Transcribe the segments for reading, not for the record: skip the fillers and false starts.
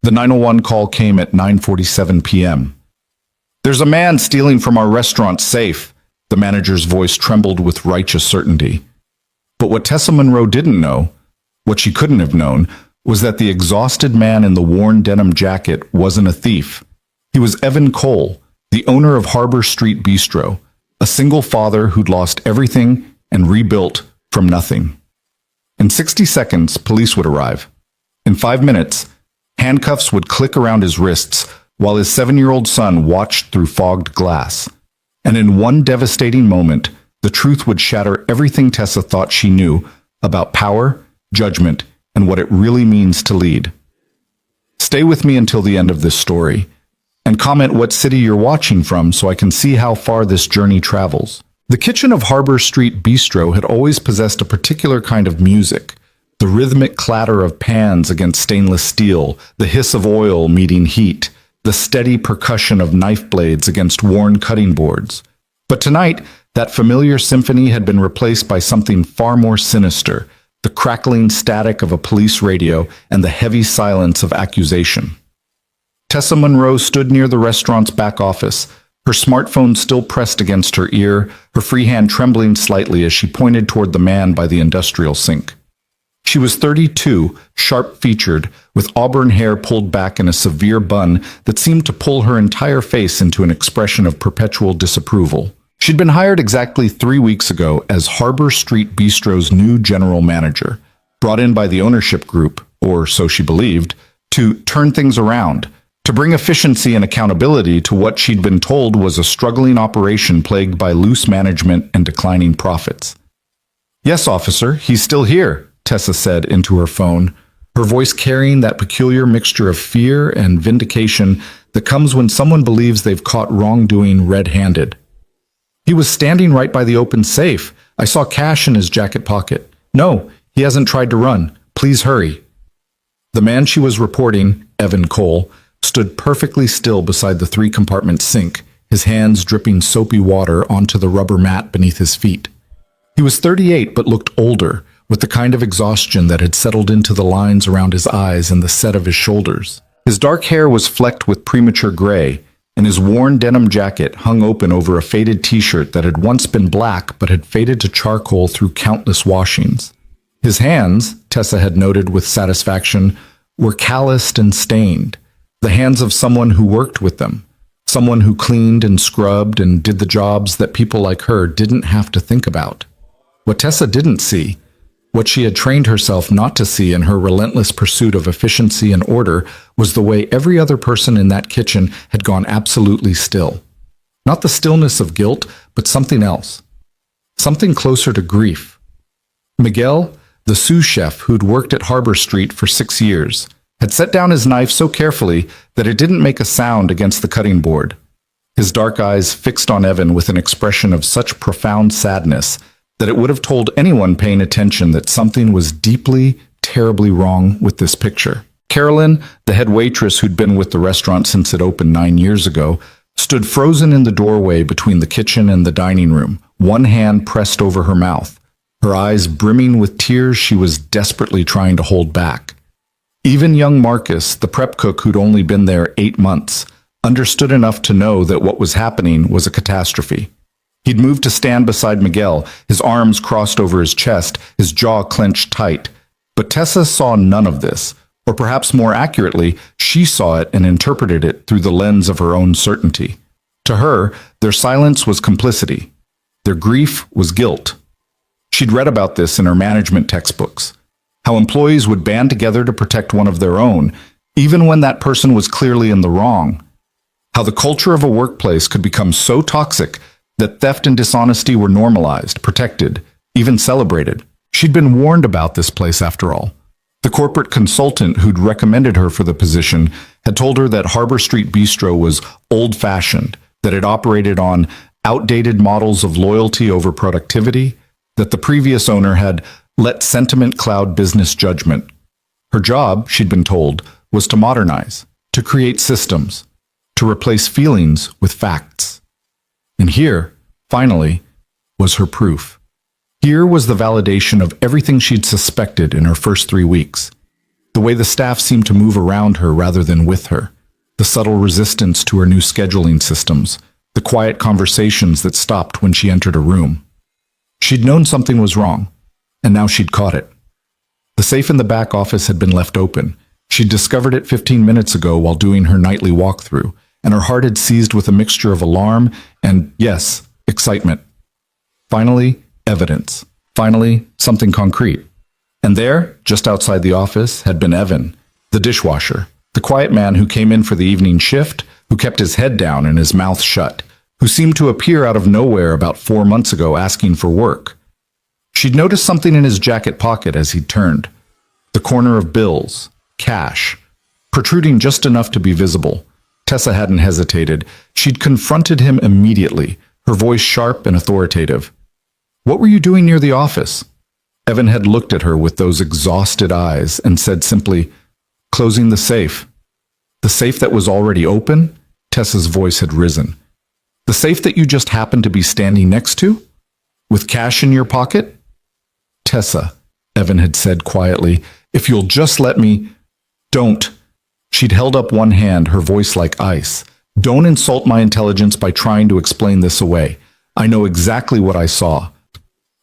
The 911 call came at 9:47 p.m. "There's a man stealing from our restaurant safe." The manager's voice trembled with righteous certainty. But what Tessa Monroe didn't know, what she couldn't have known, was that the exhausted man in the worn denim jacket wasn't a thief. He was Evan Cole, the owner of Harbor Street Bistro, a single father who'd lost everything and rebuilt from nothing. In 60 seconds, police would arrive. In 5 minutes, handcuffs would click around his wrists while his 7-year-old son watched through fogged glass. And in one devastating moment, the truth would shatter everything Tessa thought she knew about power, judgment, and what it really means to lead. Stay with me until the end of this story, and comment what city you're watching from so I can see how far this journey travels. The kitchen of Harbor Street Bistro had always possessed a particular kind of music. The rhythmic clatter of pans against stainless steel, the hiss of oil meeting heat, the steady percussion of knife blades against worn cutting boards. But tonight, that familiar symphony had been replaced by something far more sinister, the crackling static of a police radio and the heavy silence of accusation. Tessa Monroe stood near the restaurant's back office, her smartphone still pressed against her ear, her free hand trembling slightly as she pointed toward the man by the industrial sink. She was 32, sharp-featured, with auburn hair pulled back in a severe bun that seemed to pull her entire face into an expression of perpetual disapproval. She'd been hired exactly 3 weeks ago as Harbor Street Bistro's new general manager, brought in by the ownership group, or so she believed, to turn things around, to bring efficiency and accountability to what she'd been told was a struggling operation plagued by loose management and declining profits. "Yes, officer, he's still here," Tessa said into her phone, her voice carrying that peculiar mixture of fear and vindication that comes when someone believes they've caught wrongdoing red-handed. "He was standing right by the open safe. I saw cash in his jacket pocket. No, he hasn't tried to run. Please hurry." The man she was reporting, Evan Cole, stood perfectly still beside the 3-compartment sink, his hands dripping soapy water onto the rubber mat beneath his feet. He was 38 but looked older, with the kind of exhaustion that had settled into the lines around his eyes and the set of his shoulders. His dark hair was flecked with premature gray, and his worn denim jacket hung open over a faded t-shirt that had once been black but had faded to charcoal through countless washings. His hands, Tessa had noted with satisfaction, were calloused and stained, the hands of someone who worked with them, someone who cleaned and scrubbed and did the jobs that people like her didn't have to think about. What Tessa didn't see, what she had trained herself not to see in her relentless pursuit of efficiency and order, was the way every other person in that kitchen had gone absolutely still. Not the stillness of guilt, but something else. Something closer to grief. Miguel, the sous chef who'd worked at Harbor Street for 6 years, had set down his knife so carefully that it didn't make a sound against the cutting board. His dark eyes fixed on Evan with an expression of such profound sadness that it would have told anyone paying attention that something was deeply, terribly wrong with this picture. Carolyn, the head waitress who'd been with the restaurant since it opened 9 years ago, stood frozen in the doorway between the kitchen and the dining room, one hand pressed over her mouth, her eyes brimming with tears she was desperately trying to hold back. Even young Marcus, the prep cook who'd only been there 8 months, understood enough to know that what was happening was a catastrophe. He'd moved to stand beside Miguel, his arms crossed over his chest, his jaw clenched tight. But Tessa saw none of this, or perhaps more accurately, she saw it and interpreted it through the lens of her own certainty. To her, their silence was complicity. Their grief was guilt. She'd read about this in her management textbooks, how employees would band together to protect one of their own, even when that person was clearly in the wrong. How the culture of a workplace could become so toxic that theft and dishonesty were normalized, protected, even celebrated. She'd been warned about this place after all. The corporate consultant who'd recommended her for the position had told her that Harbor Street Bistro was old-fashioned, that it operated on outdated models of loyalty over productivity, that the previous owner had let sentiment cloud business judgment. Her job, she'd been told, was to modernize, to create systems, to replace feelings with facts. And here, finally, was her proof. Here was the validation of everything she'd suspected in her first 3 weeks. The The way the staff seemed to move around her rather than with her. The subtle resistance to her new scheduling systems. The quiet conversations that stopped when she entered a room. She'd known something was wrong, and now she'd caught it. The safe in the back office had been left open. She'd discovered it 15 minutes ago while doing her nightly walkthrough, and her heart had seized with a mixture of alarm and, yes, excitement. Finally, evidence. Finally, something concrete. And there, just outside the office, had been Evan, the dishwasher, the quiet man who came in for the evening shift, who kept his head down and his mouth shut, who seemed to appear out of nowhere about 4 months ago asking for work. She'd noticed something in his jacket pocket as he turned. The corner of bills, cash, protruding just enough to be visible. Tessa hadn't hesitated. She'd confronted him immediately, her voice sharp and authoritative. "What were you doing near the office?" Evan had looked at her with those exhausted eyes and said simply, "Closing the safe." The safe that was already open? Tessa's voice had risen. The safe that you just happened to be standing next to? With cash in your pocket? "Tessa," Evan had said quietly, "if you'll just let me—" "Don't." She'd held up one hand, her voice like ice. "Don't insult my intelligence by trying to explain this away. I know exactly what I saw."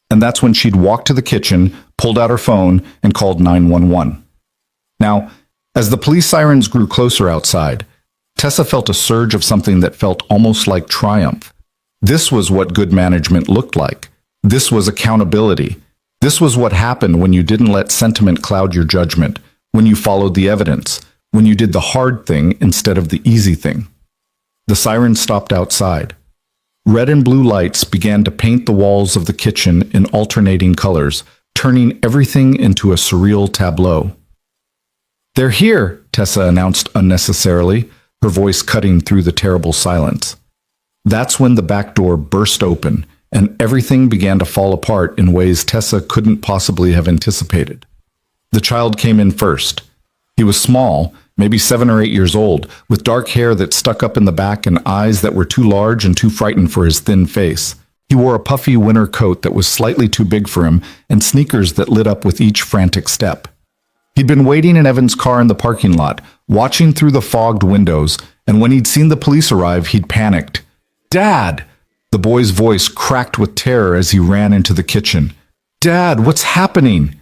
And that's when she'd walked to the kitchen, pulled out her phone, and called 911. Now, as the police sirens grew closer outside, Tessa felt a surge of something that felt almost like triumph. This was what good management looked like. This was accountability. This was what happened when you didn't let sentiment cloud your judgment, when you followed the evidence, when you did the hard thing instead of the easy thing. The sirens stopped outside. Red and blue lights began to paint the walls of the kitchen in alternating colors, turning everything into a surreal tableau. "They're here," Tessa announced unnecessarily, her voice cutting through the terrible silence. That's when the back door burst open, and everything began to fall apart in ways Tessa couldn't possibly have anticipated. The child came in first. He was small, maybe 7 or 8 years old, with dark hair that stuck up in the back and eyes that were too large and too frightened for his thin face. He wore a puffy winter coat that was slightly too big for him and sneakers that lit up with each frantic step. He'd been waiting in Evan's car in the parking lot, watching through the fogged windows, and when he'd seen the police arrive, he'd panicked. "Dad!" The boy's voice cracked with terror as he ran into the kitchen. "Dad, what's happening?"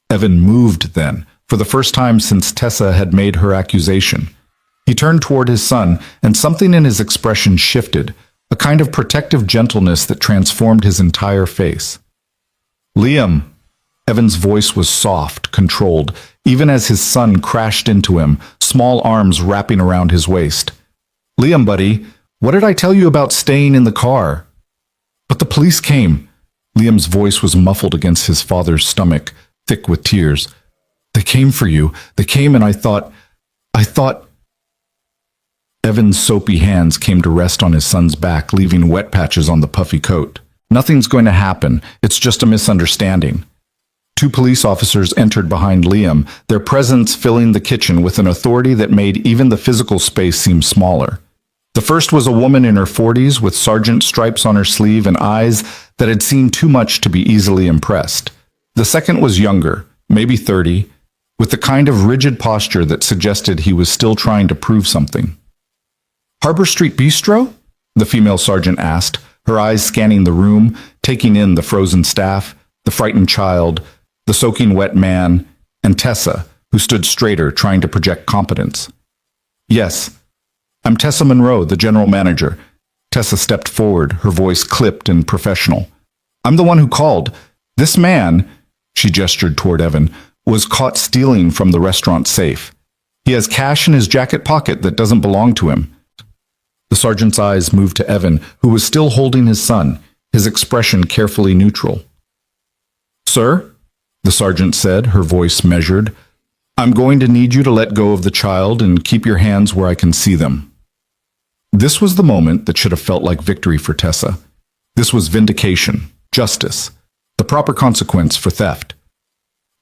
Evan moved then, for the first time since Tessa had made her accusation. He turned toward his son, and something in his expression shifted, a kind of protective gentleness that transformed his entire face. "Liam." Evan's voice was soft, controlled, even as his son crashed into him, small arms wrapping around his waist. "Liam, buddy, what did I tell you about staying in the car?" "But the police came." Liam's voice was muffled against his father's stomach, thick with tears. "They came for you. They came and I thought... Evan's soapy hands came to rest on his son's back, leaving wet patches on the puffy coat. "Nothing's going to happen. It's just a misunderstanding." 2 police officers entered behind Liam, their presence filling the kitchen with an authority that made even the physical space seem smaller. The first was a woman in her 40s with sergeant stripes on her sleeve and eyes that had seen too much to be easily impressed. The second was younger, maybe 30, with the kind of rigid posture that suggested he was still trying to prove something. "Harbor Street Bistro?" the female sergeant asked, her eyes scanning the room, taking in the frozen staff, the frightened child, the soaking wet man, and Tessa, who stood straighter, trying to project competence. "Yes. I'm Tessa Monroe, the general manager." Tessa stepped forward, her voice clipped and professional. "I'm the one who called. This man," she gestured toward Evan, "was caught stealing from the restaurant safe. He has cash in his jacket pocket that doesn't belong to him." The sergeant's eyes moved to Evan, who was still holding his son, his expression carefully neutral. "Sir," the sergeant said, her voice measured, "I'm going to need you to let go of the child and keep your hands where I can see them." This was the moment that should have felt like victory for Tessa. This was vindication, justice, the proper consequence for theft.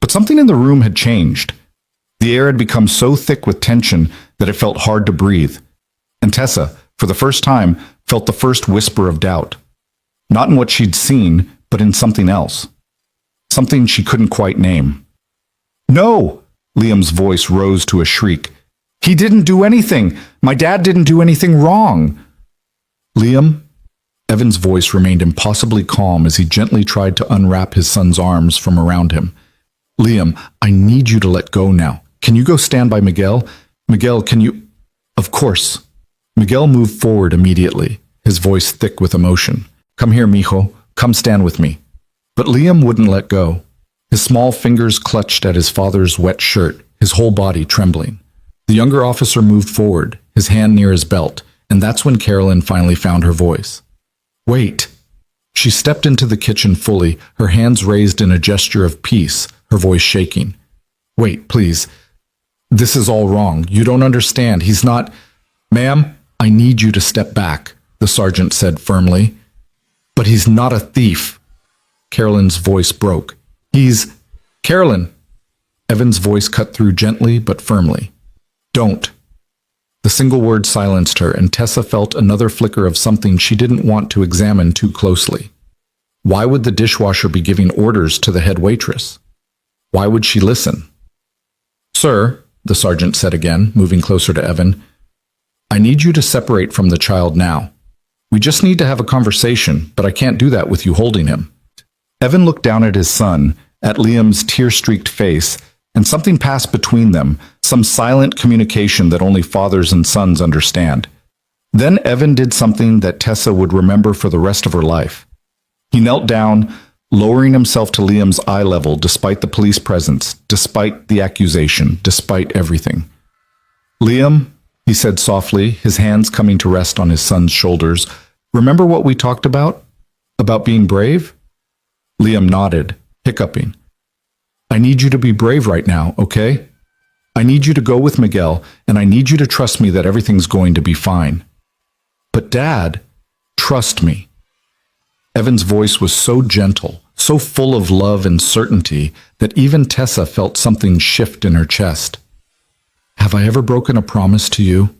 But something in the room had changed. The air had become so thick with tension that it felt hard to breathe. And Tessa, for the first time, felt the first whisper of doubt. Not in what she'd seen, but in something else. Something she couldn't quite name. "No!" Liam's voice rose to a shriek. He didn't do anything. My dad didn't do anything wrong. Liam? Evan's voice remained impossibly calm as he gently tried to unwrap his son's arms from around him. Liam, I need you to let go now. Can you go stand by Miguel? Miguel, can you... Of course. Miguel moved forward immediately, his voice thick with emotion. Come here, mijo. Come stand with me. But Liam wouldn't let go. His small fingers clutched at his father's wet shirt, his whole body trembling. The younger officer moved forward, his hand near his belt, and that's when Carolyn finally found her voice. Wait. She stepped into the kitchen fully, her hands raised in a gesture of peace, her voice shaking. Wait, please. This is all wrong. You don't understand. He's not... Ma'am, I need you to step back, the sergeant said firmly. But he's not a thief. Carolyn's voice broke. He's... Carolyn! Evan's voice cut through gently but firmly. Don't. The single word silenced her, and Tessa felt another flicker of something she didn't want to examine too closely. Why would the dishwasher be giving orders to the head waitress? Why would she listen? Sir, the sergeant said again, moving closer to Evan, I need you to separate from the child now. We just need to have a conversation, but I can't do that with you holding him. Evan looked down at his son, at Liam's tear-streaked face, and something passed between them, some silent communication that only fathers and sons understand. Then Evan did something that Tessa would remember for the rest of her life. He knelt down, lowering himself to Liam's eye level despite the police presence, despite the accusation, despite everything. Liam, he said softly, his hands coming to rest on his son's shoulders, remember what we talked about? About being brave? Liam nodded, hiccuping. I need you to be brave right now, okay? I need you to go with Miguel, and I need you to trust me that everything's going to be fine. But Dad, trust me. Evan's voice was so gentle, so full of love and certainty, that even Tessa felt something shift in her chest. Have I ever broken a promise to you?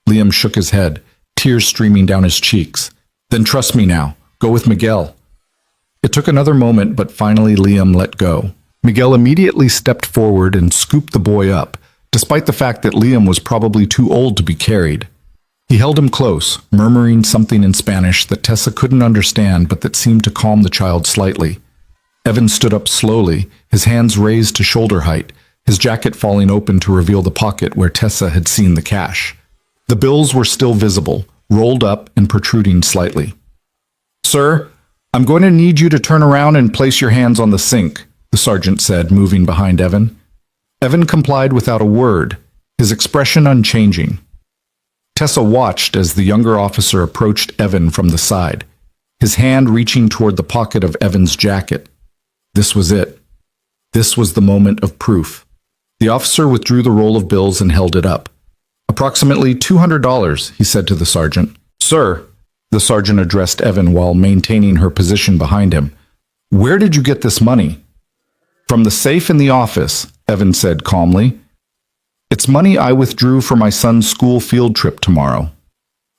Liam shook his head, tears streaming down his cheeks. Then trust me now. Go with Miguel. It took another moment, but finally Liam let go. Miguel immediately stepped forward and scooped the boy up, despite the fact that Liam was probably too old to be carried. He held him close, murmuring something in Spanish that Tessa couldn't understand but that seemed to calm the child slightly. Evan stood up slowly, his hands raised to shoulder height, his jacket falling open to reveal the pocket where Tessa had seen the cash. The bills were still visible, rolled up and protruding slightly. Sir, I'm going to need you to turn around and place your hands on the sink, the sergeant said, moving behind Evan. Evan complied without a word, his expression unchanging. Tessa watched as the younger officer approached Evan from the side, his hand reaching toward the pocket of Evan's jacket. This was it. This was the moment of proof. The officer withdrew the roll of bills and held it up. Approximately $200, he said to the sergeant. Sir, the sergeant addressed Evan while maintaining her position behind him. Where did you get this money? From the safe in the office, Evan said calmly. It's money I withdrew for my son's school field trip tomorrow.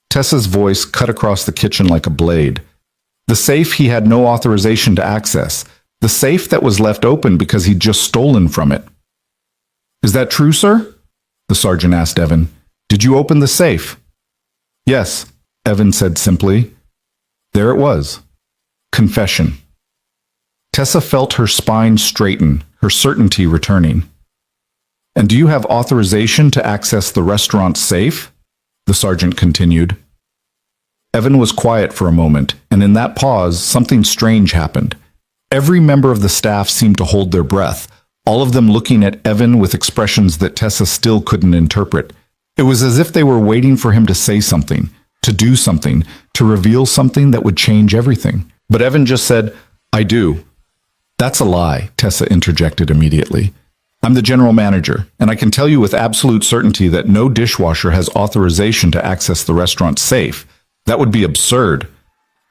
Tessa's voice cut across the kitchen like a blade. The safe he had no authorization to access. The safe that was left open because he'd just stolen from it. Is that true, sir? The sergeant asked Evan. Did you open the safe? Yes, Evan said simply. There it was. Confession. Tessa felt her spine straighten, her certainty returning. And do you have authorization to access the restaurant's safe? The sergeant continued. Evan was quiet for a moment, and in that pause, something strange happened. Every member of the staff seemed to hold their breath, all of them looking at Evan with expressions that Tessa still couldn't interpret. It was as if they were waiting for him to say something, to do something, to reveal something that would change everything. But Evan just said, I do. That's a lie, Tessa interjected immediately. I'm the general manager, and I can tell you with absolute certainty that no dishwasher has authorization to access the restaurant's safe. That would be absurd.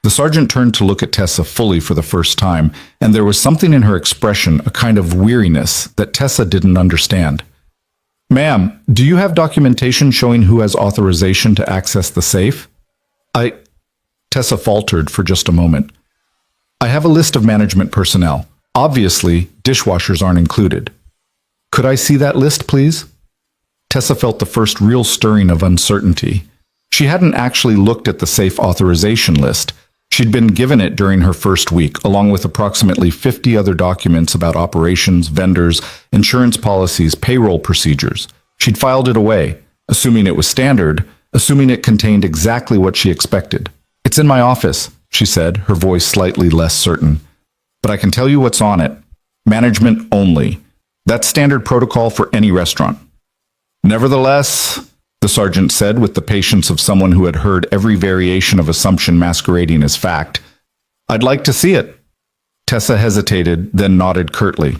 The sergeant turned to look at Tessa fully for the first time, and there was something in her expression, a kind of weariness, that Tessa didn't understand. Ma'am, do you have documentation showing who has authorization to access the safe? Tessa faltered for just a moment. I have a list of management personnel. Obviously, dishwashers aren't included. Could I see that list, please? Tessa felt the first real stirring of uncertainty. She hadn't actually looked at the safe authorization list. She'd been given it during her first week, along with approximately 50 other documents about operations, vendors, insurance policies, payroll procedures. She'd filed it away, assuming it was standard, assuming it contained exactly what she expected. "It's in my office," she said, her voice slightly less certain. "But I can tell you what's on it. Management only. That's standard protocol for any restaurant." "Nevertheless," the sergeant said with the patience of someone who had heard every variation of assumption masquerading as fact, "I'd like to see it." Tessa hesitated, then nodded curtly.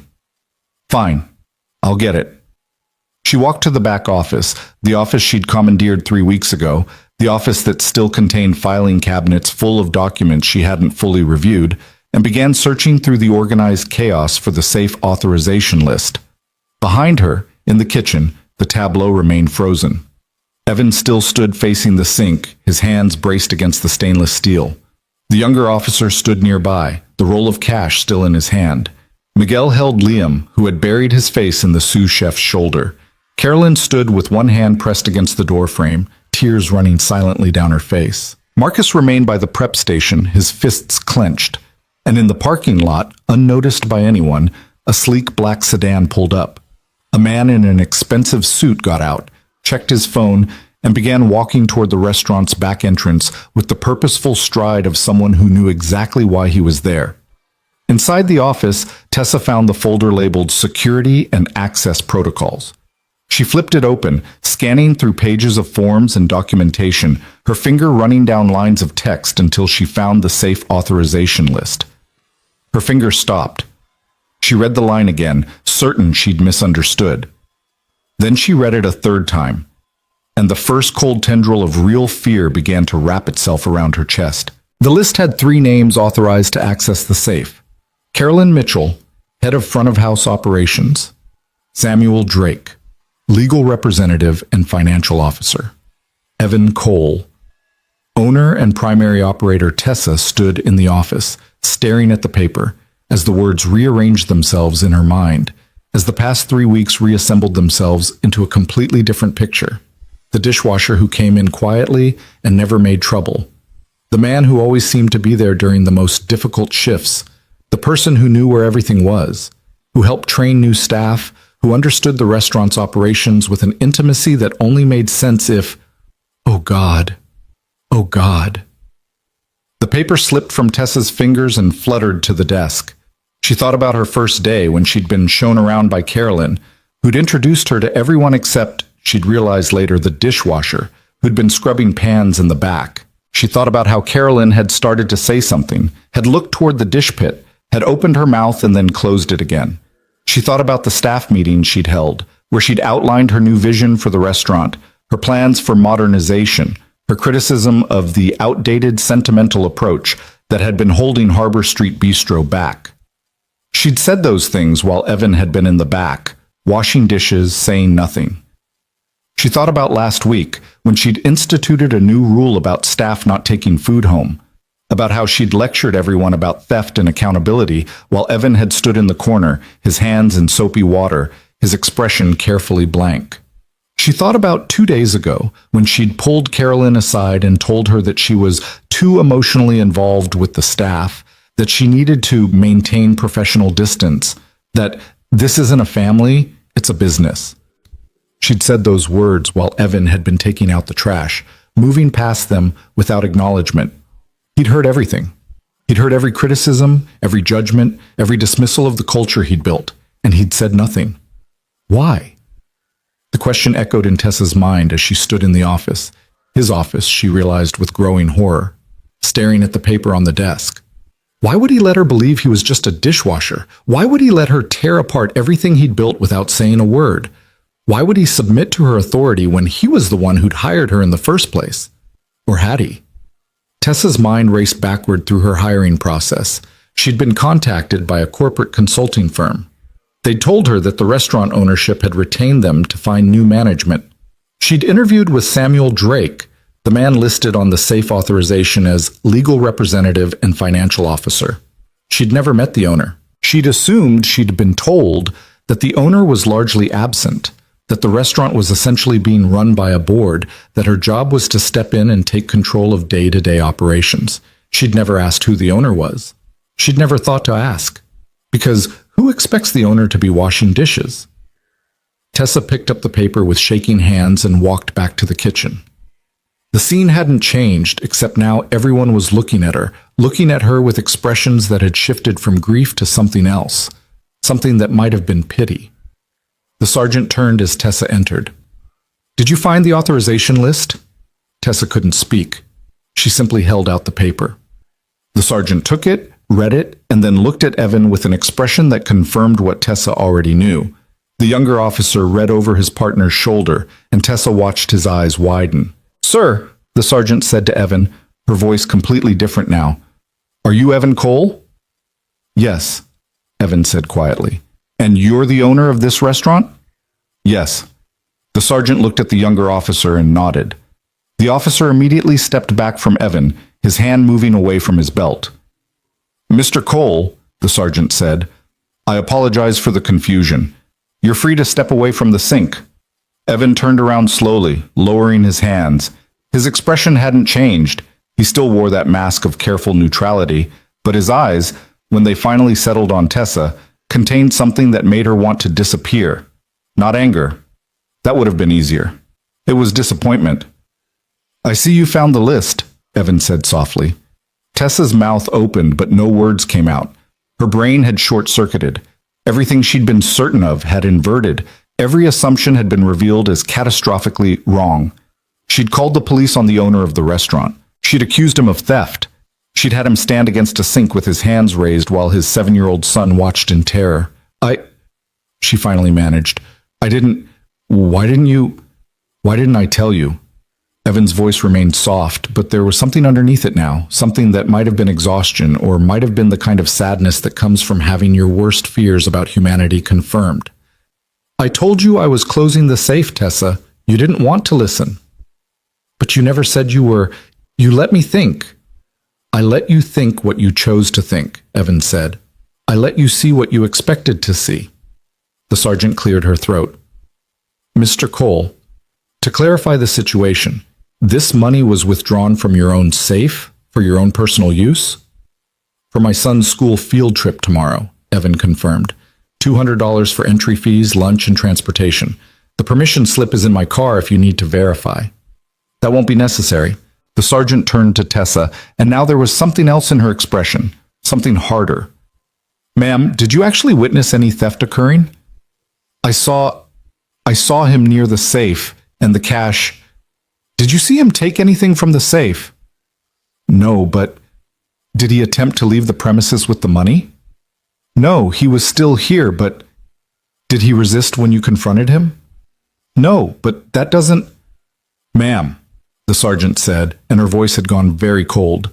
"Fine. I'll get it." She walked to the back office, the office she'd commandeered 3 weeks ago, the office that still contained filing cabinets full of documents she hadn't fully reviewed, and began searching through the organized chaos for the safe authorization list. Behind her, in the kitchen, the tableau remained frozen. Evan still stood facing the sink, his hands braced against the stainless steel. The younger officer stood nearby, the roll of cash still in his hand. Miguel held Liam, who had buried his face in the sous chef's shoulder. Carolyn stood with one hand pressed against the doorframe, tears running silently down her face. Marcus remained by the prep station, his fists clenched. And in the parking lot, unnoticed by anyone, a sleek black sedan pulled up. A man in an expensive suit got out, checked his phone, and began walking toward the restaurant's back entrance with the purposeful stride of someone who knew exactly why he was there. Inside the office, Tessa found the folder labeled Security and Access Protocols. She flipped it open, scanning through pages of forms and documentation, her finger running down lines of text until she found the safe authorization list. Her finger stopped. She read the line again, certain she'd misunderstood. Then she read it a third time, and the first cold tendril of real fear began to wrap itself around her chest. The list had 3 names authorized to access the safe. Carolyn Mitchell, head of front-of-house operations. Samuel Drake, legal representative and financial officer. Evan Cole. Owner and primary operator Tessa stood in the office, staring at the paper, as the words rearranged themselves in her mind, as the past 3 weeks reassembled themselves into a completely different picture. The dishwasher who came in quietly and never made trouble. The man who always seemed to be there during the most difficult shifts. The person who knew where everything was, who helped train new staff, who understood the restaurant's operations with an intimacy that only made sense if, oh God, oh God. The paper slipped from Tessa's fingers and fluttered to the desk. She thought about her first day when she'd been shown around by Carolyn, who'd introduced her to everyone except, she'd realized later, the dishwasher, who'd been scrubbing pans in the back. She thought about how Carolyn had started to say something, had looked toward the dish pit, had opened her mouth and then closed it again. She thought about the staff meeting she'd held, where she'd outlined her new vision for the restaurant, her plans for modernization, her criticism of the outdated sentimental approach that had been holding Harbor Street Bistro back. She'd said those things while Evan had been in the back, washing dishes, saying nothing. She thought about last week when she'd instituted a new rule about staff not taking food home, about how she'd lectured everyone about theft and accountability while Evan had stood in the corner, his hands in soapy water, his expression carefully blank. She thought about 2 days ago when she'd pulled Carolyn aside and told her that she was too emotionally involved with the staff, that she needed to maintain professional distance, that this isn't a family, it's a business. She'd said those words while Evan had been taking out the trash, moving past them without acknowledgement. He'd heard everything. He'd heard every criticism, every judgment, every dismissal of the culture he'd built, and he'd said nothing. Why? The question echoed in Tessa's mind as she stood in the office. His office, she realized with growing horror, staring at the paper on the desk. Why would he let her believe he was just a dishwasher? Why would he let her tear apart everything he'd built without saying a word? Why would he submit to her authority when he was the one who'd hired her in the first place? Or had he? Tessa's mind raced backward through her hiring process. She'd been contacted by a corporate consulting firm. They'd told her that the restaurant ownership had retained them to find new management. She'd interviewed with Samuel Drake, the man listed on the safe authorization as legal representative and financial officer. She'd never met the owner. She'd assumed she'd been told that the owner was largely absent, that the restaurant was essentially being run by a board, that her job was to step in and take control of day-to-day operations. She'd never asked who the owner was. She'd never thought to ask. Because who expects the owner to be washing dishes? Tessa picked up the paper with shaking hands and walked back to the kitchen. The scene hadn't changed, except now everyone was looking at her with expressions that had shifted from grief to something else, something that might have been pity. The sergeant turned as Tessa entered. "Did you find the authorization list?" Tessa couldn't speak. She simply held out the paper. The sergeant took it, read it, and then looked at Evan with an expression that confirmed what Tessa already knew. The younger officer read over his partner's shoulder, and Tessa watched his eyes widen. "Sir," the sergeant said to Evan, her voice completely different now. "Are you Evan Cole?" "Yes," Evan said quietly. "And you're the owner of this restaurant?" "Yes." The sergeant looked at the younger officer and nodded. The officer immediately stepped back from Evan, his hand moving away from his belt. "Mr. Cole," the sergeant said, "I apologize for the confusion. You're free to step away from the sink." Evan turned around slowly, lowering his hands. His expression hadn't changed. He still wore that mask of careful neutrality, but his eyes, when they finally settled on Tessa, contained something that made her want to disappear. Not anger. That would have been easier. It was disappointment. "I see you found the list," Evan said softly. Tessa's mouth opened, but no words came out. Her brain had short-circuited. Everything she'd been certain of had inverted. Every assumption had been revealed as catastrophically wrong. She'd called the police on the owner of the restaurant. She'd accused him of theft. She'd had him stand against a sink with his hands raised while his 7-year-old son watched in terror. She finally managed. Why didn't I tell you?" Evan's voice remained soft, but there was something underneath it now, something that might have been exhaustion, or might have been the kind of sadness that comes from having your worst fears about humanity confirmed. "I told you I was closing the safe, Tessa. You didn't want to listen." "But you never said you were. You let me think." "I let you think what you chose to think," Evan said. "I let you see what you expected to see." The sergeant cleared her throat. "Mr. Cole, to clarify the situation, this money was withdrawn from your own safe for your own personal use?" "For my son's school field trip tomorrow," Evan confirmed. $200 for entry fees, lunch, and transportation. The permission slip is in my car if you need to verify." "That won't be necessary." The sergeant turned to Tessa, and now there was something else in her expression, something harder. "Ma'am, did you actually witness any theft occurring?" I saw him near the safe, and the cash." "Did you see him take anything from the safe?" "No, but did he attempt to leave the premises with the money?" "No, he was still here, but did he resist when you confronted him?" "No, but that doesn't—" "Ma'am," the sergeant said, and her voice had gone very cold,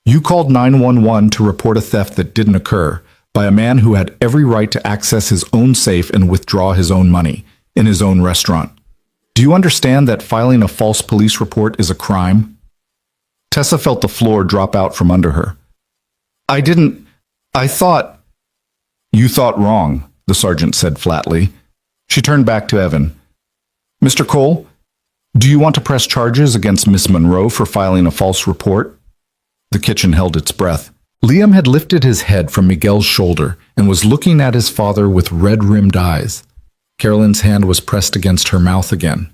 "you called 911 to report a theft that didn't occur by a man who had every right to access his own safe and withdraw his own money in his own restaurant. Do you understand that filing a false police report is a crime?" Tessa felt the floor drop out from under her. I thought—" "You thought wrong," the sergeant said flatly. She turned back to Evan. "Mr. Cole, do you want to press charges against Miss Monroe for filing a false report?" The kitchen held its breath. Liam had lifted his head from Miguel's shoulder and was looking at his father with red-rimmed eyes. Carolyn's hand was pressed against her mouth again.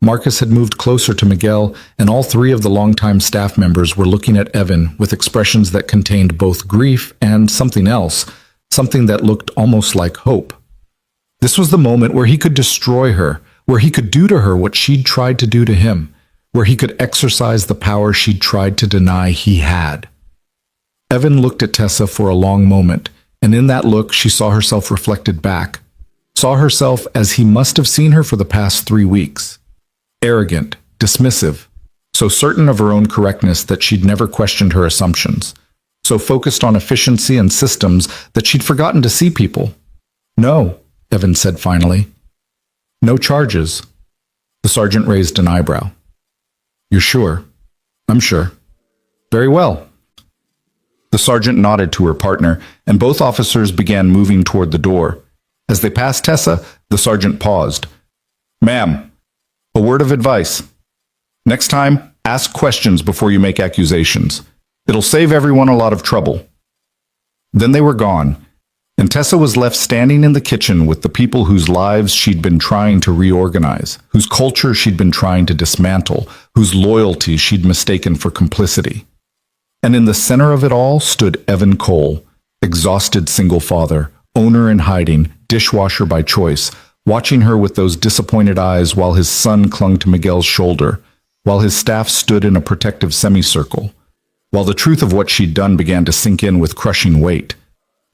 Marcus had moved closer to Miguel, and all three of the longtime staff members were looking at Evan with expressions that contained both grief and something else, something that looked almost like hope. This was the moment where he could destroy her, where he could do to her what she'd tried to do to him, where he could exercise the power she'd tried to deny he had. Evan looked at Tessa for a long moment, and in that look she saw herself reflected back, saw herself as he must have seen her for the past 3 weeks. Arrogant, dismissive, so certain of her own correctness that she'd never questioned her assumptions, so focused on efficiency and systems that she'd forgotten to see people. "No," Evan said finally. "No charges." The sergeant raised an eyebrow. "You're sure?" "I'm sure." "Very well." The sergeant nodded to her partner, and both officers began moving toward the door. As they passed Tessa, the sergeant paused. Ma'am, a word of advice. Next time, ask questions before you make accusations. It'll save everyone a lot of trouble. Then they were gone, and Tessa was left standing in the kitchen with the people whose lives she'd been trying to reorganize, whose culture she'd been trying to dismantle, whose loyalty she'd mistaken for complicity. And in the center of it all stood Evan Cole, exhausted single father, owner in hiding, dishwasher by choice, watching her with those disappointed eyes while his son clung to Miguel's shoulder, while his staff stood in a protective semicircle, while the truth of what she'd done began to sink in with crushing weight.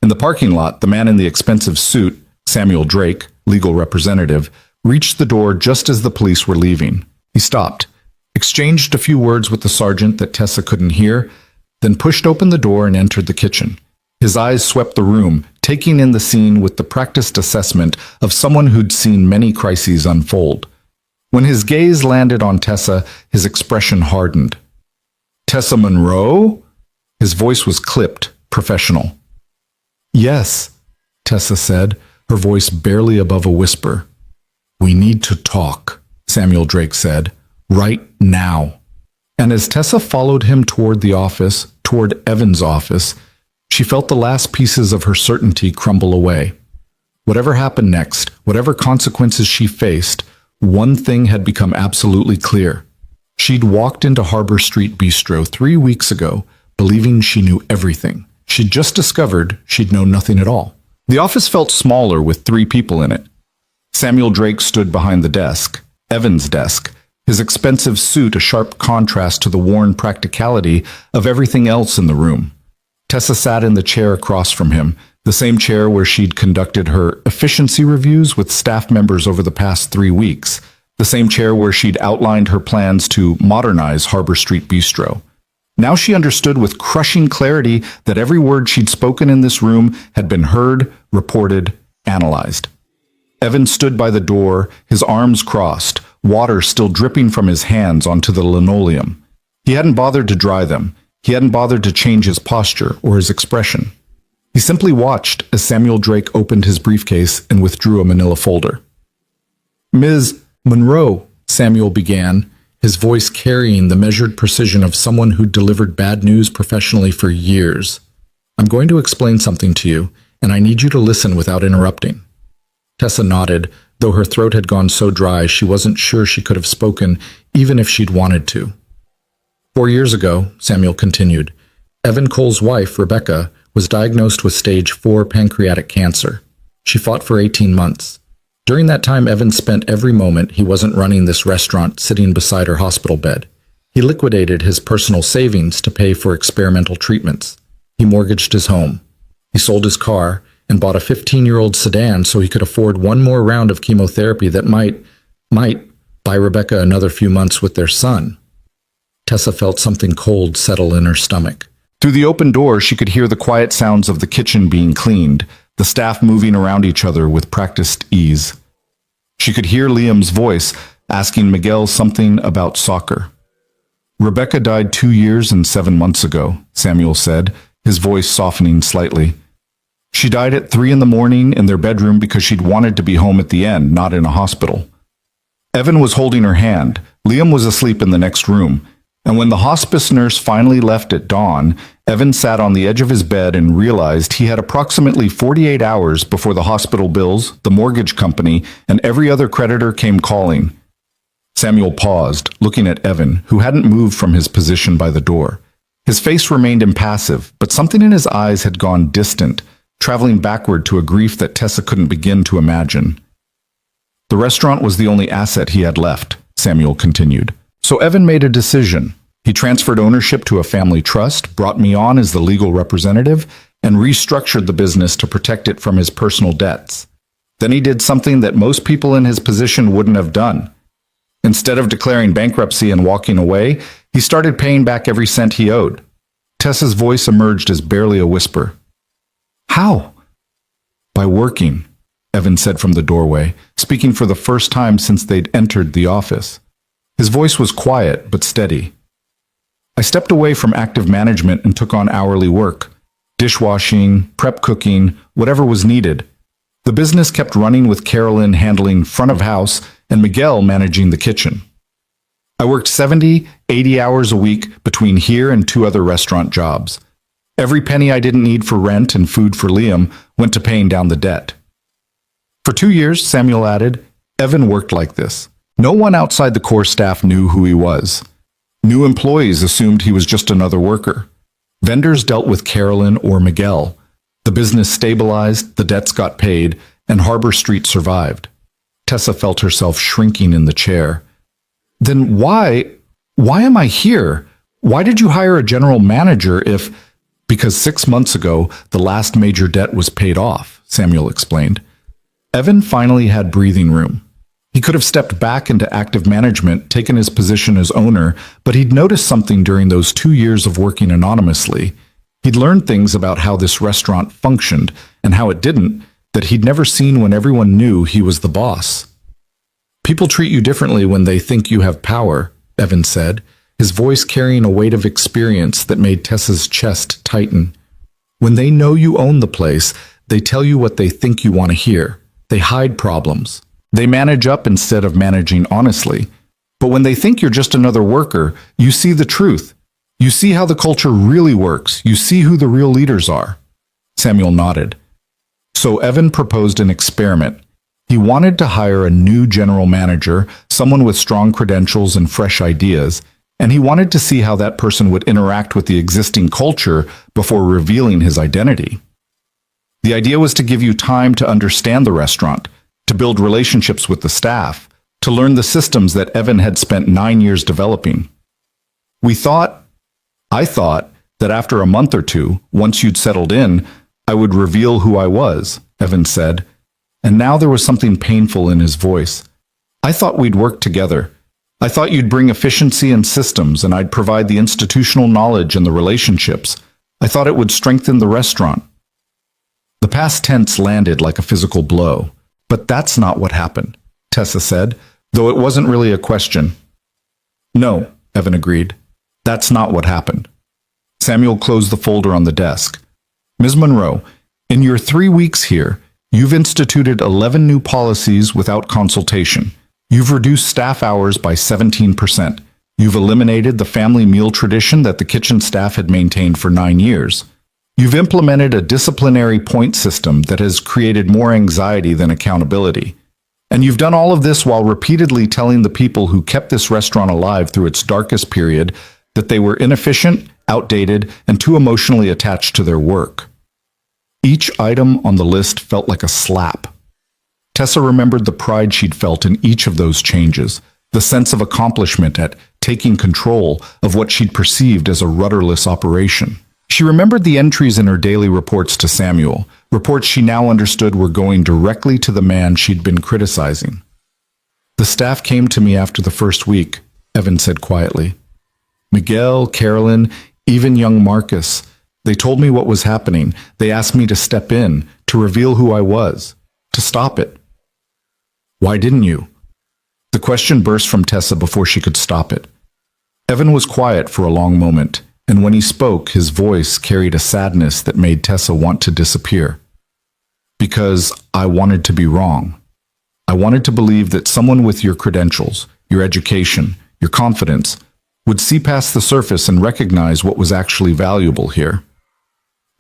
In the parking lot, the man in the expensive suit, Samuel Drake, legal representative, reached the door just as the police were leaving. He stopped, exchanged a few words with the sergeant that Tessa couldn't hear, then pushed open the door and entered the kitchen. His eyes swept the room, taking in the scene with the practiced assessment of someone who'd seen many crises unfold. When his gaze landed on Tessa, his expression hardened. Tessa Monroe? His voice was clipped, professional. Yes, Tessa said, her voice barely above a whisper. We need to talk, Samuel Drake said, right now. And as Tessa followed him toward the office, toward Evan's office, she felt the last pieces of her certainty crumble away. Whatever happened next, whatever consequences she faced, one thing had become absolutely clear. She'd walked into Harbor Street Bistro 3 weeks ago, believing she knew everything. She'd just discovered she'd known nothing at all. The office felt smaller with 3 people in it. Samuel Drake stood behind the desk, Evan's desk, his expensive suit a sharp contrast to the worn practicality of everything else in the room. Tessa sat in the chair across from him, the same chair where she'd conducted her efficiency reviews with staff members over the past 3 weeks, the same chair where she'd outlined her plans to modernize Harbor Street Bistro. Now she understood with crushing clarity that every word she'd spoken in this room had been heard, reported, analyzed. Evan stood by the door, his arms crossed, water still dripping from his hands onto the linoleum. He hadn't bothered to dry them. He hadn't bothered to change his posture or his expression. He simply watched as Samuel Drake opened his briefcase and withdrew a manila folder. Ms. Monroe, Samuel began, his voice carrying the measured precision of someone who delivered bad news professionally for years. I'm going to explain something to you, and I need you to listen without interrupting. Tessa nodded, though her throat had gone so dry she wasn't sure she could have spoken even if she'd wanted to. 4 years ago, Samuel continued, Evan Cole's wife, Rebecca, was diagnosed with stage 4 pancreatic cancer. She fought for 18 months. During that time, Evan spent every moment he wasn't running this restaurant sitting beside her hospital bed. He liquidated his personal savings to pay for experimental treatments. He mortgaged his home. He sold his car and bought a 15-year-old sedan so he could afford one more round of chemotherapy that might buy Rebecca another few months with their son. Tessa felt something cold settle in her stomach. Through the open door, she could hear the quiet sounds of the kitchen being cleaned, the staff moving around each other with practiced ease. She could hear Liam's voice asking Miguel something about soccer. Rebecca died 2 years and 7 months ago, Samuel said, his voice softening slightly. She died at 3 a.m. in their bedroom because she'd wanted to be home at the end, not in a hospital. Evan was holding her hand. Liam was asleep in the next room. And when the hospice nurse finally left at dawn, Evan sat on the edge of his bed and realized he had approximately 48 hours before the hospital bills, the mortgage company, and every other creditor came calling. Samuel paused, looking at Evan, who hadn't moved from his position by the door. His face remained impassive, but something in his eyes had gone distant, traveling backward to a grief that Tessa couldn't begin to imagine. The restaurant was the only asset he had left, Samuel continued. So Evan made a decision. He transferred ownership to a family trust, brought me on as the legal representative, and restructured the business to protect it from his personal debts. Then he did something that most people in his position wouldn't have done. Instead of declaring bankruptcy and walking away, he started paying back every cent he owed. Tessa's voice emerged as barely a whisper. How? By working, Evan said from the doorway, speaking for the first time since they'd entered the office. His voice was quiet but steady. I stepped away from active management and took on hourly work, dishwashing, prep cooking, whatever was needed. The business kept running with Carolyn handling front of house and Miguel managing the kitchen. I worked 70, 80 hours a week between here and 2 other restaurant jobs. Every penny I didn't need for rent and food for Liam went to paying down the debt. For 2 years, Samuel added, Evan worked like this. No one outside the core staff knew who he was. New employees assumed he was just another worker. Vendors dealt with Carolyn or Miguel. The business stabilized, the debts got paid, and Harbor Street survived. Tessa felt herself shrinking in the chair. Then why am I here? Why did you hire a general manager if... Because 6 months ago, the last major debt was paid off, Samuel explained. Evan finally had breathing room. He could have stepped back into active management, taken his position as owner, but he'd noticed something during those 2 years of working anonymously. He'd learned things about how this restaurant functioned and how it didn't that he'd never seen when everyone knew he was the boss. People treat you differently when they think you have power, Evan said, his voice carrying a weight of experience that made Tessa's chest tighten. When they know you own the place, they tell you what they think you want to hear. They hide problems. They manage up instead of managing honestly. But when they think you're just another worker, you see the truth. You see how the culture really works. You see who the real leaders are. Samuel nodded. So Evan proposed an experiment. He wanted to hire a new general manager, someone with strong credentials and fresh ideas, and he wanted to see how that person would interact with the existing culture before revealing his identity. The idea was to give you time to understand the restaurant, to build relationships with the staff, to learn the systems that Evan had spent 9 years developing. I thought that after a month or two, once you'd settled in, I would reveal who I was, Evan said, and now there was something painful in his voice. I thought we'd work together. I thought you'd bring efficiency and systems, and I'd provide the institutional knowledge and the relationships. I thought it would strengthen the restaurant. The past tense landed like a physical blow. But that's not what happened, Tessa said, though it wasn't really a question. No, Evan agreed. That's not what happened. Samuel closed the folder on the desk. Ms. Monroe, in your 3 weeks here, you've instituted 11 new policies without consultation. You've reduced staff hours by 17%. You've eliminated the family meal tradition that the kitchen staff had maintained for 9 years. You've implemented a disciplinary point system that has created more anxiety than accountability. And you've done all of this while repeatedly telling the people who kept this restaurant alive through its darkest period that they were inefficient, outdated, and too emotionally attached to their work. Each item on the list felt like a slap. Tessa remembered the pride she'd felt in each of those changes, the sense of accomplishment at taking control of what she'd perceived as a rudderless operation. She remembered the entries in her daily reports to Samuel, reports she now understood were going directly to the man she'd been criticizing. The staff came to me after the first week, Evan said quietly. Miguel, Carolyn, even young Marcus. They told me what was happening. They asked me to step in, to reveal who I was, to stop it. Why didn't you? The question burst from Tessa before she could stop it. Evan was quiet for a long moment, and when he spoke, his voice carried a sadness that made Tessa want to disappear. Because I wanted to be wrong. I wanted to believe that someone with your credentials, your education, your confidence, would see past the surface and recognize what was actually valuable here.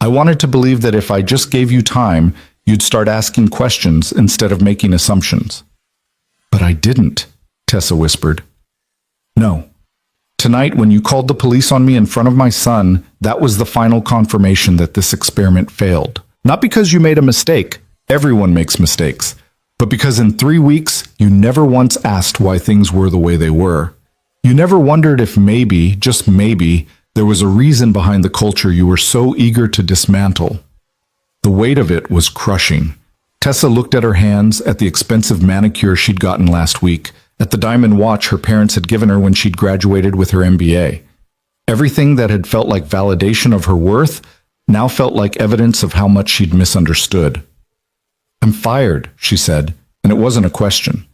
I wanted to believe that if I just gave you time, you'd start asking questions instead of making assumptions. But I didn't, Tessa whispered. No. Tonight, when you called the police on me in front of my son, that was the final confirmation that this experiment failed. Not because you made a mistake. Everyone makes mistakes. But because in 3 weeks, you never once asked why things were the way they were. You never wondered if maybe, just maybe, there was a reason behind the culture you were so eager to dismantle. The weight of it was crushing. Tessa looked at her hands, at the expensive manicure she'd gotten last week, at the diamond watch her parents had given her when she'd graduated with her MBA. Everything that had felt like validation of her worth now felt like evidence of how much she'd misunderstood. I'm fired, she said, and it wasn't a question.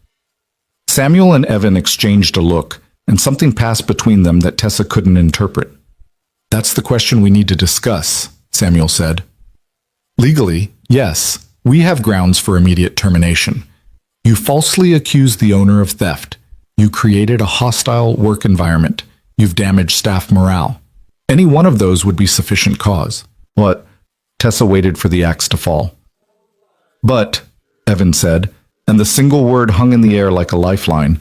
Samuel and Evan exchanged a look, and something passed between them that Tessa couldn't interpret. That's the question we need to discuss, Samuel said. Legally, yes, We have grounds for immediate termination. You falsely accused the owner of theft. You created a hostile work environment. You've damaged staff morale. Any one of those would be sufficient cause. What? Tessa waited for the axe to fall. But, Evan said, and the single word hung in the air like a lifeline,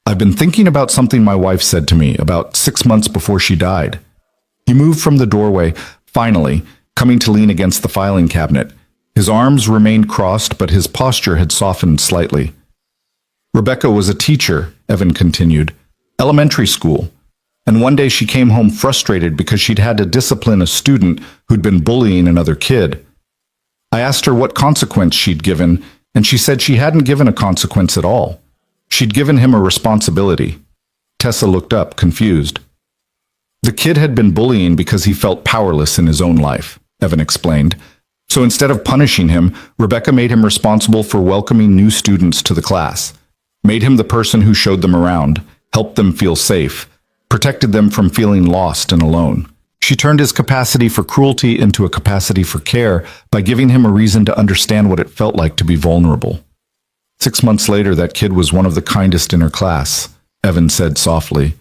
I've been thinking about something my wife said to me about 6 months before she died. He moved from the doorway, finally, coming to lean against the filing cabinet. His arms remained crossed, but his posture had softened slightly. Rebecca was a teacher, Evan continued, elementary school, and one day she came home frustrated because she'd had to discipline a student who'd been bullying another kid. I asked her what consequence she'd given, and she said she hadn't given a consequence at all. She'd given him a responsibility. Tessa looked up, confused. The kid had been bullying because he felt powerless in his own life, Evan explained. So instead of punishing him, Rebecca made him responsible for welcoming new students to the class, made him the person who showed them around, helped them feel safe, protected them from feeling lost and alone. She turned his capacity for cruelty into a capacity for care by giving him a reason to understand what it felt like to be vulnerable. 6 months later, that kid was one of the kindest in her class, Evan said softly.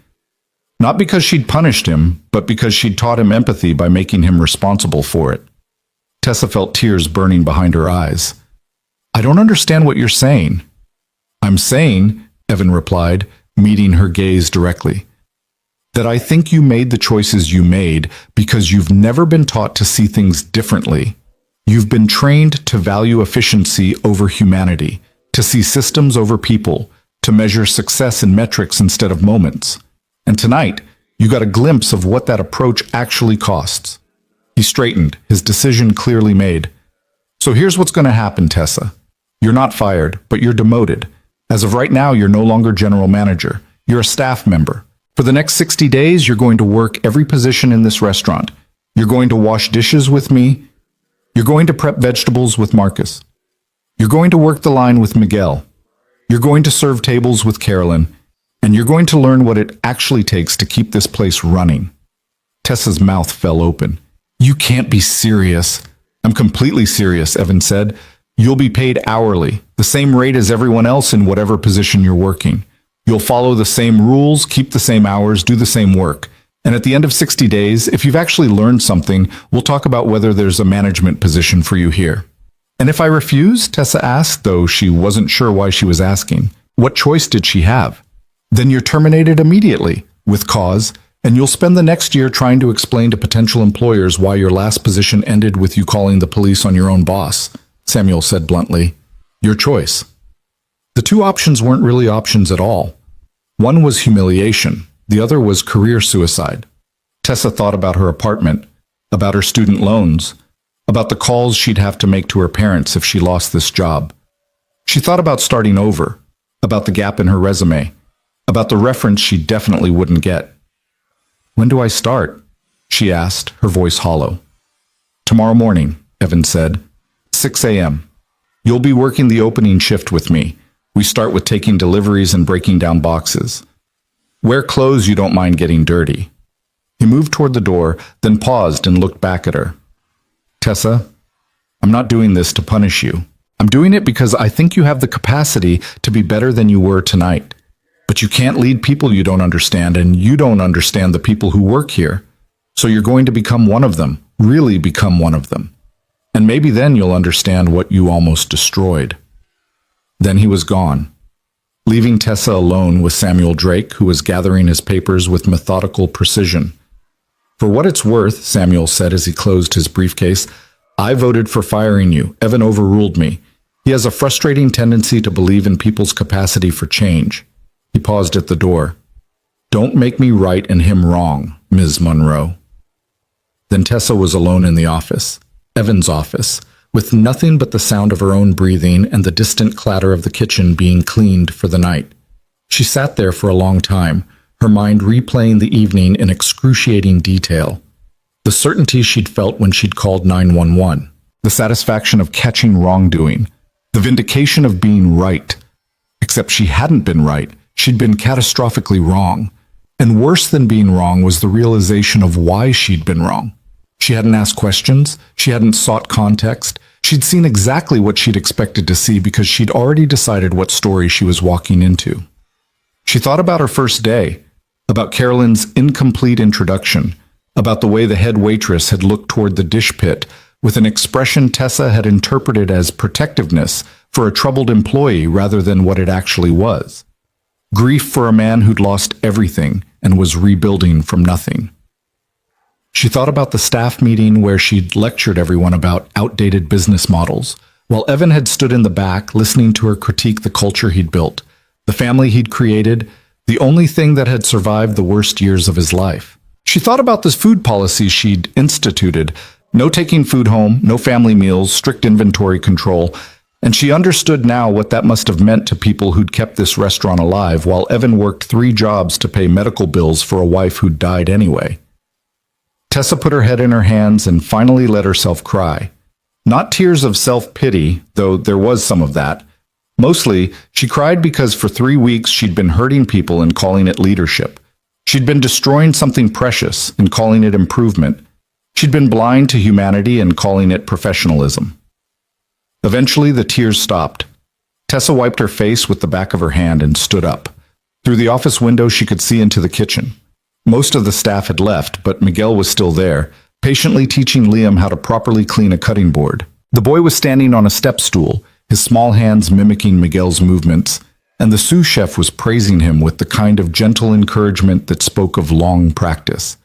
Not because she'd punished him, but because she'd taught him empathy by making him responsible for it. Tessa felt tears burning behind her eyes. I don't understand what you're saying. I'm saying, Evan replied, meeting her gaze directly, that I think you made the choices you made because you've never been taught to see things differently. You've been trained to value efficiency over humanity, to see systems over people, to measure success in metrics instead of moments. And tonight, you got a glimpse of what that approach actually costs. He straightened, his decision clearly made. So here's what's going to happen, Tessa. You're not fired, but you're demoted. As of right now, you're no longer general manager. You're a staff member. For the next 60 days, you're going to work every position in this restaurant. You're going to wash dishes with me. You're going to prep vegetables with Marcus. You're going to work the line with Miguel. You're going to serve tables with Carolyn. And you're going to learn what it actually takes to keep this place running. Tessa's mouth fell open. You can't be serious. I'm completely serious, Evan said. You'll be paid hourly, the same rate as everyone else in whatever position you're working. You'll follow the same rules, keep the same hours, do the same work. And at the end of 60 days, if you've actually learned something, we'll talk about whether there's a management position for you here. And if I refuse, Tessa asked, though she wasn't sure why she was asking, what choice did she have? Then you're terminated immediately, with cause, and you'll spend the next year trying to explain to potential employers why your last position ended with you calling the police on your own boss, Samuel said bluntly. Your choice. The two options weren't really options at all. One was humiliation, the other was career suicide. Tessa thought about her apartment, about her student loans, about the calls she'd have to make to her parents if she lost this job. She thought about starting over, about the gap in her resume, about the reference she definitely wouldn't get. When do I start? She asked, her voice hollow. Tomorrow morning, Evan said. 6 a.m. You'll be working the opening shift with me. We start with taking deliveries and breaking down boxes. Wear clothes you don't mind getting dirty. He moved toward the door, then paused and looked back at her. Tessa, I'm not doing this to punish you. I'm doing it because I think you have the capacity to be better than you were tonight. But you can't lead people you don't understand, and you don't understand the people who work here. So you're going to become one of them, really become one of them. And maybe then you'll understand what you almost destroyed. Then he was gone, leaving Tessa alone with Samuel Drake, who was gathering his papers with methodical precision. For what it's worth, Samuel said as he closed his briefcase, I voted for firing you. Evan overruled me. He has a frustrating tendency to believe in people's capacity for change. He paused at the door. Don't make me right and him wrong, Ms. Monroe. Then Tessa was alone in the office, Evan's office, with nothing but the sound of her own breathing and the distant clatter of the kitchen being cleaned for the night. She sat there for a long time, her mind replaying the evening in excruciating detail. The certainty she'd felt when she'd called 911, the satisfaction of catching wrongdoing, the vindication of being right. Except she hadn't been right. She'd been catastrophically wrong. And worse than being wrong was the realization of why she'd been wrong. She hadn't asked questions. She hadn't sought context. She'd seen exactly what she'd expected to see because she'd already decided what story she was walking into. She thought about her first day, about Carolyn's incomplete introduction, about the way the head waitress had looked toward the dish pit with an expression Tessa had interpreted as protectiveness for a troubled employee rather than what it actually was. Grief for a man who'd lost everything and was rebuilding from nothing. She thought about the staff meeting where she'd lectured everyone about outdated business models, while Evan had stood in the back listening to her critique the culture he'd built, the family he'd created, the only thing that had survived the worst years of his life. She thought about the food policies she'd instituted, no taking food home, no family meals, strict inventory control, and she understood now what that must have meant to people who'd kept this restaurant alive while Evan worked 3 jobs to pay medical bills for a wife who'd died anyway. Tessa put her head in her hands and finally let herself cry. Not tears of self-pity, though there was some of that. Mostly, she cried because for 3 weeks she'd been hurting people and calling it leadership. She'd been destroying something precious and calling it improvement. She'd been blind to humanity and calling it professionalism. Eventually, the tears stopped. Tessa wiped her face with the back of her hand and stood up. Through the office window, she could see into the kitchen. Most of the staff had left, but Miguel was still there, patiently teaching Liam how to properly clean a cutting board. The boy was standing on a step stool, his small hands mimicking Miguel's movements, and the sous chef was praising him with the kind of gentle encouragement that spoke of long practice.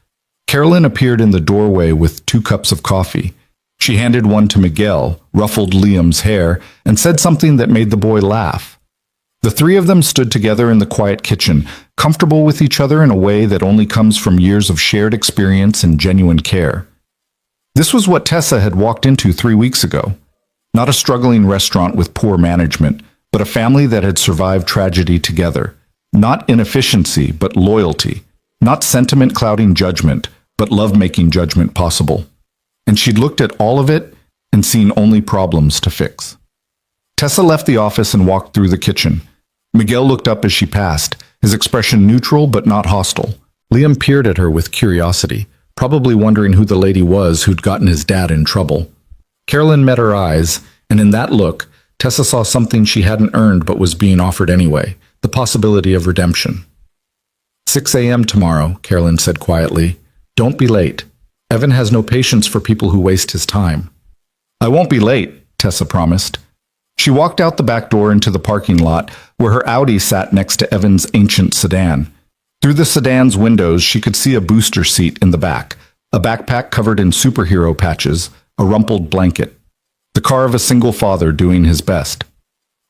Carolyn appeared in the doorway with 2 cups of coffee. She handed one to Miguel, ruffled Liam's hair, and said something that made the boy laugh. The 3 of them stood together in the quiet kitchen, comfortable with each other in a way that only comes from years of shared experience and genuine care. This was what Tessa had walked into 3 weeks ago. Not a struggling restaurant with poor management, but a family that had survived tragedy together. Not inefficiency, but loyalty. Not sentiment clouding judgment, but love making judgment possible. And she'd looked at all of it and seen only problems to fix. Tessa left the office and walked through the kitchen. Miguel looked up as she passed, his expression neutral but not hostile. Liam peered at her with curiosity, probably wondering who the lady was who'd gotten his dad in trouble. Carolyn met her eyes, and in that look, Tessa saw something she hadn't earned but was being offered anyway, the possibility of redemption. 6 a.m. tomorrow, Carolyn said quietly. Don't be late. Evan has no patience for people who waste his time. I won't be late, Tessa promised. She walked out the back door into the parking lot, where her Audi sat next to Evan's ancient sedan. Through the sedan's windows, she could see a booster seat in the back, a backpack covered in superhero patches, a rumpled blanket. The car of a single father doing his best.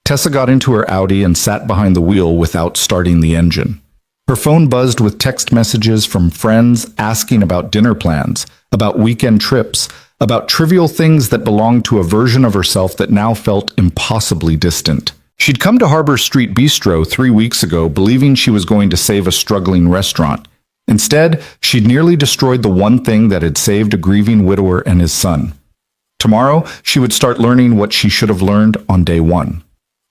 Tessa got into her Audi and sat behind the wheel without starting the engine. Her phone buzzed with text messages from friends asking about dinner plans, about weekend trips, about trivial things that belonged to a version of herself that now felt impossibly distant. She'd come to Harbor Street Bistro 3 weeks ago believing she was going to save a struggling restaurant. Instead, she'd nearly destroyed the one thing that had saved a grieving widower and his son. Tomorrow, she would start learning what she should have learned on day 1.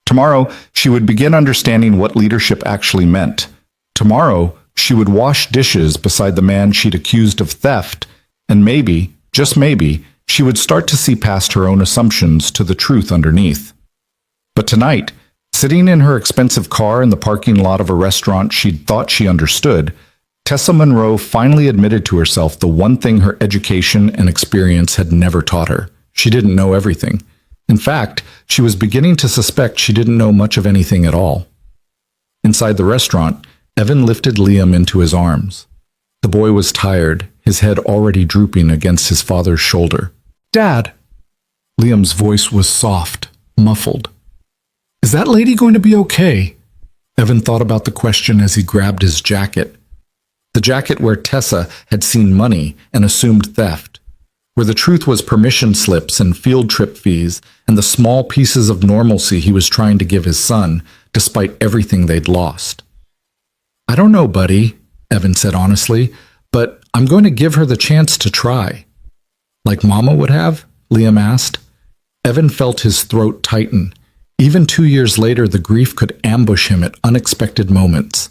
Tomorrow, she would begin understanding what leadership actually meant. Tomorrow, she would wash dishes beside the man she'd accused of theft, and maybe, just maybe, she would start to see past her own assumptions to the truth underneath. But tonight, sitting in her expensive car in the parking lot of a restaurant she'd thought she understood, Tessa Monroe finally admitted to herself the one thing her education and experience had never taught her. She didn't know everything. In fact, she was beginning to suspect she didn't know much of anything at all. Inside the restaurant, Evan lifted Liam into his arms. The boy was tired, his head already drooping against his father's shoulder. "Dad!" Liam's voice was soft, muffled. "Is that lady going to be okay?" Evan thought about the question as he grabbed his jacket. The jacket where Tessa had seen money and assumed theft, where the truth was permission slips and field trip fees and the small pieces of normalcy he was trying to give his son, despite everything they'd lost. "I don't know, buddy," Evan said honestly, "but I'm going to give her the chance to try." "Like Mama would have?" Liam asked. Evan felt his throat tighten. Even 2 years later, the grief could ambush him at unexpected moments.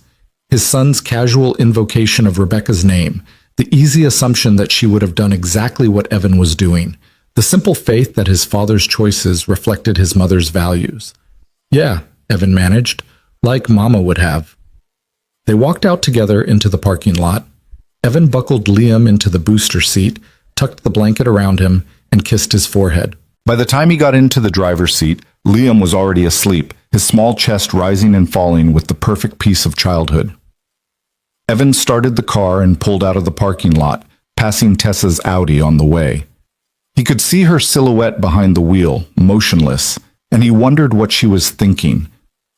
His son's casual invocation of Rebecca's name, the easy assumption that she would have done exactly what Evan was doing, The simple faith that his father's choices reflected his mother's values. Yeah, Evan managed, like Mama would have. They walked out together into the parking lot. Evan buckled Liam into the booster seat, tucked the blanket around him, and kissed his forehead. By the time he got into the driver's seat, Liam was already asleep, his small chest rising and falling with the perfect peace of childhood. Evan started the car and pulled out of the parking lot, passing Tessa's Audi on the way. He could see her silhouette behind the wheel, motionless, and he wondered what she was thinking,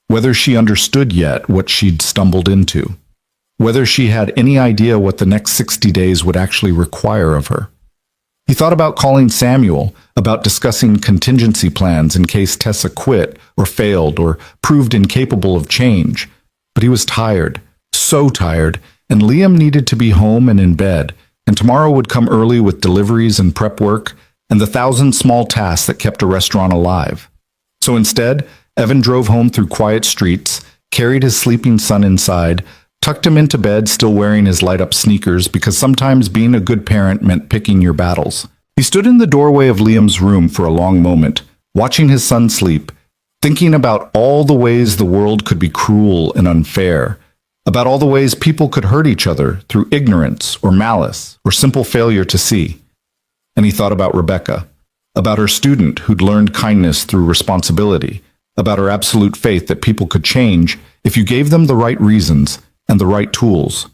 whether she understood yet what she'd stumbled into, whether she had any idea what the next 60 days would actually require of her. He thought about calling Samuel, about discussing contingency plans in case Tessa quit or failed or proved incapable of change, but he was tired, so tired, and Liam needed to be home and in bed, and tomorrow would come early with deliveries and prep work and the 1,000 small tasks that kept a restaurant alive. So instead, Evan drove home through quiet streets, carried his sleeping son inside, tucked him into bed still wearing his light-up sneakers because sometimes being a good parent meant picking your battles. He stood in the doorway of Liam's room for a long moment, watching his son sleep, thinking about all the ways the world could be cruel and unfair, about all the ways people could hurt each other through ignorance or malice or simple failure to see. And he thought about Rebecca, about her student who'd learned kindness through responsibility, about her absolute faith that people could change if you gave them the right reasons and the right tools.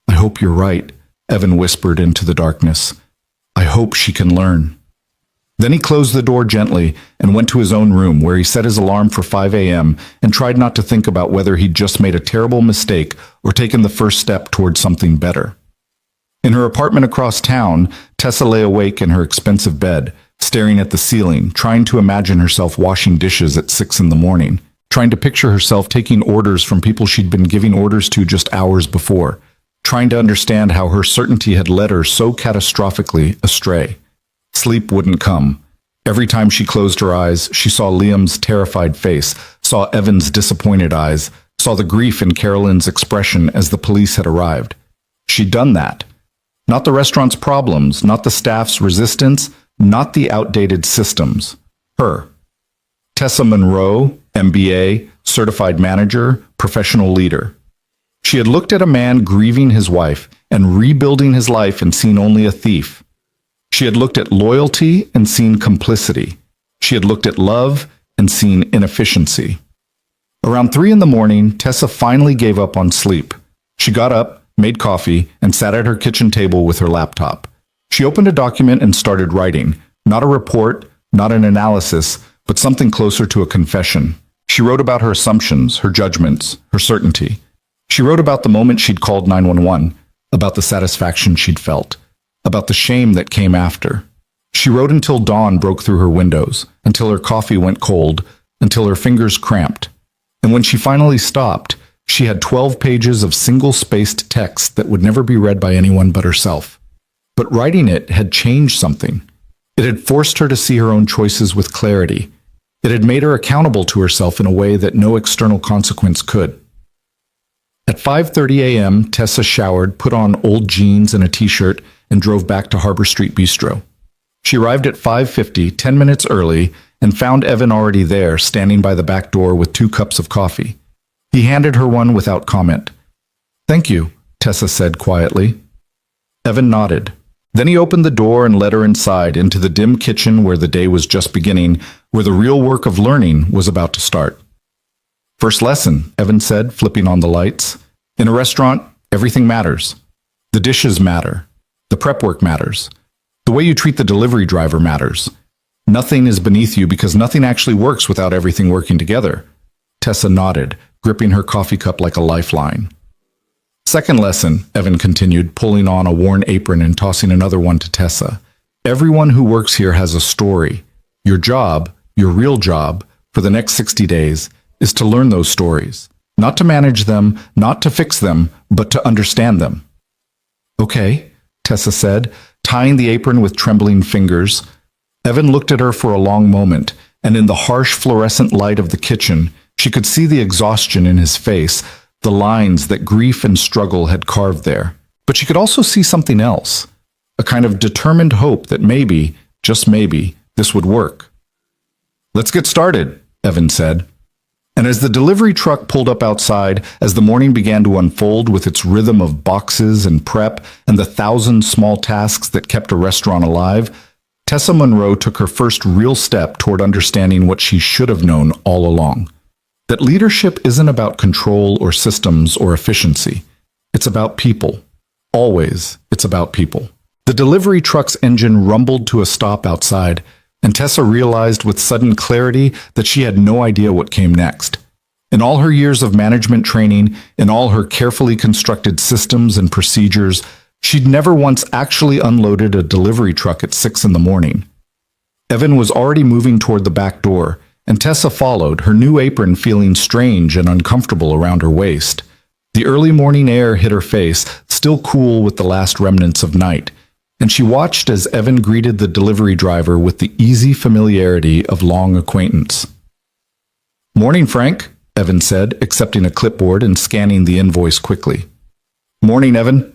"I hope you're right," Evan whispered into the darkness. "I hope she can learn." Then he closed the door gently and went to his own room where he set his alarm for 5 a.m. and tried not to think about whether he'd just made a terrible mistake or taken the first step towards something better. In her apartment across town, Tessa lay awake in her expensive bed, staring at the ceiling, trying to imagine herself washing dishes at 6 in the morning, trying to picture herself taking orders from people she'd been giving orders to just hours before, trying to understand how her certainty had led her so catastrophically astray. Sleep wouldn't come. Every time she closed her eyes, she saw Liam's terrified face, saw Evan's disappointed eyes, saw the grief in Carolyn's expression as the police had arrived. She'd done that. Not the restaurant's problems, not the staff's resistance, not the outdated systems. Her. Tessa Monroe, MBA, certified manager, professional leader. She had looked at a man grieving his wife and rebuilding his life and seen only a thief. She had looked at loyalty and seen complicity. She had looked at love and seen inefficiency. Around 3 in the morning, Tessa finally gave up on sleep. She got up, made coffee, and sat at her kitchen table with her laptop. She opened a document and started writing, not a report, not an analysis, but something closer to a confession. She wrote about her assumptions, her judgments, her certainty. She wrote about the moment she'd called 911, about the satisfaction she'd felt, about the shame that came after. She wrote until dawn broke through her windows, until her coffee went cold, until her fingers cramped. And when she finally stopped, she had 12 pages of single-spaced text that would never be read by anyone but herself. But writing it had changed something. It had forced her to see her own choices with clarity. It had made her accountable to herself in a way that no external consequence could. At 5:30 a.m., Tessa showered, put on old jeans and a t-shirt, and drove back to Harbor Street Bistro. She arrived at 5:50, 10 minutes early, and found Evan already there, standing by the back door with 2 cups of coffee. He handed her one without comment. "Thank you," Tessa said quietly. Evan nodded. Then he opened the door and led her inside into the dim kitchen where the day was just beginning, where the real work of learning was about to start. "First lesson," Evan said, flipping on the lights. "In a restaurant, everything matters. The dishes matter. The prep work matters. The way you treat the delivery driver matters. Nothing is beneath you because nothing actually works without everything working together." Tessa nodded, gripping her coffee cup like a lifeline. "Second lesson," Evan continued, pulling on a worn apron and tossing another one to Tessa. "Everyone who works here has a story. Your job, your real job, for the next 60 days, is to learn those stories. Not to manage them, not to fix them, but to understand them." "Okay," Tessa said, tying the apron with trembling fingers. Evan looked at her for a long moment, and in the harsh fluorescent light of the kitchen, she could see the exhaustion in his face, the lines that grief and struggle had carved there. But she could also see something else, a kind of determined hope that maybe, just maybe, this would work. "Let's get started," Evan said. And as the delivery truck pulled up outside, as the morning began to unfold with its rhythm of boxes and prep and the thousand small tasks that kept a restaurant alive, Tessa Monroe took her first real step toward understanding what she should have known all along. That leadership isn't about control or systems or efficiency. It's about people. Always, it's about people. The delivery truck's engine rumbled to a stop outside, and Tessa realized with sudden clarity that she had no idea what came next. In all her years of management training, in all her carefully constructed systems and procedures, she'd never once actually unloaded a delivery truck at 6 in the morning. Evan was already moving toward the back door, and Tessa followed, her new apron feeling strange and uncomfortable around her waist. The early morning air hit her face, still cool with the last remnants of night, and she watched as Evan greeted the delivery driver with the easy familiarity of long acquaintance. "Morning, Frank," Evan said, accepting a clipboard and scanning the invoice quickly. "Morning, Evan.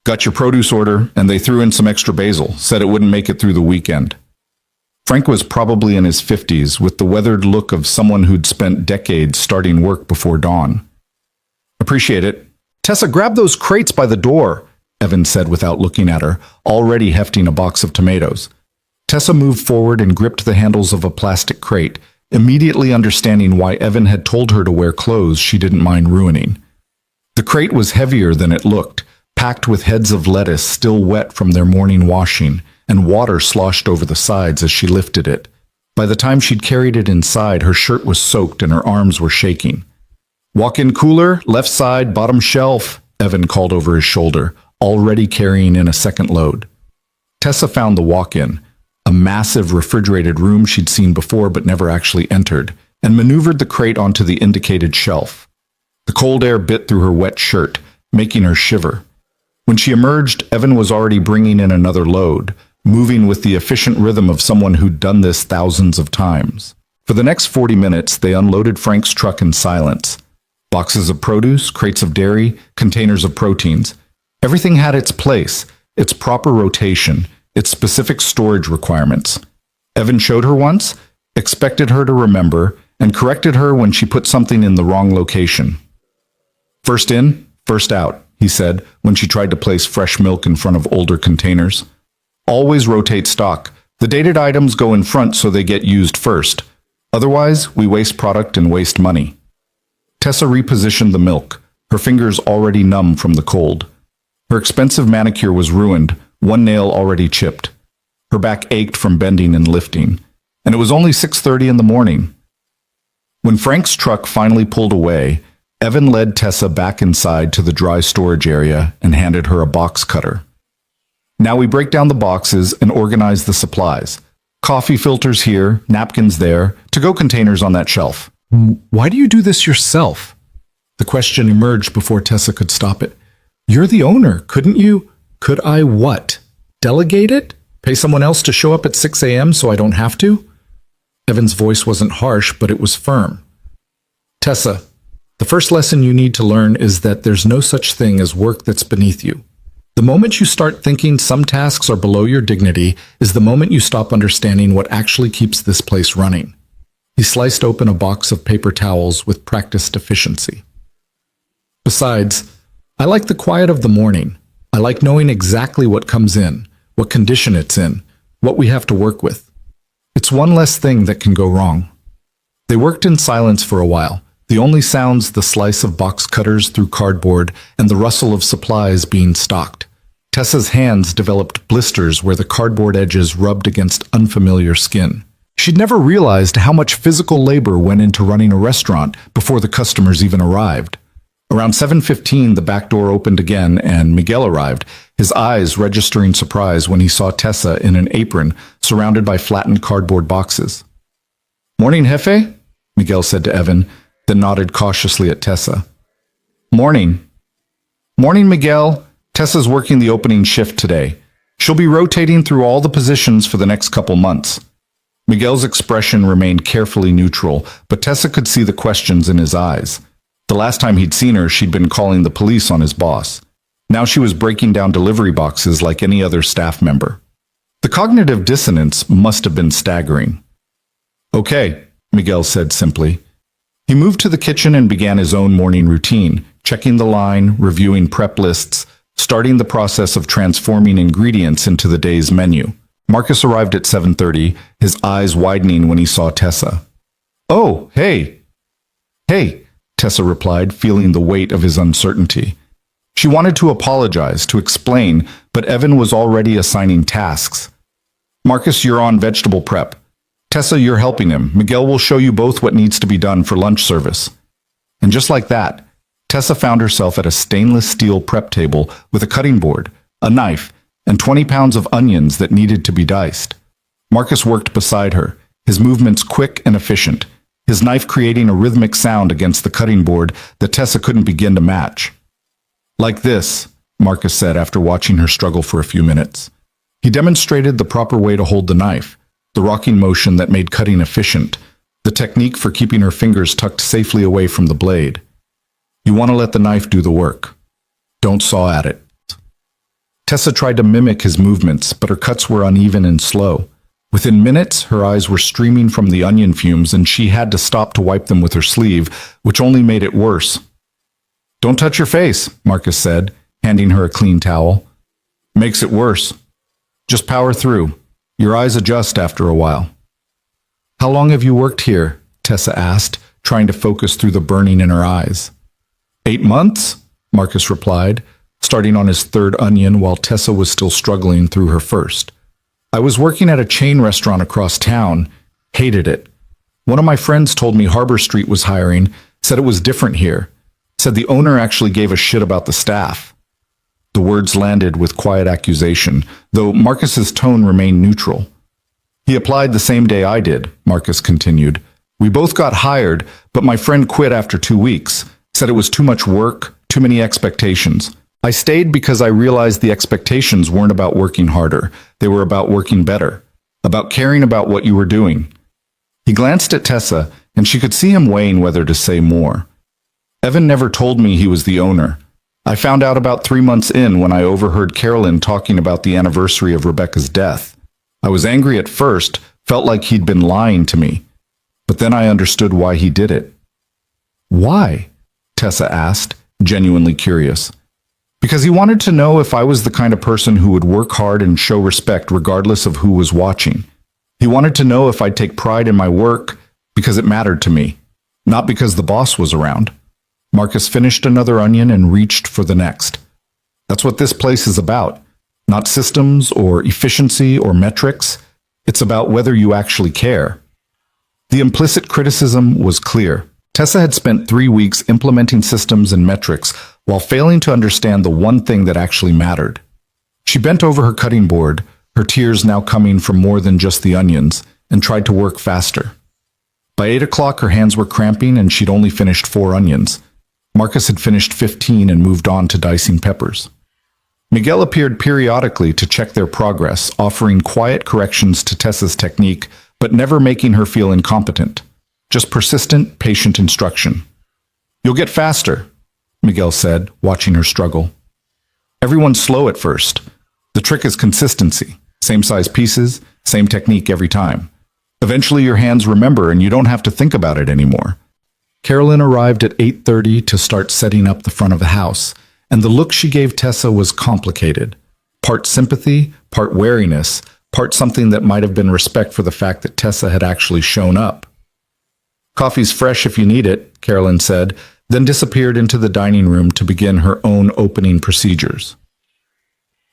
Got your produce order, and they threw in some extra basil, said it wouldn't make it through the weekend." Frank was probably in his 50s, with the weathered look of someone who'd spent decades starting work before dawn. "Appreciate it. Tessa, grab those crates by the door," Evan said without looking at her, already hefting a box of tomatoes. Tessa moved forward and gripped the handles of a plastic crate, immediately understanding why Evan had told her to wear clothes she didn't mind ruining. The crate was heavier than it looked, packed with heads of lettuce still wet from their morning washing, and water sloshed over the sides as she lifted it. By the time she'd carried it inside, her shirt was soaked and her arms were shaking. "Walk-in cooler, left side, bottom shelf," Evan called over his shoulder, already carrying in a second load. Tessa found the walk-in, a massive refrigerated room she'd seen before but never actually entered, and maneuvered the crate onto the indicated shelf. The cold air bit through her wet shirt, making her shiver. When she emerged, Evan was already bringing in another load, moving with the efficient rhythm of someone who'd done this thousands of times. For the next 40 minutes, they unloaded Frank's truck in silence. Boxes of produce, crates of dairy, containers of proteins. Everything had its place, its proper rotation, its specific storage requirements. Evan showed her once, expected her to remember, and corrected her when she put something in the wrong location. "First in, first out," he said when she tried to place fresh milk in front of older containers. "Always rotate stock. The dated items go in front so they get used first. Otherwise, we waste product and waste money." Tessa repositioned the milk, her fingers already numb from the cold. Her expensive manicure was ruined, one nail already chipped. Her back ached from bending and lifting, and it was only 6:30 in the morning. When Frank's truck finally pulled away, Evan led Tessa back inside to the dry storage area and handed her a box cutter. "Now we break down the boxes and organize the supplies. Coffee filters here, napkins there, to-go containers on that shelf." "Why do you do this yourself?" The question emerged before Tessa could stop it. "You're the owner, couldn't you?" "Could I what? Delegate it? Pay someone else to show up at 6 a.m. so I don't have to?" Evan's voice wasn't harsh, but it was firm. "Tessa, the first lesson you need to learn is that there's no such thing as work that's beneath you. The moment you start thinking some tasks are below your dignity is the moment you stop understanding what actually keeps this place running." He sliced open a box of paper towels with practiced efficiency. "Besides, I like the quiet of the morning. I like knowing exactly what comes in, what condition it's in, what we have to work with. It's one less thing that can go wrong." They worked in silence for a while, the only sounds the slice of box cutters through cardboard and the rustle of supplies being stocked. Tessa's hands developed blisters where the cardboard edges rubbed against unfamiliar skin. She'd never realized how much physical labor went into running a restaurant before the customers even arrived. Around 7:15, the back door opened again and Miguel arrived, his eyes registering surprise when he saw Tessa in an apron surrounded by flattened cardboard boxes. "Morning, Jefe," Miguel said to Evan, then nodded cautiously at Tessa. "Morning." "Morning, Miguel. Tessa's working the opening shift today. She'll be rotating through all the positions for the next couple months." Miguel's expression remained carefully neutral, but Tessa could see the questions in his eyes. The last time he'd seen her, she'd been calling the police on his boss. Now she was breaking down delivery boxes like any other staff member. The cognitive dissonance must have been staggering. Okay, Miguel said simply. He moved to the kitchen and began his own morning routine, checking the line, reviewing prep lists, starting the process of transforming ingredients into the day's menu. Marcus arrived at 7:30, his eyes widening when he saw Tessa. "Oh, hey." "Hey," Tessa replied, feeling the weight of his uncertainty. She wanted to apologize, to explain, but Evan was already assigning tasks. "Marcus, you're on vegetable prep. Tessa, you're helping him. Miguel will show you both what needs to be done for lunch service." And just like that, Tessa found herself at a stainless steel prep table with a cutting board, a knife, and 20 pounds of onions that needed to be diced. Marcus worked beside her, his movements quick and efficient, his knife creating a rhythmic sound against the cutting board that Tessa couldn't begin to match. "Like this," Marcus said after watching her struggle for a few minutes. He demonstrated the proper way to hold the knife, the rocking motion that made cutting efficient, the technique for keeping her fingers tucked safely away from the blade. You want to let the knife do the work. Don't saw at it. Tessa tried to mimic his movements, but her cuts were uneven and slow. Within minutes, her eyes were streaming from the onion fumes, and she had to stop to wipe them with her sleeve, which only made it worse. "Don't touch your face," Marcus said, handing her a clean towel. "Makes it worse. Just power through. Your eyes adjust after a while." "How long have you worked here?" Tessa asked, trying to focus through the burning in her eyes. 8 months, Marcus replied, starting on his third onion while Tessa was still struggling through her first. "I was working at a chain restaurant across town. Hated it. One of my friends told me Harbor Street was hiring, said it was different here, said the owner actually gave a shit about the staff." The words landed with quiet accusation, though Marcus's tone remained neutral. "He applied the same day I did," Marcus continued. "We both got hired, but my friend quit after 2 weeks, said it was too much work, too many expectations. I stayed because I realized the expectations weren't about working harder. They were about working better, about caring about what you were doing." He glanced at Tessa, and she could see him weighing whether to say more. "Evan never told me he was the owner. I found out about 3 months in when I overheard Carolyn talking about the anniversary of Rebecca's death. I was angry at first, felt like he'd been lying to me. But then I understood why he did it." "Why?" Tessa asked, genuinely curious. "Because he wanted to know if I was the kind of person who would work hard and show respect regardless of who was watching. He wanted to know if I'd take pride in my work because it mattered to me, not because the boss was around." Marcus finished another onion and reached for the next. "That's what this place is about. Not systems or efficiency or metrics. It's about whether you actually care." The implicit criticism was clear. Tessa had spent 3 weeks implementing systems and metrics while failing to understand the one thing that actually mattered. She bent over her cutting board, her tears now coming from more than just the onions, and tried to work faster. By 8 o'clock, her hands were cramping and she'd only finished 4 onions. Marcus had finished 15 and moved on to dicing peppers. Miguel appeared periodically to check their progress, offering quiet corrections to Tessa's technique, but never making her feel incompetent. Just persistent, patient instruction. "You'll get faster," Miguel said, watching her struggle. "Everyone's slow at first. The trick is consistency. Same size pieces, same technique every time. Eventually your hands remember and you don't have to think about it anymore." Carolyn arrived at 8:30 to start setting up the front of the house, and the look she gave Tessa was complicated. Part sympathy, part wariness, part something that might have been respect for the fact that Tessa had actually shown up. "Coffee's fresh if you need it," Carolyn said, then disappeared into the dining room to begin her own opening procedures.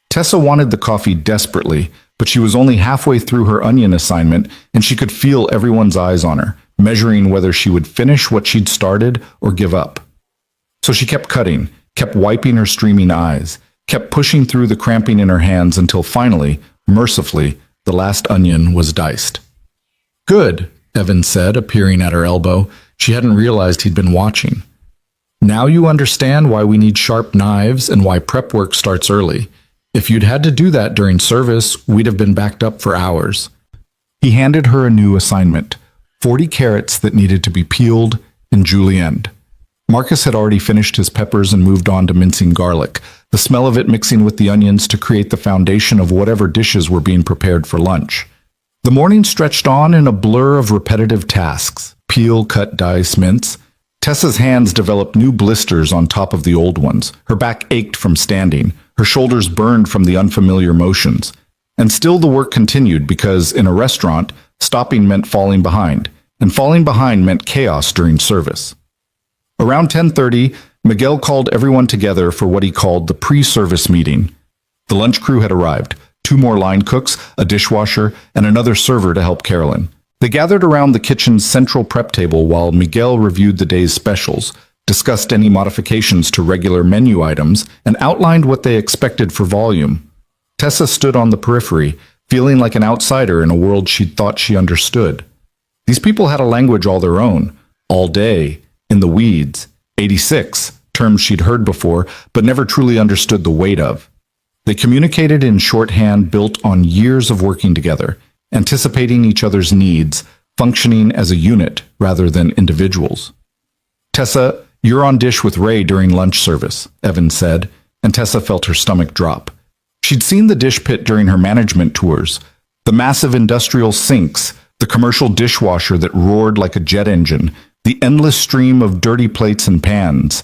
Tessa wanted the coffee desperately, but she was only halfway through her onion assignment, and she could feel everyone's eyes on her, measuring whether she would finish what she'd started or give up. So she kept cutting, kept wiping her streaming eyes, kept pushing through the cramping in her hands until finally, mercifully, the last onion was diced. "Good," Evan said, appearing at her elbow. She hadn't realized he'd been watching. "Now you understand why we need sharp knives and why prep work starts early. If you'd had to do that during service, we'd have been backed up for hours." He handed her a new assignment, 40 carrots that needed to be peeled and julienned. Marcus had already finished his peppers and moved on to mincing garlic, the smell of it mixing with the onions to create the foundation of whatever dishes were being prepared for lunch. The morning stretched on in a blur of repetitive tasks. Peel, cut, dice, mince. Tessa's hands developed new blisters on top of the old ones. Her back ached from standing. Her shoulders burned from the unfamiliar motions. And still the work continued because, in a restaurant, stopping meant falling behind, and falling behind meant chaos during service. Around 10:30, Miguel called everyone together for what he called the pre-service meeting. The lunch crew had arrived, 2 more line cooks, a dishwasher, and another server to help Carolyn. They gathered around the kitchen's central prep table while Miguel reviewed the day's specials, discussed any modifications to regular menu items, and outlined what they expected for volume. Tessa stood on the periphery, feeling like an outsider in a world she'd thought she understood. These people had a language all their own, all day, in the weeds, 86, terms she'd heard before but never truly understood the weight of. They communicated in shorthand built on years of working together, anticipating each other's needs, functioning as a unit rather than individuals. "Tessa, you're on dish with Ray during lunch service," Evan said, and Tessa felt her stomach drop. She'd seen the dish pit during her management tours, the massive industrial sinks, the commercial dishwasher that roared like a jet engine, the endless stream of dirty plates and pans.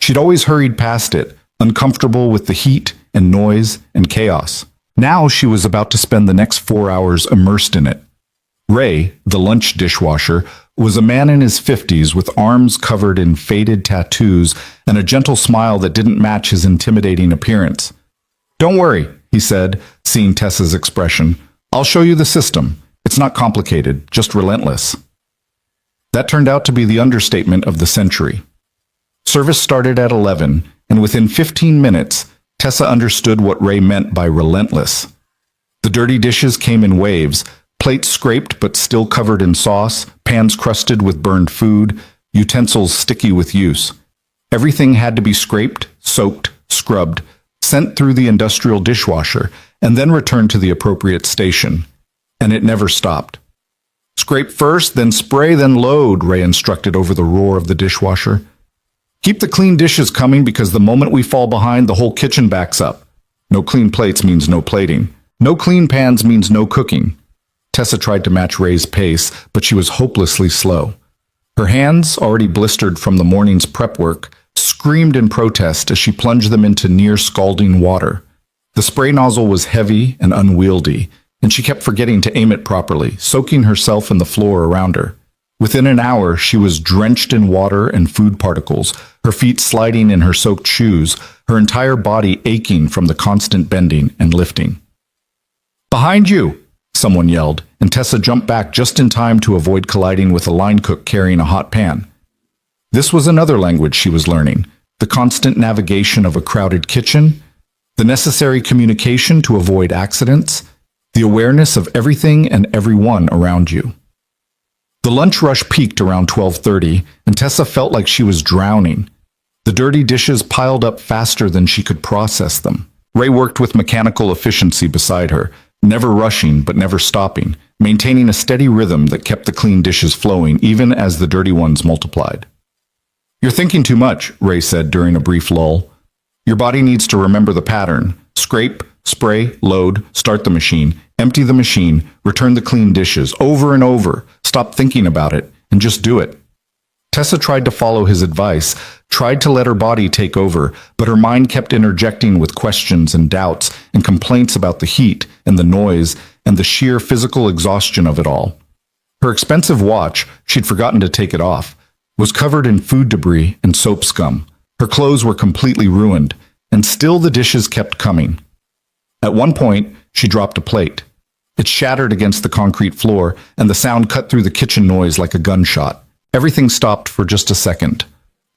She'd always hurried past it, uncomfortable with the heat and noise and chaos. Now she was about to spend the next 4 hours immersed in it. Ray, the lunch dishwasher, was a man in his 50s with arms covered in faded tattoos and a gentle smile that didn't match his intimidating appearance. "Don't worry," he said, seeing Tessa's expression. "I'll show you the system. It's not complicated, just relentless." That turned out to be the understatement of the century. Service started at 11, and within 15 minutes, Tessa understood what Ray meant by relentless. The dirty dishes came in waves, plates scraped but still covered in sauce, pans crusted with burned food, utensils sticky with use. Everything had to be scraped, soaked, scrubbed, sent through the industrial dishwasher, and then returned to the appropriate station. And it never stopped. "Scrape first, then spray, then load," Ray instructed over the roar of the dishwasher. "Keep the clean dishes coming because the moment we fall behind, the whole kitchen backs up. No clean plates means no plating. No clean pans means no cooking." Tessa tried to match Ray's pace, but she was hopelessly slow. Her hands, already blistered from the morning's prep work, screamed in protest as she plunged them into near-scalding water. The spray nozzle was heavy and unwieldy, and she kept forgetting to aim it properly, soaking herself and the floor around her. Within an hour, she was drenched in water and food particles, her feet sliding in her soaked shoes, her entire body aching from the constant bending and lifting. "Behind you!" someone yelled, and Tessa jumped back just in time to avoid colliding with a line cook carrying a hot pan. This was another language she was learning, the constant navigation of a crowded kitchen, the necessary communication to avoid accidents, the awareness of everything and everyone around you. The lunch rush peaked around 12:30, and Tessa felt like she was drowning. The dirty dishes piled up faster than she could process them. Ray worked with mechanical efficiency beside her, never rushing but never stopping, maintaining a steady rhythm that kept the clean dishes flowing even as the dirty ones multiplied. "You're thinking too much," Ray said during a brief lull. "Your body needs to remember the pattern. Scrape, spray, load, start the machine, empty the machine, return the clean dishes, over and over. Stop thinking about it, and just do it." Tessa tried to follow his advice, tried to let her body take over, but her mind kept interjecting with questions and doubts and complaints about the heat and the noise and the sheer physical exhaustion of it all. Her expensive watch, she'd forgotten to take it off, was covered in food debris and soap scum. Her clothes were completely ruined, and still the dishes kept coming. At one point, she dropped a plate. It shattered against the concrete floor, and the sound cut through the kitchen noise like a gunshot. Everything stopped for just a second,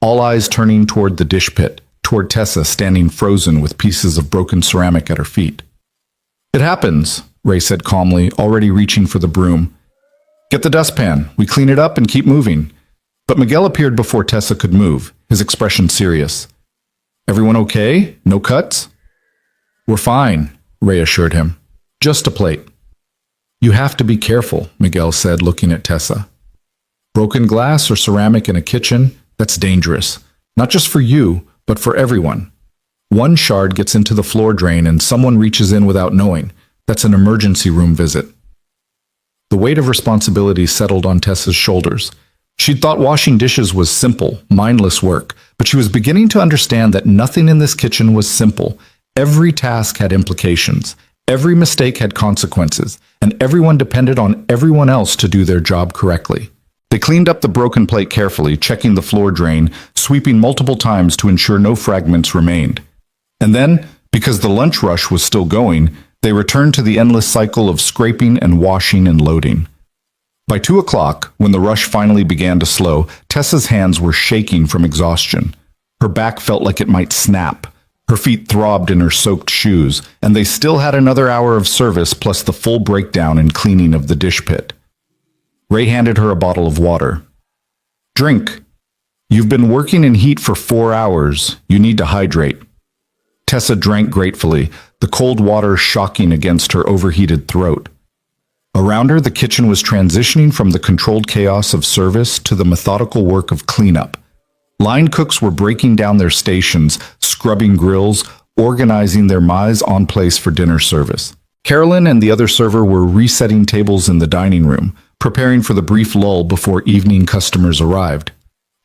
all eyes turning toward the dish pit, toward Tessa standing frozen with pieces of broken ceramic at her feet. "It happens," Ray said calmly, already reaching for the broom. "Get the dustpan. We clean it up and keep moving." But Miguel appeared before Tessa could move, his expression serious. "Everyone okay? No cuts?" "We're fine," Ray assured him. "Just a plate." "You have to be careful," Miguel said, looking at Tessa. "Broken glass or ceramic in a kitchen, That's dangerous. Not just for you, but for everyone. One shard gets into the floor drain and someone reaches in without knowing. That's an emergency room visit. The weight of responsibility settled on Tessa's shoulders. She'd thought washing dishes was simple, mindless work, but she was beginning to understand that nothing in this kitchen was simple. Every task had implications. Every mistake had consequences, and everyone depended on everyone else to do their job correctly. They cleaned up the broken plate carefully, checking the floor drain, sweeping multiple times to ensure no fragments remained. And then, because the lunch rush was still going, they returned to the endless cycle of scraping and washing and loading. By 2 o'clock, when the rush finally began to slow, Tessa's hands were shaking from exhaustion. Her back felt like it might snap. Her feet throbbed in her soaked shoes, and they still had another hour of service plus the full breakdown and cleaning of the dish pit. Ray handed her a bottle of water. Drink. You've been working in heat for 4 hours. You need to hydrate. Tessa drank gratefully, the cold water shocking against her overheated throat. Around her, the kitchen was transitioning from the controlled chaos of service to the methodical work of cleanup. Line cooks were breaking down their stations, scrubbing grills, organizing their mise en place for dinner service. Carolyn and the other server were resetting tables in the dining room, preparing for the brief lull before evening customers arrived.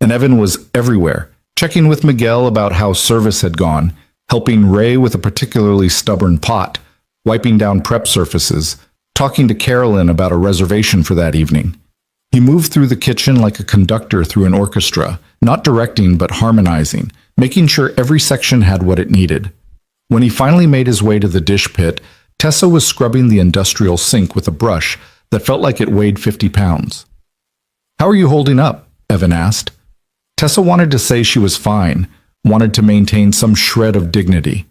And Evan was everywhere, checking with Miguel about how service had gone, helping Ray with a particularly stubborn pot, wiping down prep surfaces, talking to Carolyn about a reservation for that evening. He moved through the kitchen like a conductor through an orchestra, not directing but harmonizing, making sure every section had what it needed. When he finally made his way to the dish pit, Tessa was scrubbing the industrial sink with a brush that felt like it weighed 50 pounds. "How are you holding up?" Evan asked. Tessa wanted to say she was fine, wanted to maintain some shred of dignity,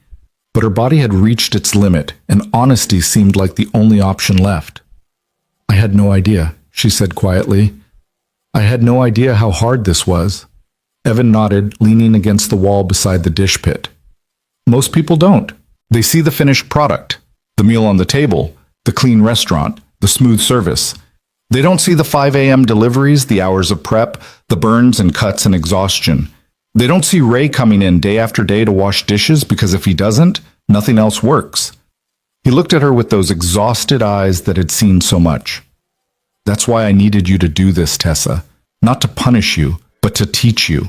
but her body had reached its limit, and honesty seemed like the only option left. "I had no idea," she said quietly. "I had no idea how hard this was." Evan nodded, leaning against the wall beside the dish pit. "Most people don't. They see the finished product, the meal on the table, the clean restaurant, the smooth service. They don't see the 5 a.m. deliveries, the hours of prep, the burns and cuts and exhaustion. They don't see Ray coming in day after day to wash dishes because if he doesn't, nothing else works." He looked at her with those exhausted eyes that had seen so much. "That's why I needed you to do this, Tessa. Not to punish you, but to teach you.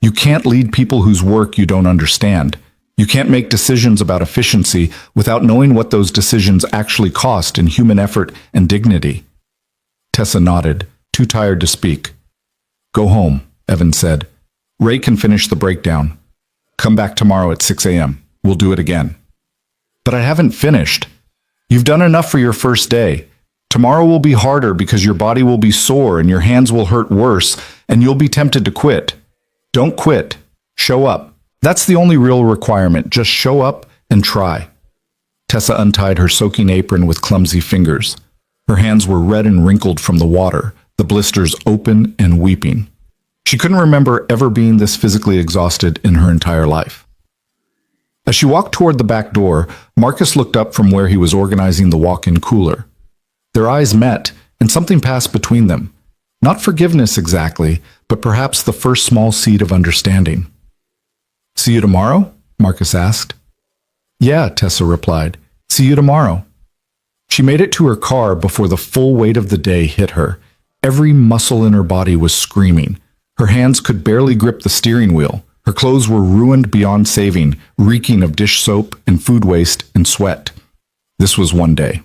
You can't lead people whose work you don't understand. You can't make decisions about efficiency without knowing what those decisions actually cost in human effort and dignity." Tessa nodded, too tired to speak. "Go home," Evan said. "Ray can finish the breakdown. Come back tomorrow at 6 a.m. We'll do it again." "But I haven't finished." "You've done enough for your first day. Tomorrow will be harder because your body will be sore and your hands will hurt worse and you'll be tempted to quit. Don't quit. Show up. That's the only real requirement. Just show up and try." Tessa untied her soaking apron with clumsy fingers. Her hands were red and wrinkled from the water, the blisters open and weeping. She couldn't remember ever being this physically exhausted in her entire life. As she walked toward the back door, Marcus looked up from where he was organizing the walk-in cooler. Their eyes met, and something passed between them. Not forgiveness exactly, but perhaps the first small seed of understanding. "See you tomorrow?" Marcus asked. "Yeah," Tessa replied. "See you tomorrow." She made it to her car before the full weight of the day hit her. Every muscle in her body was screaming. Her hands could barely grip the steering wheel. Her clothes were ruined beyond saving, reeking of dish soap and food waste and sweat. This was one day.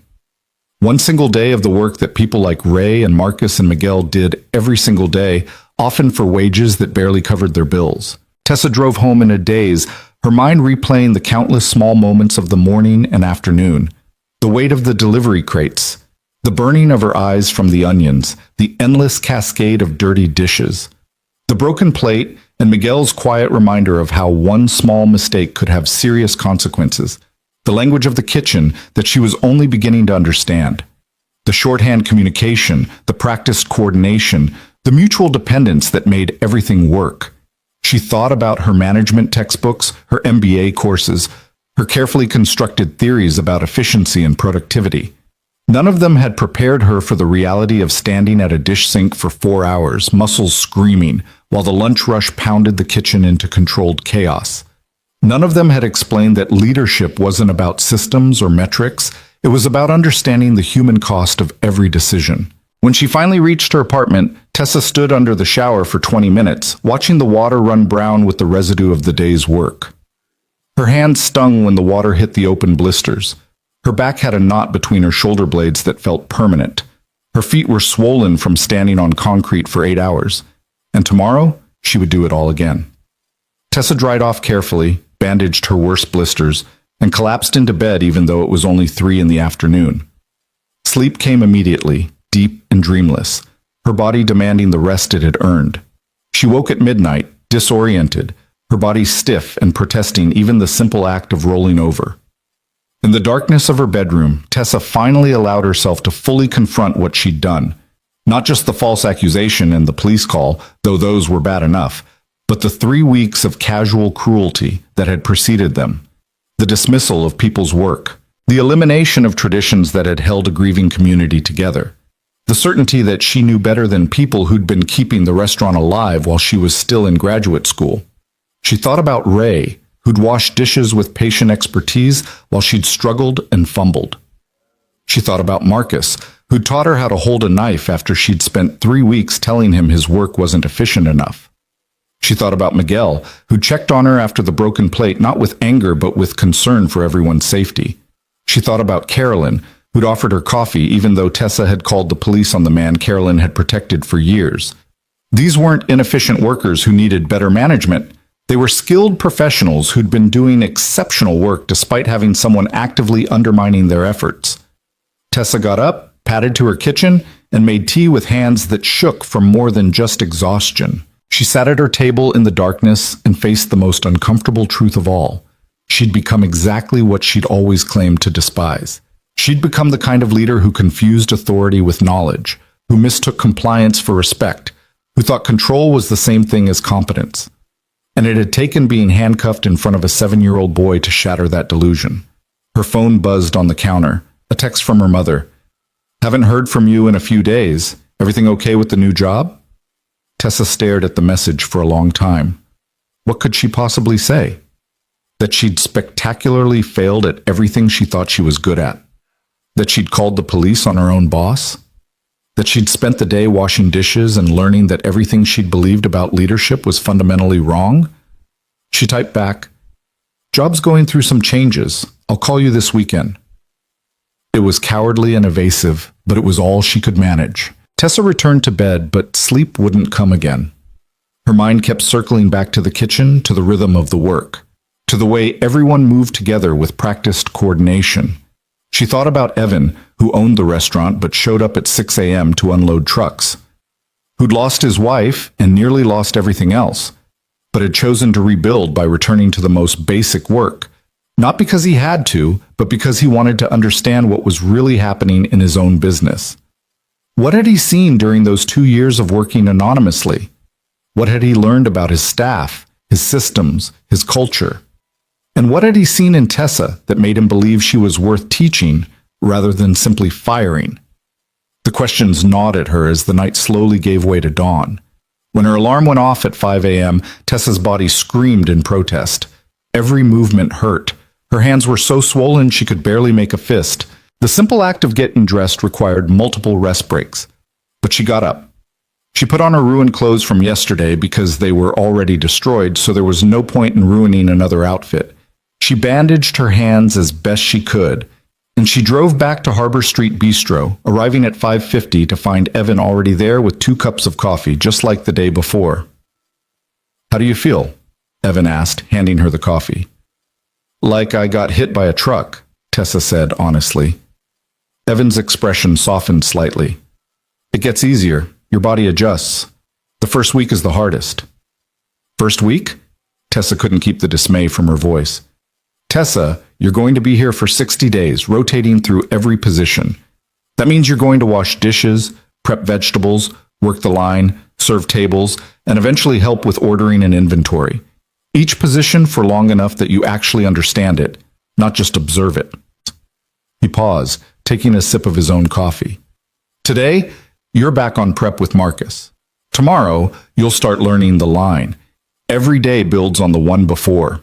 One single day of the work that people like Ray and Marcus and Miguel did every single day, often for wages that barely covered their bills. Tessa drove home in a daze, her mind replaying the countless small moments of the morning and afternoon. The weight of the delivery crates, the burning of her eyes from the onions, the endless cascade of dirty dishes, the broken plate, and Miguel's quiet reminder of how one small mistake could have serious consequences. The language of the kitchen that she was only beginning to understand. The shorthand communication, the practiced coordination, the mutual dependence that made everything work. She thought about her management textbooks, her MBA courses, her carefully constructed theories about efficiency and productivity. None of them had prepared her for the reality of standing at a dish sink for 4 hours, muscles screaming, while the lunch rush pounded the kitchen into controlled chaos. None of them had explained that leadership wasn't about systems or metrics. It was about understanding the human cost of every decision. When she finally reached her apartment, Tessa stood under the shower for 20 minutes, watching the water run brown with the residue of the day's work. Her hands stung when the water hit the open blisters. Her back had a knot between her shoulder blades that felt permanent. Her feet were swollen from standing on concrete for 8 hours. And tomorrow, she would do it all again. Tessa dried off carefully, bandaged her worst blisters, and collapsed into bed even though it was only 3 in the afternoon. Sleep came immediately, deep and dreamless, her body demanding the rest it had earned. She woke at midnight, disoriented, her body stiff and protesting even the simple act of rolling over. In the darkness of her bedroom, Tessa finally allowed herself to fully confront what she'd done. Not just the false accusation and the police call, though those were bad enough, but the 3 weeks of casual cruelty that had preceded them. The dismissal of people's work, the elimination of traditions that had held a grieving community together, the certainty that she knew better than people who'd been keeping the restaurant alive while she was still in graduate school. She thought about Ray, who'd washed dishes with patient expertise while she'd struggled and fumbled. She thought about Marcus, who'd taught her how to hold a knife after she'd spent 3 weeks telling him his work wasn't efficient enough. She thought about Miguel, who checked on her after the broken plate not with anger but with concern for everyone's safety. She thought about Carolyn, who'd offered her coffee even though Tessa had called the police on the man Carolyn had protected for years. These weren't inefficient workers who needed better management. They were skilled professionals who'd been doing exceptional work despite having someone actively undermining their efforts. Tessa got up, padded to her kitchen, and made tea with hands that shook from more than just exhaustion. She sat at her table in the darkness and faced the most uncomfortable truth of all. She'd become exactly what she'd always claimed to despise. She'd become the kind of leader who confused authority with knowledge, who mistook compliance for respect, who thought control was the same thing as competence. And it had taken being handcuffed in front of a 7-year-old boy to shatter that delusion. Her phone buzzed on the counter, a text from her mother. "Haven't heard from you in a few days. Everything okay with the new job?" Tessa stared at the message for a long time. What could she possibly say? That she'd spectacularly failed at everything she thought she was good at? That she'd called the police on her own boss? That she'd spent the day washing dishes and learning that everything she'd believed about leadership was fundamentally wrong? She typed back, "Job's going through some changes. I'll call you this weekend." It was cowardly and evasive, but it was all she could manage. Tessa returned to bed, but sleep wouldn't come again. Her mind kept circling back to the kitchen, to the rhythm of the work, to the way everyone moved together with practiced coordination. She thought about Evan, who owned the restaurant but showed up at 6 a.m. to unload trucks, who'd lost his wife and nearly lost everything else, but had chosen to rebuild by returning to the most basic work, not because he had to, but because he wanted to understand what was really happening in his own business. What had he seen during those 2 years of working anonymously? What had he learned about his staff, his systems, his culture? And what had he seen in Tessa that made him believe she was worth teaching rather than simply firing? The questions gnawed at her as the night slowly gave way to dawn. When her alarm went off at 5 a.m., Tessa's body screamed in protest. Every movement hurt. Her hands were so swollen she could barely make a fist. The simple act of getting dressed required multiple rest breaks. But she got up. She put on her ruined clothes from yesterday because they were already destroyed, so there was no point in ruining another outfit. She bandaged her hands as best she could, and she drove back to Harbor Street Bistro, arriving at 5:50 to find Evan already there with 2 cups of coffee, just like the day before. "How do you feel?" Evan asked, handing her the coffee. "Like I got hit by a truck," Tessa said honestly. Evan's expression softened slightly. "It gets easier. Your body adjusts. The first week is the hardest." "First week?" Tessa couldn't keep the dismay from her voice. "Tessa, you're going to be here for 60 days, rotating through every position. That means you're going to wash dishes, prep vegetables, work the line, serve tables, and eventually help with ordering and inventory. Each position for long enough that you actually understand it, not just observe it." He paused, taking a sip of his own coffee. "Today, you're back on prep with Marcus. Tomorrow, you'll start learning the line. Every day builds on the one before.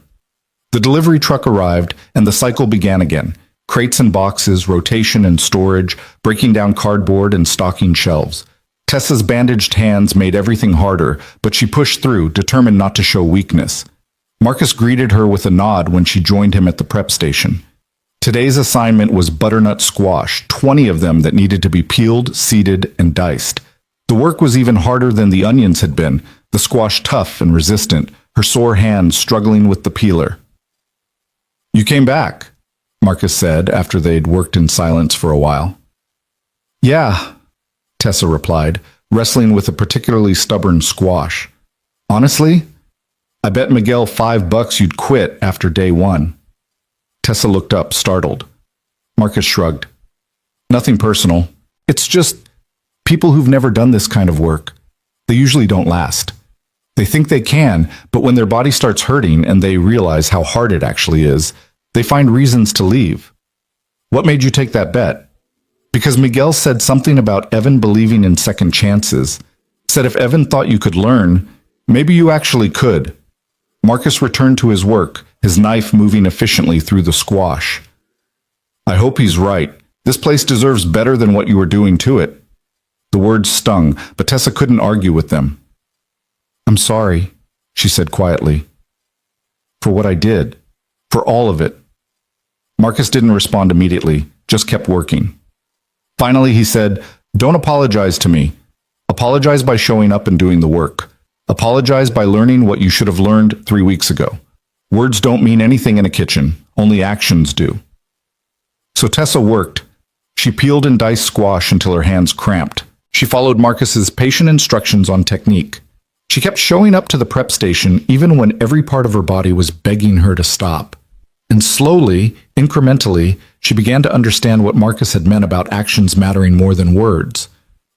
The delivery truck arrived, and the cycle began again. Crates and boxes, rotation and storage, breaking down cardboard and stocking shelves. Tessa's bandaged hands made everything harder, but she pushed through, determined not to show weakness. Marcus greeted her with a nod when she joined him at the prep station. Today's assignment was butternut squash, 20 of them that needed to be peeled, seeded, and diced. The work was even harder than the onions had been, the squash tough and resistant, her sore hands struggling with the peeler. "You came back," Marcus said after they'd worked in silence for a while. "Yeah," Tessa replied, wrestling with a particularly stubborn squash. "Honestly, I bet Miguel $5 you'd quit after day one." Tessa looked up, startled. Marcus shrugged. "Nothing personal. It's just people who've never done this kind of work. They usually don't last. They think they can, but when their body starts hurting and they realize how hard it actually is, they find reasons to leave." "What made you take that bet?" "Because Miguel said something about Evan believing in second chances. Said if Evan thought you could learn, maybe you actually could." Marcus returned to his work, his knife moving efficiently through the squash. "I hope he's right. This place deserves better than what you were doing to it." The words stung, but Tessa couldn't argue with them. "I'm sorry," she said quietly. "For what I did. For all of it." Marcus didn't respond immediately, just kept working. Finally, he said, "Don't apologize to me. Apologize by showing up and doing the work. Apologize by learning what you should have learned 3 weeks ago. Words don't mean anything in a kitchen, only actions do." So Tessa worked. She peeled and diced squash until her hands cramped. She followed Marcus's patient instructions on technique. She kept showing up to the prep station even when every part of her body was begging her to stop. And slowly, incrementally, she began to understand what Marcus had meant about actions mattering more than words.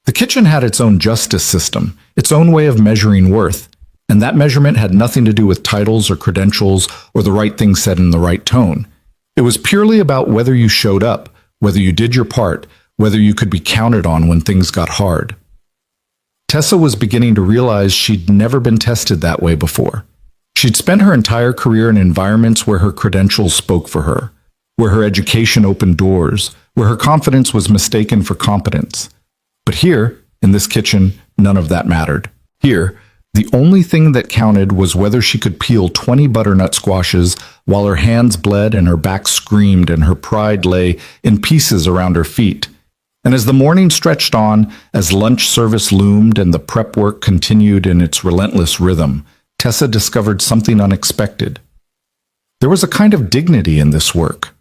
The kitchen had its own justice system, its own way of measuring worth, and that measurement had nothing to do with titles or credentials or the right thing said in the right tone. It was purely about whether you showed up, whether you did your part, whether you could be counted on when things got hard. Tessa was beginning to realize she'd never been tested that way before. She'd spent her entire career in environments where her credentials spoke for her, where her education opened doors, where her confidence was mistaken for competence. But here, in this kitchen, none of that mattered. Here, the only thing that counted was whether she could peel 20 butternut squashes while her hands bled and her back screamed and her pride lay in pieces around her feet. And as the morning stretched on, as lunch service loomed and the prep work continued in its relentless rhythm, Tessa discovered something unexpected. There was a kind of dignity in this work,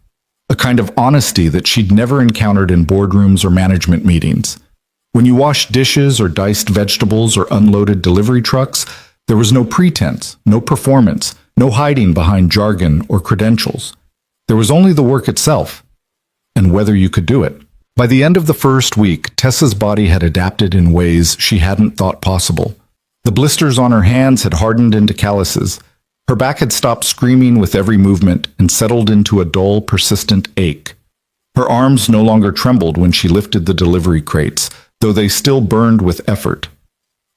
a kind of honesty that she'd never encountered in boardrooms or management meetings. When you washed dishes or diced vegetables or unloaded delivery trucks, there was no pretense, no performance, no hiding behind jargon or credentials. There was only the work itself, and whether you could do it. By the end of the first week, Tessa's body had adapted in ways she hadn't thought possible. The blisters on her hands had hardened into calluses. Her back had stopped screaming with every movement and settled into a dull, persistent ache. Her arms no longer trembled when she lifted the delivery crates, though they still burned with effort.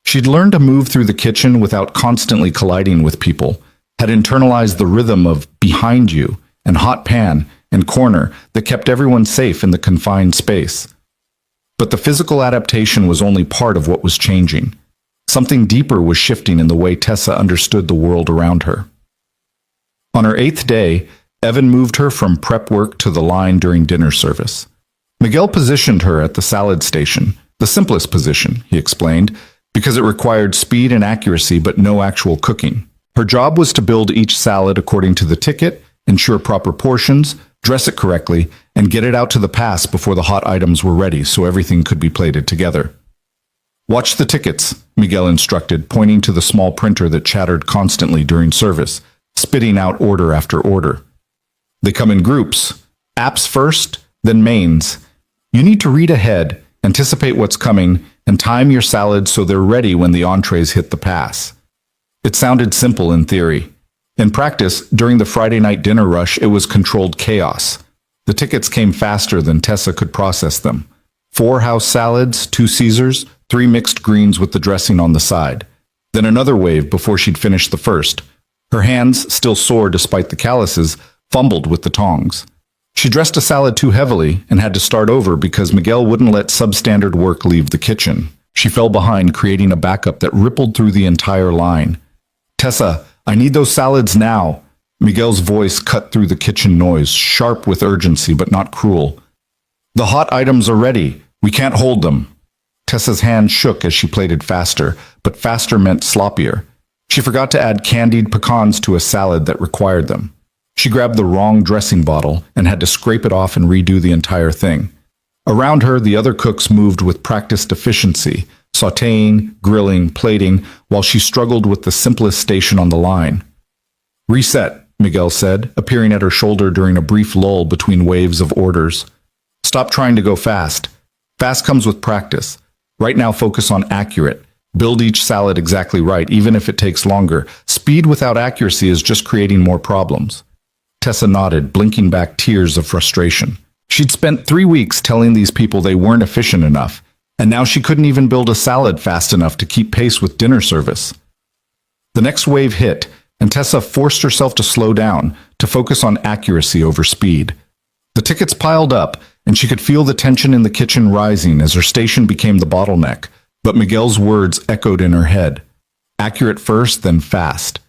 She'd learned to move through the kitchen without constantly colliding with people, had internalized the rhythm of behind you and hot pan and corner that kept everyone safe in the confined space. But the physical adaptation was only part of what was changing. Something deeper was shifting in the way Tessa understood the world around her. On her 8th day, Evan moved her from prep work to the line during dinner service. Miguel positioned her at the salad station, the simplest position, he explained, because it required speed and accuracy but no actual cooking. Her job was to build each salad according to the ticket, ensure proper portions, dress it correctly, and get it out to the pass before the hot items were ready so everything could be plated together. "Watch the tickets," Miguel instructed, pointing to the small printer that chattered constantly during service, spitting out order after order. "They come in groups. Apps first, then mains. You need to read ahead, anticipate what's coming, and time your salads so they're ready when the entrees hit the pass." It sounded simple in theory. In practice, during the Friday night dinner rush, it was controlled chaos. The tickets came faster than Tessa could process them. 4 house salads, 2 Caesars, 3 mixed greens with the dressing on the side. Then another wave before she'd finished the first. Her hands, still sore despite the calluses, fumbled with the tongs. She dressed a salad too heavily and had to start over because Miguel wouldn't let substandard work leave the kitchen. She fell behind, creating a backup that rippled through the entire line. "Tessa, I need those salads now." Miguel's voice cut through the kitchen noise, sharp with urgency but not cruel. "The hot items are ready. We can't hold them." Tessa's hand shook as she plated faster, but faster meant sloppier. She forgot to add candied pecans to a salad that required them. She grabbed the wrong dressing bottle and had to scrape it off and redo the entire thing. Around her, the other cooks moved with practiced efficiency, sautéing, grilling, plating, while she struggled with the simplest station on the line. "Reset," Miguel said, appearing at her shoulder during a brief lull between waves of orders. "Stop trying to go fast. Fast comes with practice. Right now, focus on accurate. Build each salad exactly right, even if it takes longer. Speed without accuracy is just creating more problems." Tessa nodded, blinking back tears of frustration. She'd spent 3 weeks telling these people they weren't efficient enough, and now she couldn't even build a salad fast enough to keep pace with dinner service. The next wave hit, and Tessa forced herself to slow down, to focus on accuracy over speed. The tickets piled up, and she could feel the tension in the kitchen rising as her station became the bottleneck, but Miguel's words echoed in her head. Accurate first, then fast.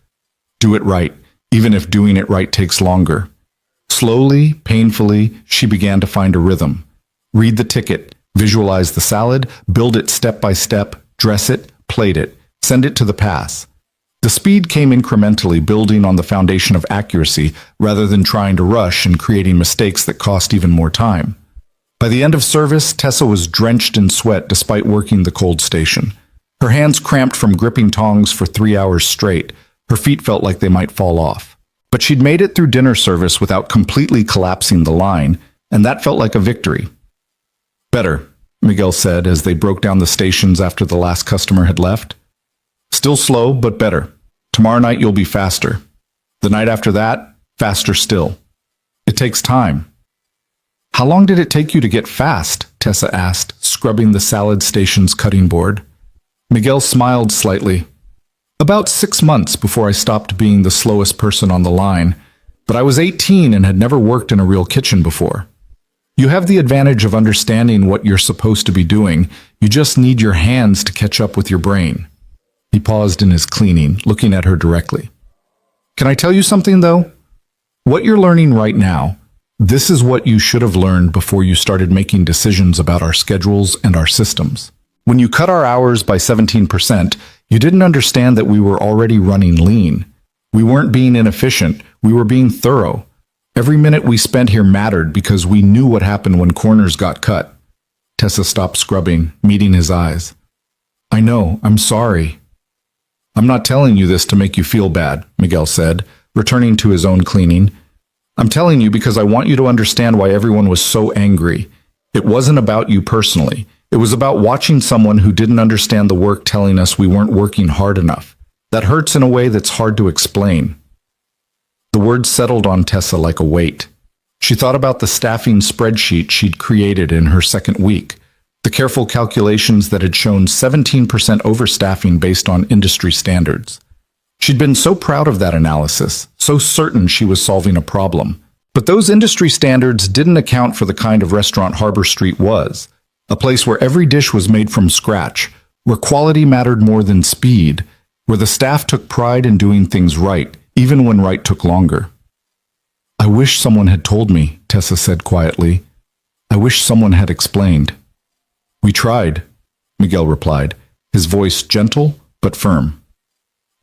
Do it right, even if doing it right takes longer. Slowly, painfully, she began to find a rhythm. Read the ticket, visualize the salad, build it step by step, dress it, plate it, send it to the pass. The speed came incrementally, building on the foundation of accuracy rather than trying to rush and creating mistakes that cost even more time. By the end of service, Tessa was drenched in sweat despite working the cold station. Her hands cramped from gripping tongs for 3 hours straight. Her feet felt like they might fall off. But she'd made it through dinner service without completely collapsing the line, and that felt like a victory. "Better," Miguel said as they broke down the stations after the last customer had left. "Still slow, but better. Tomorrow night you'll be faster. The night after that, faster still. It takes time." "How long did it take you to get fast?" Tessa asked, scrubbing the salad station's cutting board. Miguel smiled slightly. "About 6 months before I stopped being the slowest person on the line, but I was 18 and had never worked in a real kitchen before. You have the advantage of understanding what you're supposed to be doing. You just need your hands to catch up with your brain." He paused in his cleaning, looking at her directly. "Can I tell you something, though? What you're learning right now, this is what you should have learned before you started making decisions about our schedules and our systems. When you cut our hours by 17%, you didn't understand that we were already running lean. We weren't being inefficient, we were being thorough. Every minute we spent here mattered because we knew what happened when corners got cut." Tessa stopped scrubbing, meeting his eyes. "I know, I'm sorry." "I'm not telling you this to make you feel bad," Miguel said, returning to his own cleaning. "I'm telling you because I want you to understand why everyone was so angry. It wasn't about you personally. It was about watching someone who didn't understand the work telling us we weren't working hard enough. That hurts in a way that's hard to explain." The words settled on Tessa like a weight. She thought about the staffing spreadsheet she'd created in her second week, the careful calculations that had shown 17% overstaffing based on industry standards. She'd been so proud of that analysis, so certain she was solving a problem. But those industry standards didn't account for the kind of restaurant Harbor Street was, a place where every dish was made from scratch, where quality mattered more than speed, where the staff took pride in doing things right, even when right took longer. "I wish someone had told me," Tessa said quietly. "I wish someone had explained." "We tried," Miguel replied, his voice gentle but firm.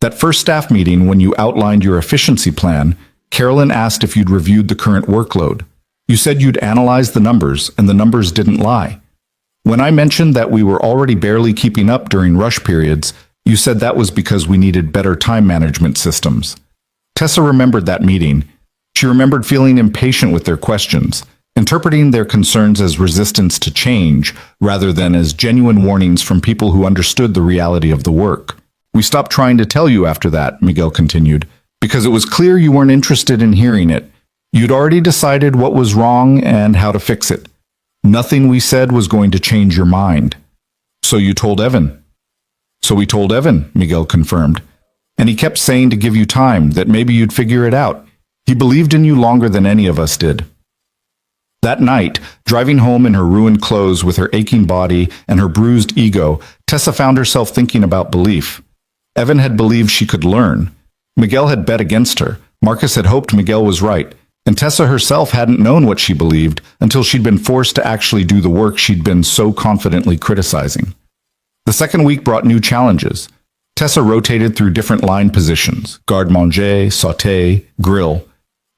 "That first staff meeting when you outlined your efficiency plan, Carolyn asked if you'd reviewed the current workload. You said you'd analyzed the numbers, and the numbers didn't lie. When I mentioned that we were already barely keeping up during rush periods, you said that was because we needed better time management systems." Tessa remembered that meeting. She remembered feeling impatient with their questions, interpreting their concerns as resistance to change rather than as genuine warnings from people who understood the reality of the work. "We stopped trying to tell you after that," Miguel continued, "because it was clear you weren't interested in hearing it. You'd already decided what was wrong and how to fix it. Nothing we said was going to change your mind. So you told Evan? So we told Evan, Miguel confirmed. And he kept saying to give you time, that maybe you'd figure it out. He believed in you longer than any of us did. That night, driving home in her ruined clothes with her aching body and her bruised ego, Tessa found herself thinking about belief. Evan had believed she could learn. Miguel had bet against her. Marcus had hoped Miguel was right. And Tessa herself hadn't known what she believed until she'd been forced to actually do the work she'd been so confidently criticizing. The second week brought new challenges. Tessa rotated through different line positions, garde-manger, sauté, grill.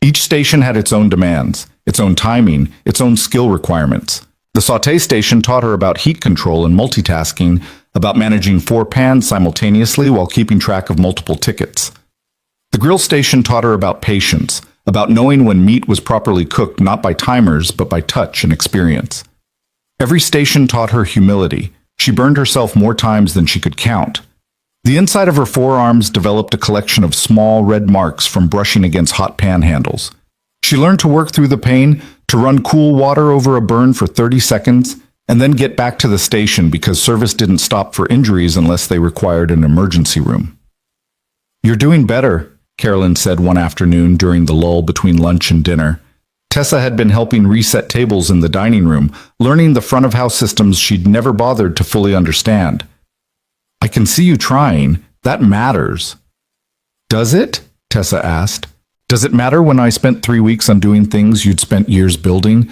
Each station had its own demands, its own timing, its own skill requirements. The sauté station taught her about heat control and multitasking, about managing 4 pans simultaneously while keeping track of multiple tickets. The grill station taught her about patience, about knowing when meat was properly cooked not by timers but by touch and experience. Every station taught her humility. She burned herself more times than she could count. The inside of her forearms developed a collection of small red marks from brushing against hot pan handles. She learned to work through the pain, to run cool water over a burn for 30 seconds, and then get back to the station because service didn't stop for injuries unless they required an emergency room. "You're doing better," Carolyn said one afternoon during the lull between lunch and dinner. Tessa had been helping reset tables in the dining room, learning the front-of-house systems she'd never bothered to fully understand. "I can see you trying. That matters." "Does it?" Tessa asked. "Does it matter when I spent 3 weeks undoing things you'd spent years building?"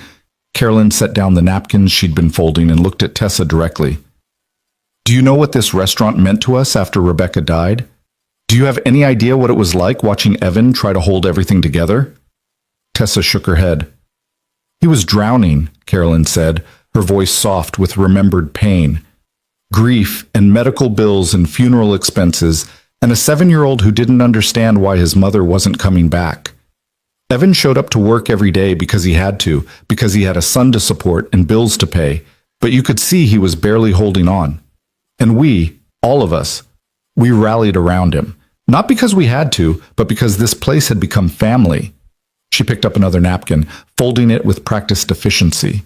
Carolyn set down the napkins she'd been folding and looked at Tessa directly. "Do you know what this restaurant meant to us after Rebecca died? Do you have any idea what it was like watching Evan try to hold everything together?" Tessa shook her head. "He was drowning," Carolyn said, her voice soft with remembered pain. Grief and medical bills and funeral expenses, and a 7-year-old who didn't understand why his mother wasn't coming back. Evan showed up to work every day because he had to, because he had a son to support and bills to pay, but you could see he was barely holding on. And we, all of us, we rallied around him. Not because we had to, but because this place had become family. She picked up another napkin, folding it with practiced efficiency.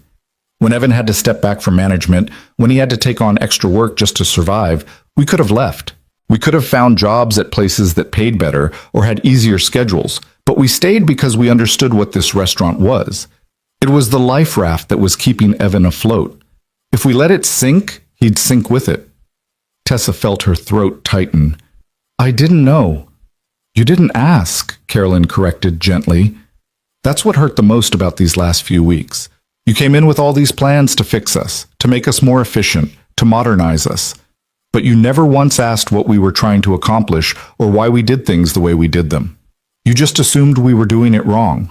When Evan had to step back from management, when he had to take on extra work just to survive, we could have left. We could have found jobs at places that paid better or had easier schedules, but we stayed because we understood what this restaurant was. It was the life raft that was keeping Evan afloat. If we let it sink, he'd sink with it. Tessa felt her throat tighten. "I didn't know." "You didn't ask," Carolyn corrected gently. "That's what hurt the most about these last few weeks. You came in with all these plans to fix us, to make us more efficient, to modernize us. But you never once asked what we were trying to accomplish or why we did things the way we did them. You just assumed we were doing it wrong."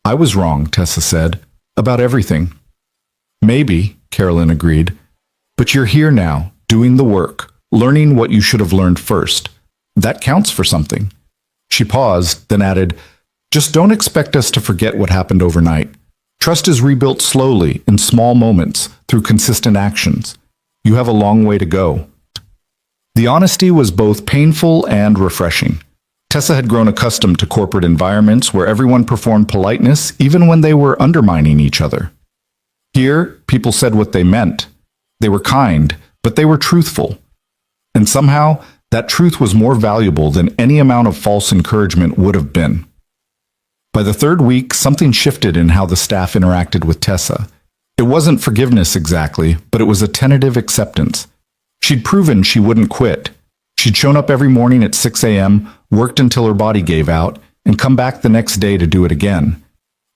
"I was wrong," Tessa said, "about everything." "Maybe," Carolyn agreed. "But you're here now, doing the work, learning what you should have learned first. That counts for something." She paused, then added, "Just don't expect us to forget what happened overnight. Trust is rebuilt slowly, in small moments, through consistent actions. You have a long way to go." The honesty was both painful and refreshing. Tessa had grown accustomed to corporate environments where everyone performed politeness even when they were undermining each other. Here, people said what they meant. They were kind, but they were truthful. And somehow, that truth was more valuable than any amount of false encouragement would have been. By the third week, something shifted in how the staff interacted with Tessa. It wasn't forgiveness exactly, but it was a tentative acceptance. She'd proven she wouldn't quit. She'd shown up every morning at 6 a.m., worked until her body gave out, and come back the next day to do it again.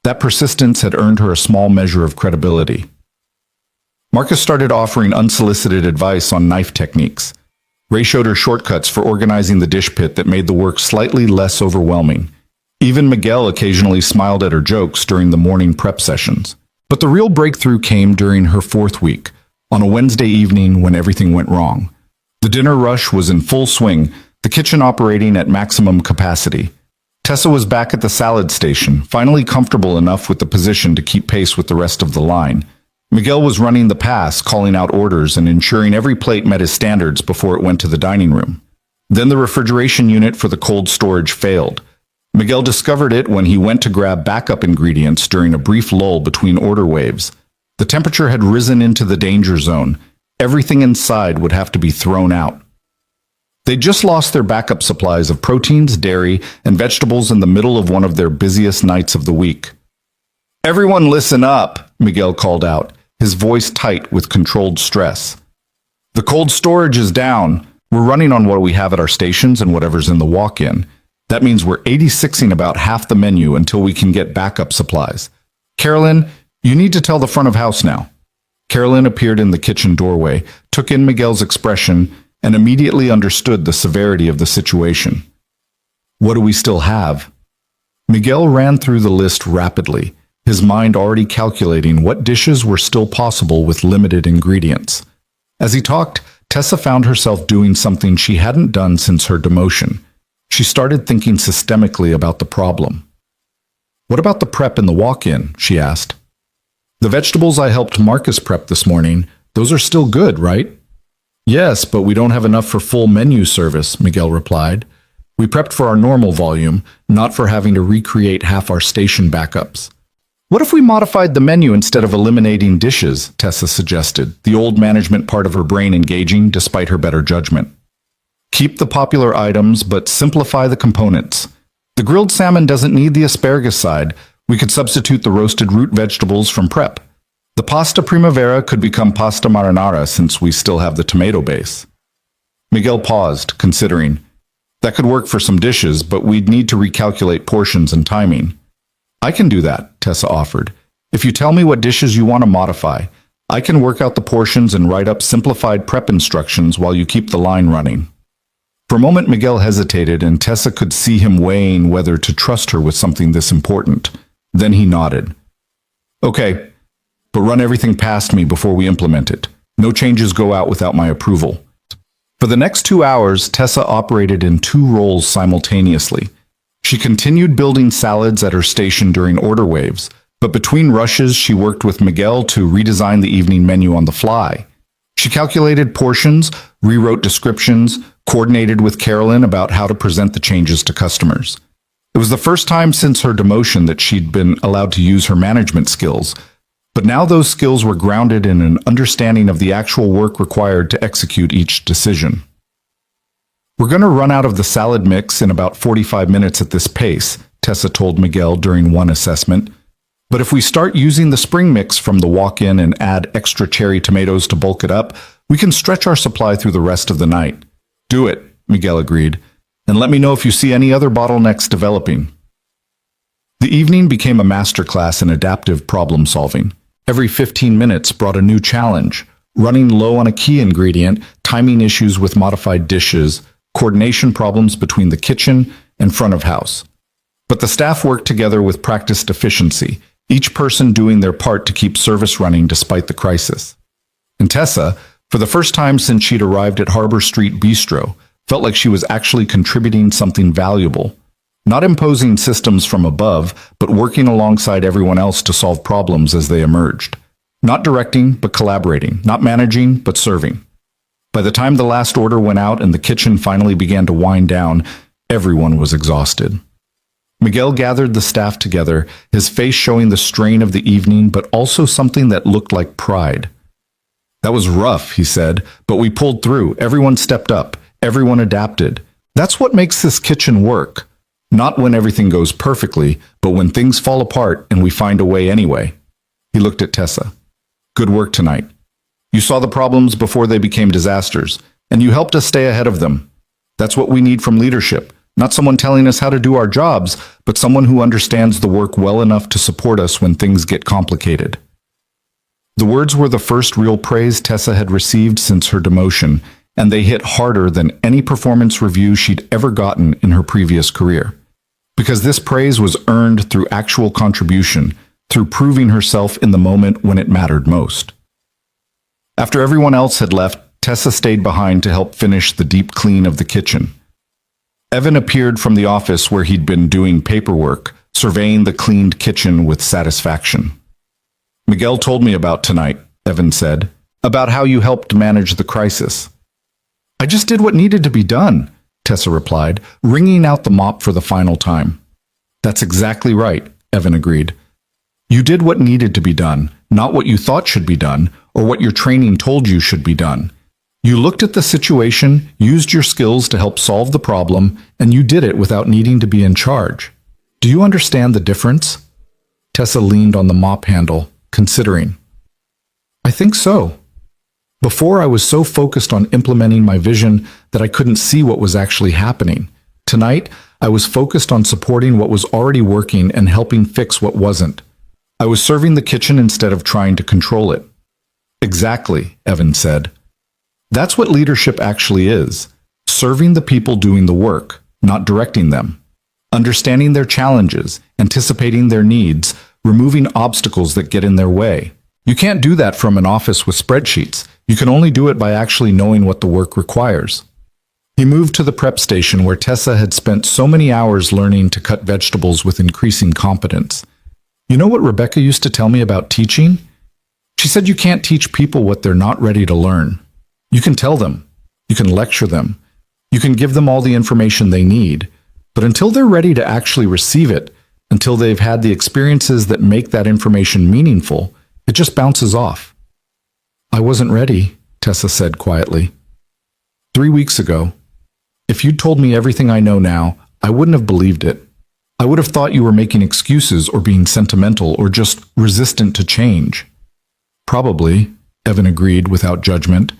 That persistence had earned her a small measure of credibility. Marcus started offering unsolicited advice on knife techniques. Ray showed her shortcuts for organizing the dish pit that made the work slightly less overwhelming. Even Miguel occasionally smiled at her jokes during the morning prep sessions. But the real breakthrough came during her fourth week, on a Wednesday evening when everything went wrong. The dinner rush was in full swing, the kitchen operating at maximum capacity. Tessa was back at the salad station, finally comfortable enough with the position to keep pace with the rest of the line. Miguel was running the pass, calling out orders and ensuring every plate met his standards before it went to the dining room. Then the refrigeration unit for the cold storage failed. Miguel discovered it when he went to grab backup ingredients during a brief lull between order waves. The temperature had risen into the danger zone. everything inside would have to be thrown out. They just lost their backup supplies of proteins, dairy, and vegetables in the middle of one of their busiest nights of the week. "Everyone listen up," Miguel called out, his voice tight with controlled stress. "The cold storage is down. We're running on what we have at our stations and whatever's in the walk-in. That means we're 86ing about half the menu until we can get backup supplies. Carolyn, you need to tell the front of house now." Carolyn appeared in the kitchen doorway, took in Miguel's expression, and immediately understood the severity of the situation. "What do we still have?" Miguel ran through the list rapidly, his mind already calculating what dishes were still possible with limited ingredients. As he talked, Tessa found herself doing something she hadn't done since her demotion. She started thinking systemically about the problem. "What about the prep in the walk-in?" she asked. "The vegetables I helped Marcus prep this morning, those are still good, right?" "Yes, but we don't have enough for full menu service," Miguel replied. "We prepped for our normal volume, not for having to recreate half our station backups." "What if we modified the menu instead of eliminating dishes?" Tessa suggested, the old management part of her brain engaging despite her better judgment. "Keep the popular items, but simplify the components. The grilled salmon doesn't need the asparagus side. We could substitute the roasted root vegetables from prep. The pasta primavera could become pasta marinara since we still have the tomato base." Miguel paused, considering. That could work for some dishes, but we'd need to recalculate portions and timing. "I can do that," Tessa offered. "If you tell me what dishes you want to modify, I can work out the portions and write up simplified prep instructions while you keep the line running." For a moment, Miguel hesitated, and Tessa could see him weighing whether to trust her with something this important. Then he nodded. "Okay, but run everything past me before we implement it. No changes go out without my approval." For the next 2 hours, Tessa operated in 2 roles simultaneously. She continued building salads at her station during order waves, but between rushes she worked with Miguel to redesign the evening menu on the fly. She calculated portions, rewrote descriptions, coordinated with Carolyn about how to present the changes to customers. It was the first time since her demotion that she'd been allowed to use her management skills, but now those skills were grounded in an understanding of the actual work required to execute each decision. "We're going to run out of the salad mix in about 45 minutes at this pace," Tessa told Miguel during one assessment. "But if we start using the spring mix from the walk-in and add extra cherry tomatoes to bulk it up, we can stretch our supply through the rest of the night." "Do it," Miguel agreed, "and let me know if you see any other bottlenecks developing." The evening became a masterclass in adaptive problem-solving. Every 15 minutes brought a new challenge: running low on a key ingredient, timing issues with modified dishes, coordination problems between the kitchen and front of house. But the staff worked together with practiced efficiency, each person doing their part to keep service running despite the crisis. And Tessa, for the first time since she'd arrived at Harbor Street Bistro, felt like she was actually contributing something valuable. Not imposing systems from above, but working alongside everyone else to solve problems as they emerged. Not directing, but collaborating. Not managing, but serving. By the time the last order went out and the kitchen finally began to wind down, everyone was exhausted. Miguel gathered the staff together, his face showing the strain of the evening, but also something that looked like pride. "That was rough," he said, "but we pulled through. Everyone stepped up. Everyone adapted. That's what makes this kitchen work. Not when everything goes perfectly, but when things fall apart and we find a way anyway." He looked at Tessa. "Good work tonight. You saw the problems before they became disasters, and you helped us stay ahead of them. That's what we need from leadership. Not someone telling us how to do our jobs, but someone who understands the work well enough to support us when things get complicated." The words were the first real praise Tessa had received since her demotion, and they hit harder than any performance review she'd ever gotten in her previous career. Because this praise was earned through actual contribution, through proving herself in the moment when it mattered most. After everyone else had left, Tessa stayed behind to help finish the deep clean of the kitchen. Evan appeared from the office where he'd been doing paperwork, surveying the cleaned kitchen with satisfaction. "Miguel told me about tonight," Evan said, "about how you helped manage the crisis." "I just did what needed to be done," Tessa replied, wringing out the mop for the final time. "That's exactly right," Evan agreed. You did what needed to be done, not what you thought should be done, or what your training told you should be done. You looked at the situation, used your skills to help solve the problem, and you did it without needing to be in charge. Do you understand the difference? Tessa leaned on the mop handle, considering. I think so. Before, I was so focused on implementing my vision that I couldn't see what was actually happening. Tonight, I was focused on supporting what was already working and helping fix what wasn't. I was serving the kitchen instead of trying to control it. Exactly, Evan said. That's what leadership actually is. Serving the people doing the work, not directing them. Understanding their challenges, anticipating their needs, removing obstacles that get in their way. You can't do that from an office with spreadsheets. You can only do it by actually knowing what the work requires. He moved to the prep station where Tessa had spent so many hours learning to cut vegetables with increasing competence. You know what Rebecca used to tell me about teaching? She said you can't teach people what they're not ready to learn. You can tell them. You can lecture them. You can give them all the information they need. But until they're ready to actually receive it, until they've had the experiences that make that information meaningful, it just bounces off. I wasn't ready, Tessa said quietly. 3 weeks ago, if you'd told me everything I know now, I wouldn't have believed it. I would have thought you were making excuses or being sentimental or just resistant to change. Probably, Evan agreed without judgment.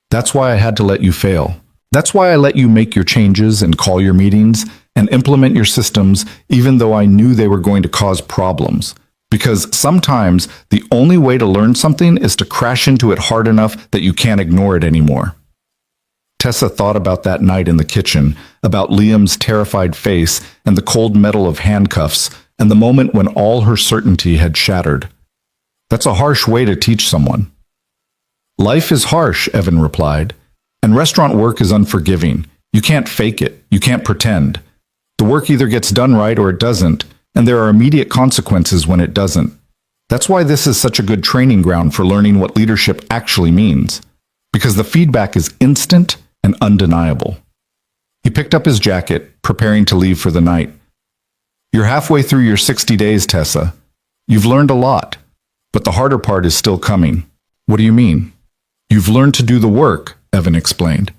That's why I had to let you fail. That's why I let you make your changes and call your meetings and implement your systems even though I knew they were going to cause problems. Because sometimes the only way to learn something is to crash into it hard enough that you can't ignore it anymore. Tessa thought about that night in the kitchen, about Liam's terrified face and the cold metal of handcuffs, and the moment when all her certainty had shattered. That's a harsh way to teach someone. Life is harsh, Evan replied, and restaurant work is unforgiving. You can't fake it. You can't pretend. The work either gets done right or it doesn't, and there are immediate consequences when it doesn't. That's why this is such a good training ground for learning what leadership actually means, because the feedback is instant and undeniable. He picked up his jacket, preparing to leave for the night. You're halfway through your 60 days, Tessa. You've learned a lot, but the harder part is still coming. What do you mean? You've learned to do the work, Evan explained.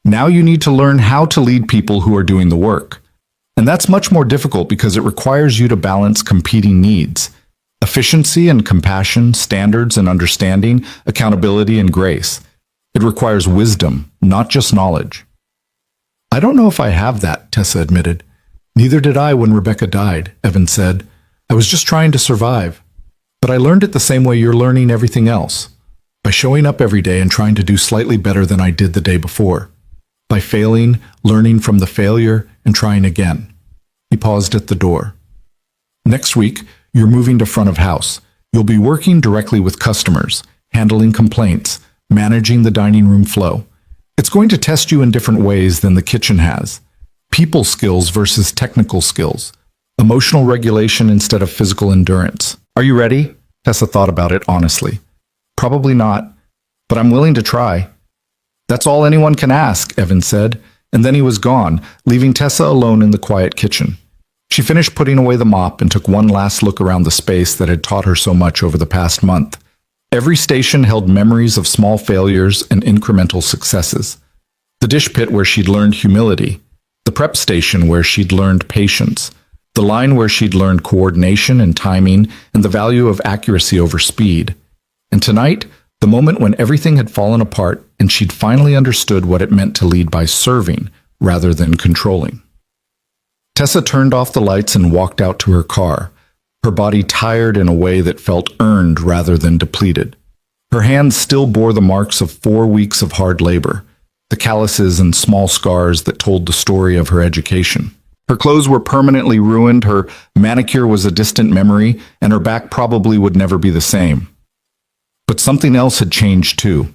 Now you need to learn how to lead people who are doing the work. And that's much more difficult because it requires you to balance competing needs. Efficiency and compassion, standards and understanding, accountability and grace. It requires wisdom, not just knowledge. I don't know if I have that, Tessa admitted. Neither did I when Rebecca died, Evan said. I was just trying to survive. But I learned it the same way you're learning everything else. By showing up every day and trying to do slightly better than I did the day before. By failing, learning from the failure, and trying again. He paused at the door. Next week, you're moving to front of house. You'll be working directly with customers, handling complaints, managing the dining room flow. It's going to test you in different ways than the kitchen has. People skills versus technical skills. Emotional regulation instead of physical endurance. Are you ready? Tessa thought about it honestly. Probably not, but I'm willing to try. That's all anyone can ask, Evan said, and then he was gone, leaving Tessa alone in the quiet kitchen. She finished putting away the mop and took one last look around the space that had taught her so much over the past month. Every station held memories of small failures and incremental successes. The dish pit where she'd learned humility, the prep station where she'd learned patience, the line where she'd learned coordination and timing and the value of accuracy over speed. And tonight, the moment when everything had fallen apart and she'd finally understood what it meant to lead by serving rather than controlling. Tessa turned off the lights and walked out to her car, her body tired in a way that felt earned rather than depleted. Her hands still bore the marks of 4 weeks of hard labor, the calluses and small scars that told the story of her education. Her clothes were permanently ruined, her manicure was a distant memory, and her back probably would never be the same. But something else had changed too.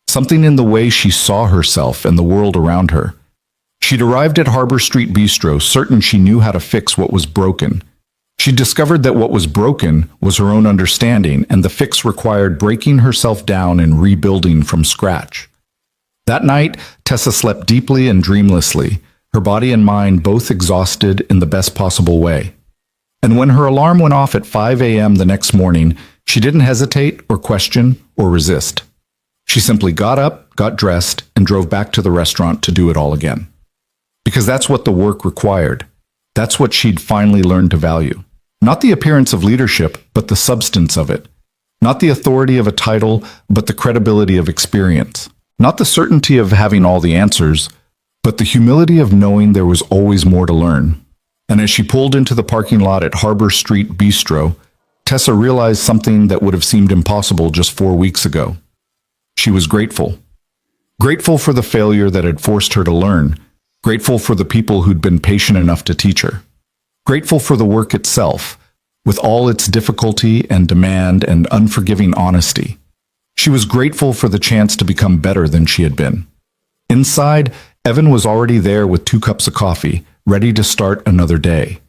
Something in the way she saw herself and the world around her. She'd arrived at Harbor Street Bistro, certain she knew how to fix what was broken. She discovered that what was broken was her own understanding, and the fix required breaking herself down and rebuilding from scratch. That night, Tessa slept deeply and dreamlessly, her body and mind both exhausted in the best possible way. And when her alarm went off at 5 a.m. the next morning, she didn't hesitate or question or resist. She simply got up, got dressed, and drove back to the restaurant to do it all again. Because that's what the work required. That's what she'd finally learned to value. Not the appearance of leadership, but the substance of it. Not the authority of a title, but the credibility of experience. Not the certainty of having all the answers, but the humility of knowing there was always more to learn. And as she pulled into the parking lot at Harbor Street Bistro, Tessa realized something that would have seemed impossible just 4 weeks ago. She was grateful. Grateful for the failure that had forced her to learn. Grateful for the people who'd been patient enough to teach her. Grateful for the work itself, with all its difficulty and demand and unforgiving honesty. She was grateful for the chance to become better than she had been. Inside, Evan was already there with 2 cups of coffee, ready to start another day.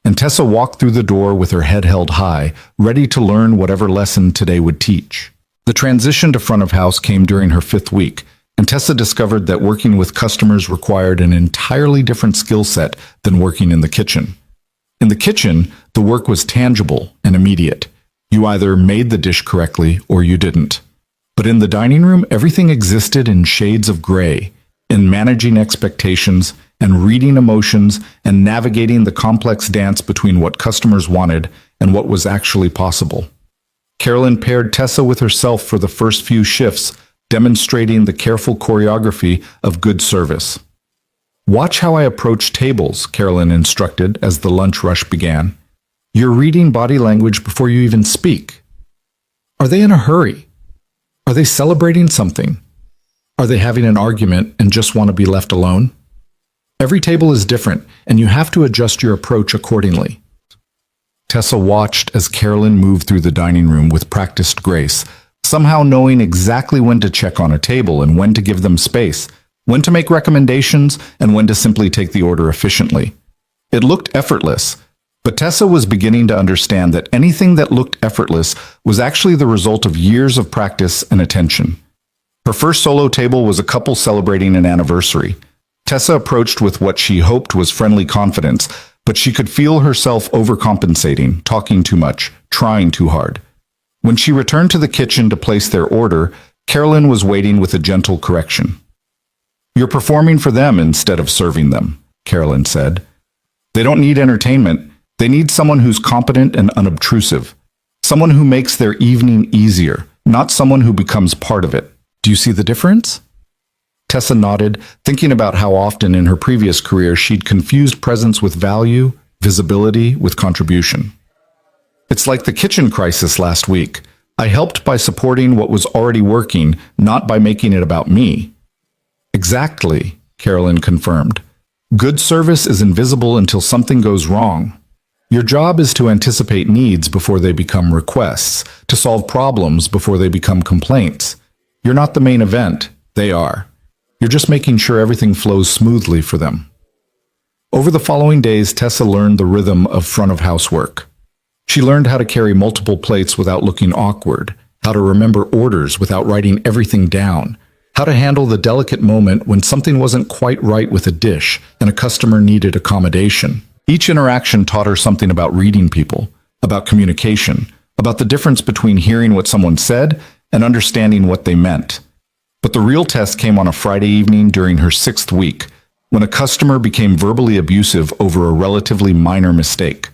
And Tessa walked through the door with her head held high, ready to learn whatever lesson today would teach. The transition to front of house came during her 5th week, and Tessa discovered that working with customers required an entirely different skill set than working in the kitchen. In the kitchen, the work was tangible and immediate. You either made the dish correctly or you didn't. But in the dining room, everything existed in shades of gray, in managing expectations and reading emotions and navigating the complex dance between what customers wanted and what was actually possible. Carolyn paired Tessa with herself for the first few shifts, demonstrating the careful choreography of good service. "Watch how I approach tables," Carolyn instructed as the lunch rush began. "You're reading body language before you even speak. Are they in a hurry? Are they celebrating something? Are they having an argument and just want to be left alone? Every table is different, and you have to adjust your approach accordingly." Tessa watched as Carolyn moved through the dining room with practiced grace, somehow knowing exactly when to check on a table and when to give them space, when to make recommendations and when to simply take the order efficiently. It looked effortless, but Tessa was beginning to understand that anything that looked effortless was actually the result of years of practice and attention. Her first solo table was a couple celebrating an anniversary. Tessa approached with what she hoped was friendly confidence, but she could feel herself overcompensating, talking too much, trying too hard. When she returned to the kitchen to place their order, Carolyn was waiting with a gentle correction. "You're performing for them instead of serving them," Carolyn said. "They don't need entertainment. They need someone who's competent and unobtrusive. Someone who makes their evening easier, not someone who becomes part of it. Do you see the difference?" Tessa nodded, thinking about how often in her previous career she'd confused presence with value, visibility with contribution. "It's like the kitchen crisis last week. I helped by supporting what was already working, not by making it about me." "Exactly," Carolyn confirmed. "Good service is invisible until something goes wrong. Your job is to anticipate needs before they become requests, to solve problems before they become complaints. You're not the main event, they are. You're just making sure everything flows smoothly for them." Over the following days, Tessa learned the rhythm of front-of-house work. She learned how to carry multiple plates without looking awkward, how to remember orders without writing everything down, how to handle the delicate moment when something wasn't quite right with a dish and a customer needed accommodation. Each interaction taught her something about reading people, about communication, about the difference between hearing what someone said and understanding what they meant. But the real test came on a Friday evening during her 6th week, when a customer became verbally abusive over a relatively minor mistake.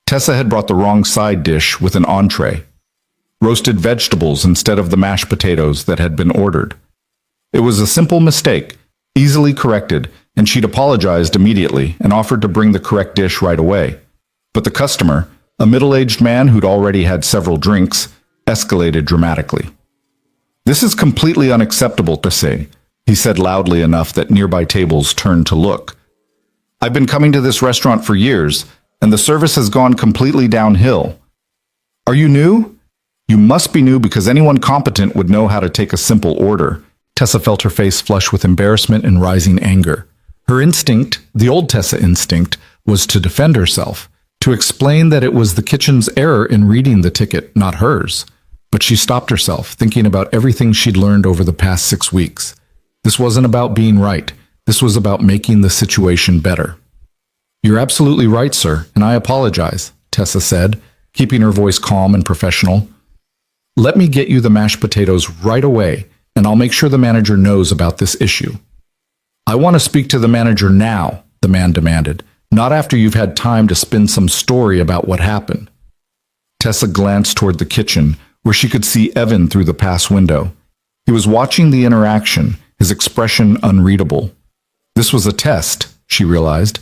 Tessa had brought the wrong side dish with an entree, roasted vegetables instead of the mashed potatoes that had been ordered. It was a simple mistake, easily corrected, and she'd apologized immediately and offered to bring the correct dish right away. But the customer, a middle-aged man who'd already had several drinks, escalated dramatically. "This is completely unacceptable, Tessa," he said loudly enough that nearby tables turned to look. "I've been coming to this restaurant for years, and the service has gone completely downhill. Are you new? You must be new because anyone competent would know how to take a simple order." Tessa felt her face flush with embarrassment and rising anger. Her instinct, the old Tessa instinct, was to defend herself, to explain that it was the kitchen's error in reading the ticket, not hers. But she stopped herself, thinking about everything she'd learned over the past 6 weeks. This wasn't about being right. This was about making the situation better. You're absolutely right, sir, and I apologize, Tessa said, keeping her voice calm and professional. Let me get you the mashed potatoes right away, and I'll make sure the manager knows about this issue. I want to speak to the manager now, the man demanded, not after you've had time to spin some story about what happened. Tessa glanced toward the kitchen, where she could see Evan through the pass window. He was watching the interaction, his expression unreadable. This was a test, she realized.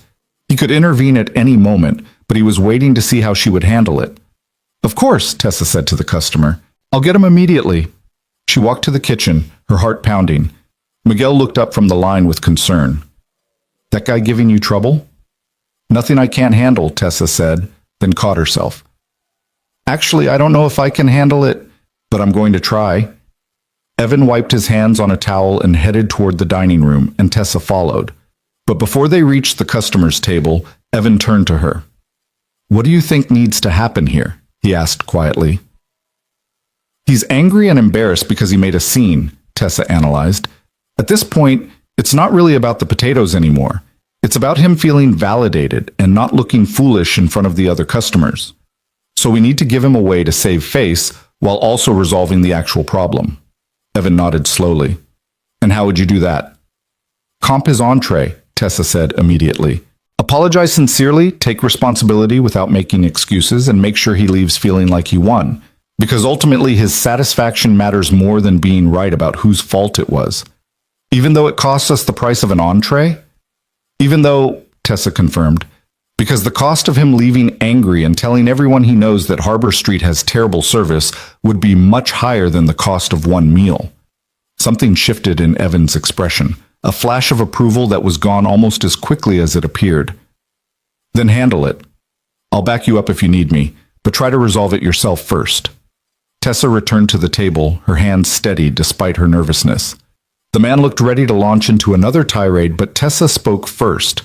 He could intervene at any moment, but he was waiting to see how she would handle it. Of course, Tessa said to the customer. I'll get him immediately. She walked to the kitchen, her heart pounding. Miguel looked up from the line with concern. That guy giving you trouble? Nothing I can't handle, Tessa said, then caught herself. Actually, I don't know if I can handle it, but I'm going to try. Evan wiped his hands on a towel and headed toward the dining room, and Tessa followed. But before they reached the customer's table, Evan turned to her. What do you think needs to happen here? He asked quietly. He's angry and embarrassed because he made a scene, Tessa analyzed. At this point, it's not really about the potatoes anymore. It's about him feeling validated and not looking foolish in front of the other customers. So we need to give him a way to save face while also resolving the actual problem. Evan nodded slowly. And how would you do that? Comp his entree, Tessa said immediately. Apologize sincerely, take responsibility without making excuses, and make sure he leaves feeling like he won. Because ultimately his satisfaction matters more than being right about whose fault it was. Even though it costs us the price of an entree? Even though, Tessa confirmed, because the cost of him leaving angry and telling everyone he knows that Harbor Street has terrible service would be much higher than the cost of one meal. Something shifted in Evan's expression, a flash of approval that was gone almost as quickly as it appeared. Then handle it. I'll back you up if you need me, but try to resolve it yourself first. Tessa returned to the table, her hands steady despite her nervousness. The man looked ready to launch into another tirade, but Tessa spoke first.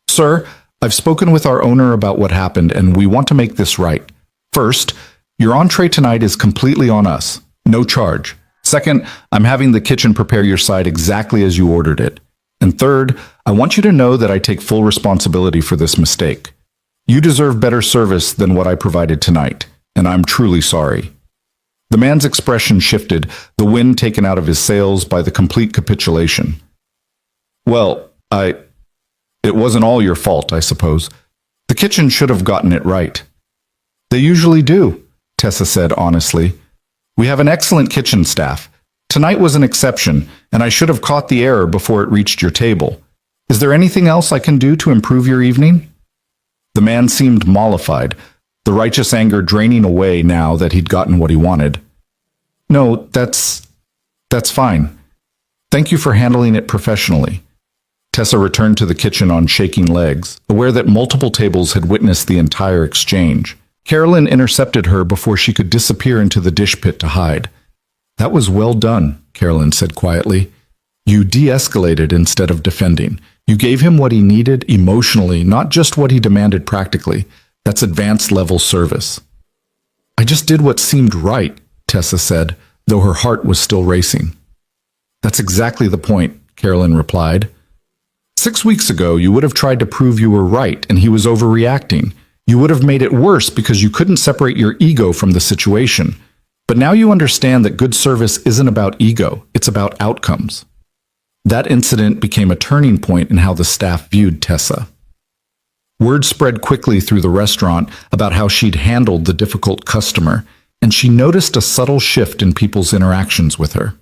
Sir, I've spoken with our owner about what happened, and we want to make this right. First, your entree tonight is completely on us. No charge. Second, I'm having the kitchen prepare your side exactly as you ordered it. And third, I want you to know that I take full responsibility for this mistake. You deserve better service than what I provided tonight, and I'm truly sorry. The man's expression shifted, the wind taken out of his sails by the complete capitulation. Well, it wasn't all your fault, I suppose. The kitchen should have gotten it right. They usually do, Tessa said honestly. We have an excellent kitchen staff. Tonight was an exception, and I should have caught the error before it reached your table. Is there anything else I can do to improve your evening? The man seemed mollified, the righteous anger draining away now that he'd gotten what he wanted. No, that's fine. Thank you for handling it professionally. Tessa returned to the kitchen on shaking legs, aware that multiple tables had witnessed the entire exchange. Carolyn intercepted her before she could disappear into the dish pit to hide. That was well done, Carolyn said quietly. You de-escalated instead of defending. You gave him what he needed emotionally, not just what he demanded practically. That's advanced level service. I just did what seemed right, Tessa said, though her heart was still racing. That's exactly the point, Carolyn replied. 6 weeks ago, you would have tried to prove you were right and he was overreacting. You would have made it worse because you couldn't separate your ego from the situation. But now you understand that good service isn't about ego, it's about outcomes. That incident became a turning point in how the staff viewed Tessa. Word spread quickly through the restaurant about how she'd handled the difficult customer, and she noticed a subtle shift in people's interactions with her.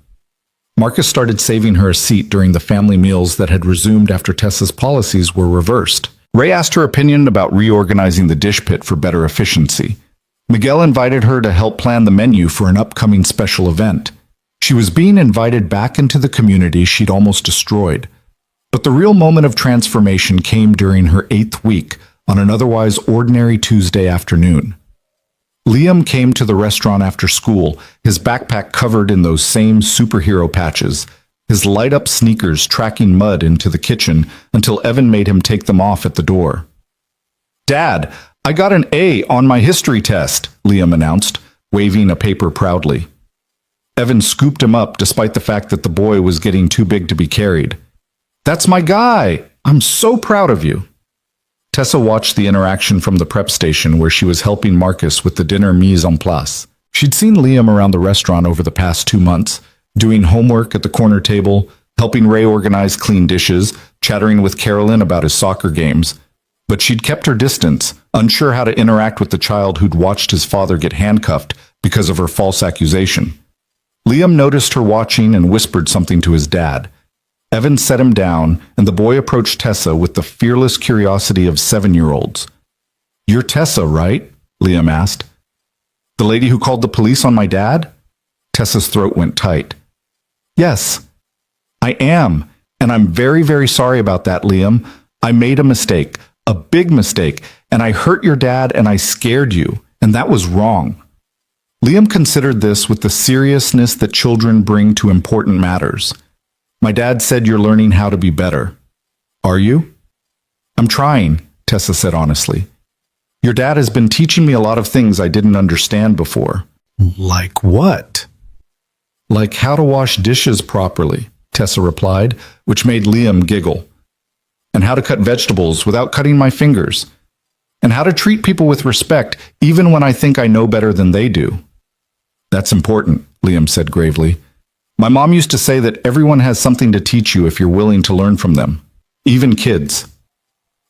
Marcus started saving her a seat during the family meals that had resumed after Tessa's policies were reversed. Ray asked her opinion about reorganizing the dish pit for better efficiency. Miguel invited her to help plan the menu for an upcoming special event. She was being invited back into the community she'd almost destroyed. But the real moment of transformation came during her 8th week, on an otherwise ordinary Tuesday afternoon. Liam came to the restaurant after school, his backpack covered in those same superhero patches, his light-up sneakers tracking mud into the kitchen until Evan made him take them off at the door. Dad, I got an A on my history test, Liam announced, waving a paper proudly. Evan scooped him up despite the fact that the boy was getting too big to be carried. That's my guy! I'm so proud of you. Tessa watched the interaction from the prep station where she was helping Marcus with the dinner mise en place. She'd seen Liam around the restaurant over the past 2 months, doing homework at the corner table, helping Ray organize clean dishes, chattering with Carolyn about his soccer games. But she'd kept her distance, unsure how to interact with the child who'd watched his father get handcuffed because of her false accusation. Liam noticed her watching and whispered something to his dad. Evan set him down, and the boy approached Tessa with the fearless curiosity of 7-year-olds. "You're Tessa, right?" Liam asked. "The lady who called the police on my dad?" Tessa's throat went tight. "Yes, I am, and I'm very, very sorry about that, Liam. I made a mistake, a big mistake, and I hurt your dad and I scared you, and that was wrong." Liam considered this with the seriousness that children bring to important matters. "My dad said you're learning how to be better. Are you?" "I'm trying," Tessa said honestly. "Your dad has been teaching me a lot of things I didn't understand before." Like what? "Like how to wash dishes properly," Tessa replied, which made Liam giggle. "And how to cut vegetables without cutting my fingers. And how to treat people with respect even when I think I know better than they do." "That's important," Liam said gravely. "My mom used to say that everyone has something to teach you if you're willing to learn from them, even kids."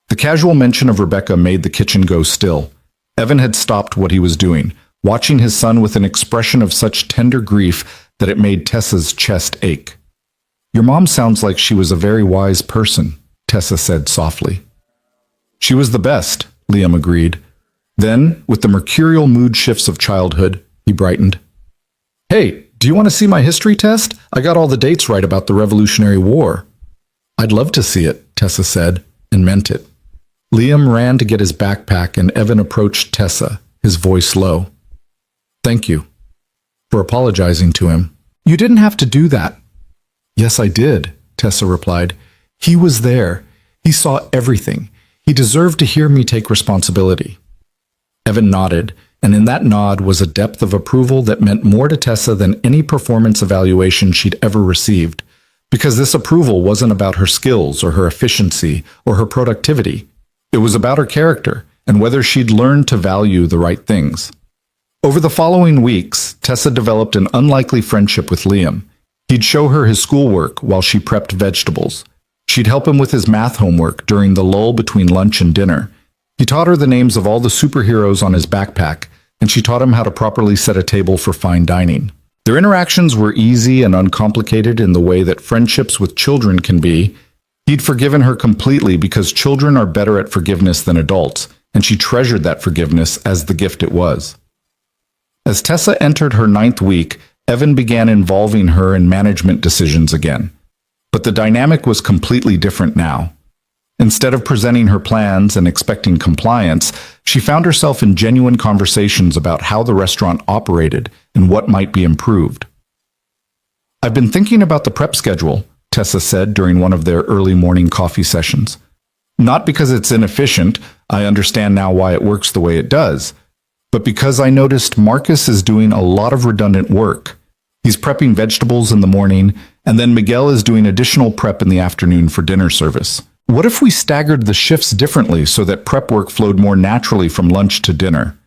The casual mention of Rebecca made the kitchen go still. Evan had stopped what he was doing, watching his son with an expression of such tender grief that it made Tessa's chest ache. "Your mom sounds like she was a very wise person," Tessa said softly. "She was the best," Liam agreed. Then, with the mercurial mood shifts of childhood, he brightened. "Hey, do you want to see my history test? I got all the dates right about the Revolutionary War." "I'd love to see it," Tessa said, and meant it. Liam ran to get his backpack and Evan approached Tessa, his voice low. "Thank you for apologizing to him." "You didn't have to do that." "Yes, I did," Tessa replied. "He was there. He saw everything. He deserved to hear me take responsibility." Evan nodded, and in that nod was a depth of approval that meant more to Tessa than any performance evaluation she'd ever received, because this approval wasn't about her skills or her efficiency or her productivity. It was about her character and whether she'd learned to value the right things. Over the following weeks, Tessa developed an unlikely friendship with Liam. He'd show her his schoolwork while she prepped vegetables. She'd help him with his math homework during the lull between lunch and dinner. He taught her the names of all the superheroes on his backpack, and she taught him how to properly set a table for fine dining. Their interactions were easy and uncomplicated in the way that friendships with children can be. He'd forgiven her completely because children are better at forgiveness than adults, and she treasured that forgiveness as the gift it was. As Tessa entered her 9th week, Evan began involving her in management decisions again. But the dynamic was completely different now. Instead of presenting her plans and expecting compliance, she found herself in genuine conversations about how the restaurant operated and what might be improved. "I've been thinking about the prep schedule," Tessa said during one of their early morning coffee sessions. "Not because it's inefficient, I understand now why it works the way it does, but because I noticed Marcus is doing a lot of redundant work. He's prepping vegetables in the morning, and then Miguel is doing additional prep in the afternoon for dinner service. What if we staggered the shifts differently so that prep work flowed more naturally from lunch to dinner?"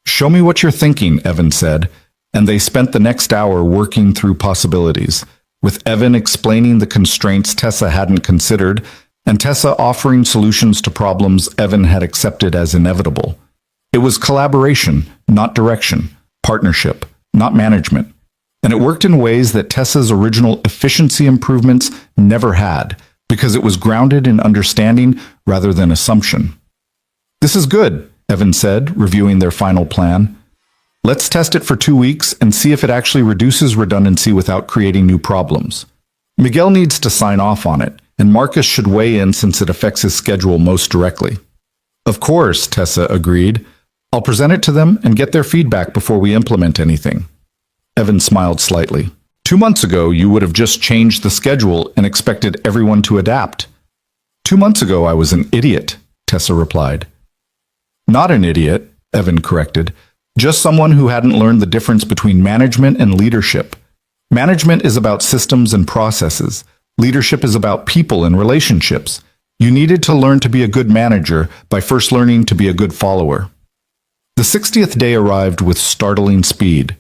"Show me what you're thinking," Evan said, and they spent the next hour working through possibilities, with Evan explaining the constraints Tessa hadn't considered, and Tessa offering solutions to problems Evan had accepted as inevitable. It was collaboration, not direction, partnership, not management, and it worked in ways that Tessa's original efficiency improvements never had, because it was grounded in understanding rather than assumption. "This is good," Evan said, reviewing their final plan. "Let's test it for 2 weeks and see if it actually reduces redundancy without creating new problems. Miguel needs to sign off on it, and Marcus should weigh in since it affects his schedule most directly." "Of course," Tessa agreed. "I'll present it to them and get their feedback before we implement anything." Evan smiled slightly. 2 months ago, you would have just changed the schedule and expected everyone to adapt." 2 months ago, I was an idiot," Tessa replied. "Not an idiot," Evan corrected. "Just someone who hadn't learned the difference between management and leadership. Management is about systems and processes. Leadership is about people and relationships. You needed to learn to be a good manager by first learning to be a good follower. The 60th day arrived with startling speed.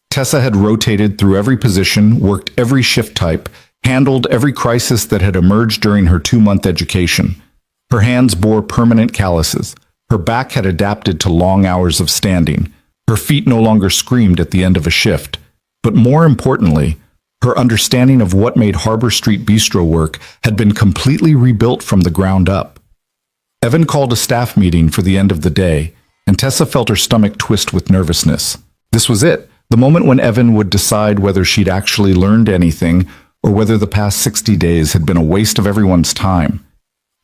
Tessa had rotated through every position, worked every shift type, handled every crisis that had emerged during her 2-month education. Her hands bore permanent calluses. Her back had adapted to long hours of standing. Her feet no longer screamed at the end of a shift. But more importantly, her understanding of what made Harbor Street Bistro work had been completely rebuilt from the ground up. Evan called a staff meeting for the end of the day, and Tessa felt her stomach twist with nervousness. This was it, the moment when Evan would decide whether she'd actually learned anything or whether the past 60 days had been a waste of everyone's time.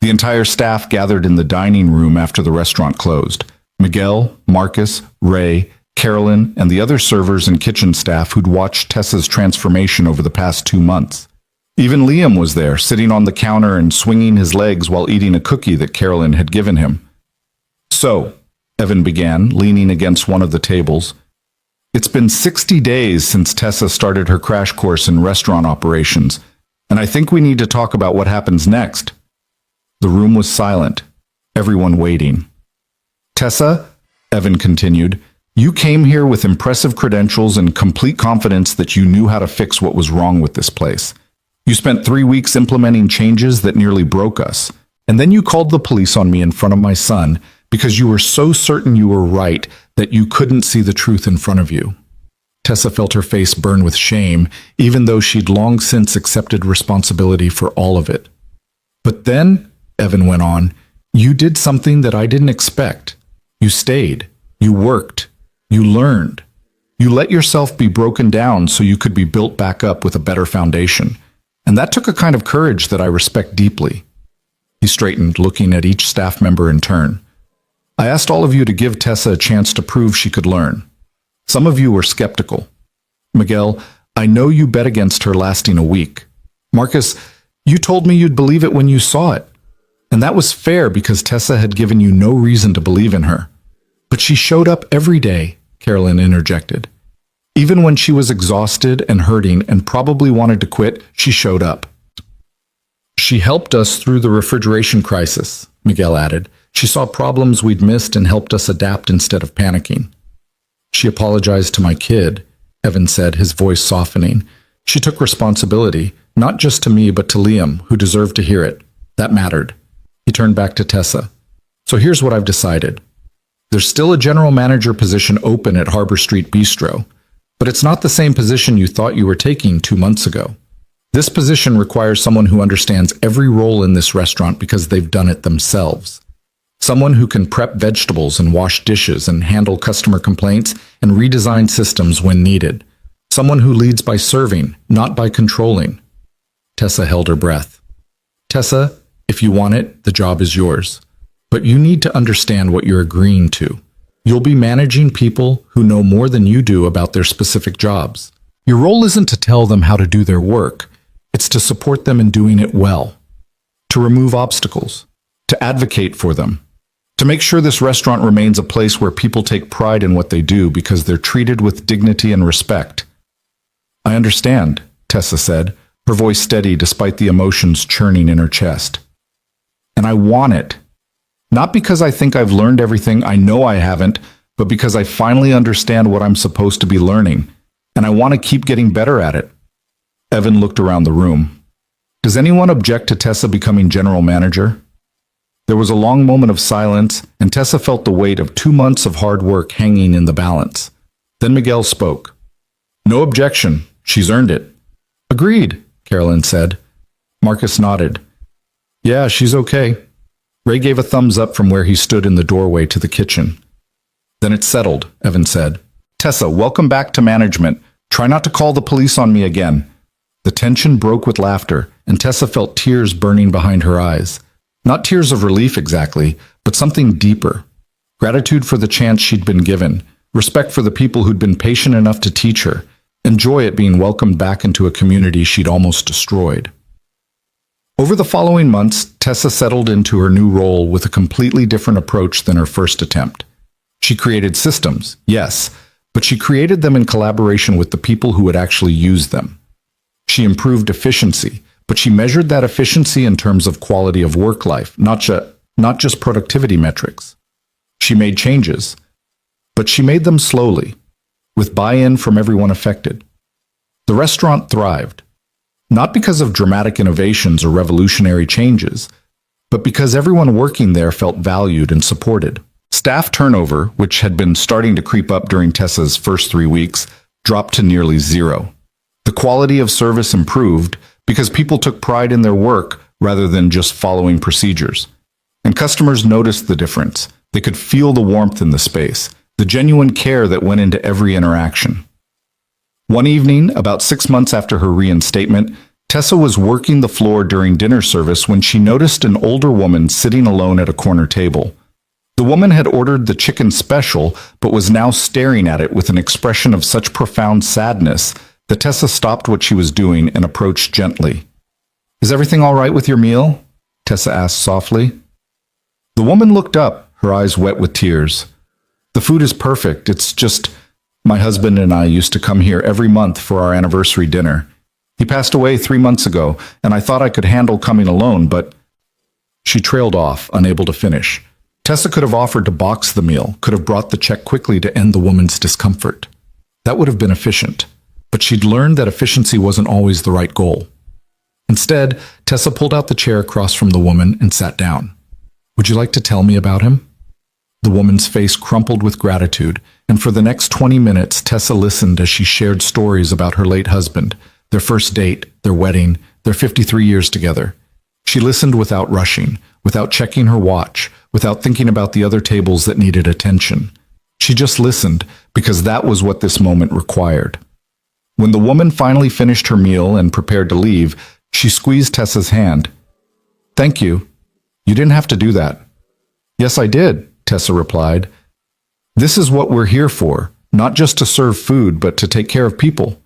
The entire staff gathered in the dining room after the restaurant closed. Miguel, Marcus, Ray, Carolyn, and the other servers and kitchen staff who'd watched Tessa's transformation over the past 2 months. Even Liam was there, sitting on the counter and swinging his legs while eating a cookie that Carolyn had given him. "So," Evan began, leaning against one of the tables, "it's been 60 days since Tessa started her crash course in restaurant operations, and I think we need to talk about what happens next." The room was silent, everyone waiting. "Tessa," Evan continued, "you came here with impressive credentials and complete confidence that you knew how to fix what was wrong with this place. You spent 3 weeks implementing changes that nearly broke us, and then you called the police on me in front of my son because you were so certain you were right that you couldn't see the truth in front of you." Tessa felt her face burn with shame, even though she'd long since accepted responsibility for all of it. "But then," Evan went on, "you did something that I didn't expect. You stayed. You worked. You learned. You let yourself be broken down so you could be built back up with a better foundation. And that took a kind of courage that I respect deeply." He straightened, looking at each staff member in turn. "I asked all of you to give Tessa a chance to prove she could learn. Some of you were skeptical. Miguel, I know you bet against her lasting a week. Marcus, you told me you'd believe it when you saw it. And that was fair because Tessa had given you no reason to believe in her. But she showed up every day," Carolyn interjected. "Even when she was exhausted and hurting and probably wanted to quit, she showed up." "She helped us through the refrigeration crisis," Miguel added. "She saw problems we'd missed and helped us adapt instead of panicking." "She apologized to my kid," Evan said, his voice softening. "She took responsibility, not just to me but to Liam, who deserved to hear it. That mattered." He turned back to Tessa. "So here's what I've decided. There's still a general manager position open at Harbor Street Bistro, but it's not the same position you thought you were taking 2 months ago. This position requires someone who understands every role in this restaurant because they've done it themselves. Someone who can prep vegetables and wash dishes and handle customer complaints and redesign systems when needed. Someone who leads by serving, not by controlling." Tessa held her breath. "Tessa, if you want it, the job is yours. But you need to understand what you're agreeing to. You'll be managing people who know more than you do about their specific jobs. Your role isn't to tell them how to do their work. It's to support them in doing it well. To remove obstacles. To advocate for them. To make sure this restaurant remains a place where people take pride in what they do because they're treated with dignity and respect." "I understand," Tessa said, her voice steady despite the emotions churning in her chest. "And I want it. Not because I think I've learned everything, I know I haven't, but because I finally understand what I'm supposed to be learning, and I want to keep getting better at it." Evan looked around the room. "Does anyone object to Tessa becoming general manager?" There was a long moment of silence, and Tessa felt the weight of 2 months of hard work hanging in the balance. Then Miguel spoke. "No objection. She's earned it." "Agreed," Carolyn said. Marcus nodded. "Yeah, she's okay." Ray gave a thumbs up from where he stood in the doorway to the kitchen. "Then it's settled," Evan said. "Tessa, welcome back to management. Try not to call the police on me again." The tension broke with laughter, and Tessa felt tears burning behind her eyes. Not tears of relief exactly, but something deeper. Gratitude for the chance she'd been given, respect for the people who'd been patient enough to teach her, and joy at being welcomed back into a community she'd almost destroyed. Over the following months, Tessa settled into her new role with a completely different approach than her first attempt. She created systems, yes, but she created them in collaboration with the people who would actually use them. She improved efficiency, but she measured that efficiency in terms of quality of work life, not just productivity metrics. She made changes, but she made them slowly, with buy-in from everyone affected. The restaurant thrived, not because of dramatic innovations or revolutionary changes, but because everyone working there felt valued and supported. Staff turnover, which had been starting to creep up during Tessa's first 3 weeks, dropped to nearly zero. The quality of service improved because people took pride in their work rather than just following procedures. And customers noticed the difference. They could feel the warmth in the space, the genuine care that went into every interaction. One evening, about 6 months after her reinstatement, Tessa was working the floor during dinner service when she noticed an older woman sitting alone at a corner table. The woman had ordered the chicken special, but was now staring at it with an expression of such profound sadness that Tessa stopped what she was doing and approached gently. "Is everything all right with your meal?" Tessa asked softly. The woman looked up, her eyes wet with tears. "The food is perfect. It's just my husband and I used to come here every month for our anniversary dinner. He passed away 3 months ago, and I thought I could handle coming alone, but—" She trailed off, unable to finish. Tessa could have offered to box the meal, could have brought the check quickly to end the woman's discomfort. That would have been efficient, but she'd learned that efficiency wasn't always the right goal. Instead, Tessa pulled out the chair across from the woman and sat down. "Would you like to tell me about him?" The woman's face crumpled with gratitude, and for the next 20 minutes, Tessa listened as she shared stories about her late husband, their first date, their wedding, their 53 years together. She listened without rushing, without checking her watch, without thinking about the other tables that needed attention. She just listened because that was what this moment required. When the woman finally finished her meal and prepared to leave, she squeezed Tessa's hand. "Thank you. You didn't have to do that." "Yes, I did," Tessa replied. "This is what we're here for, not just to serve food, but to take care of people."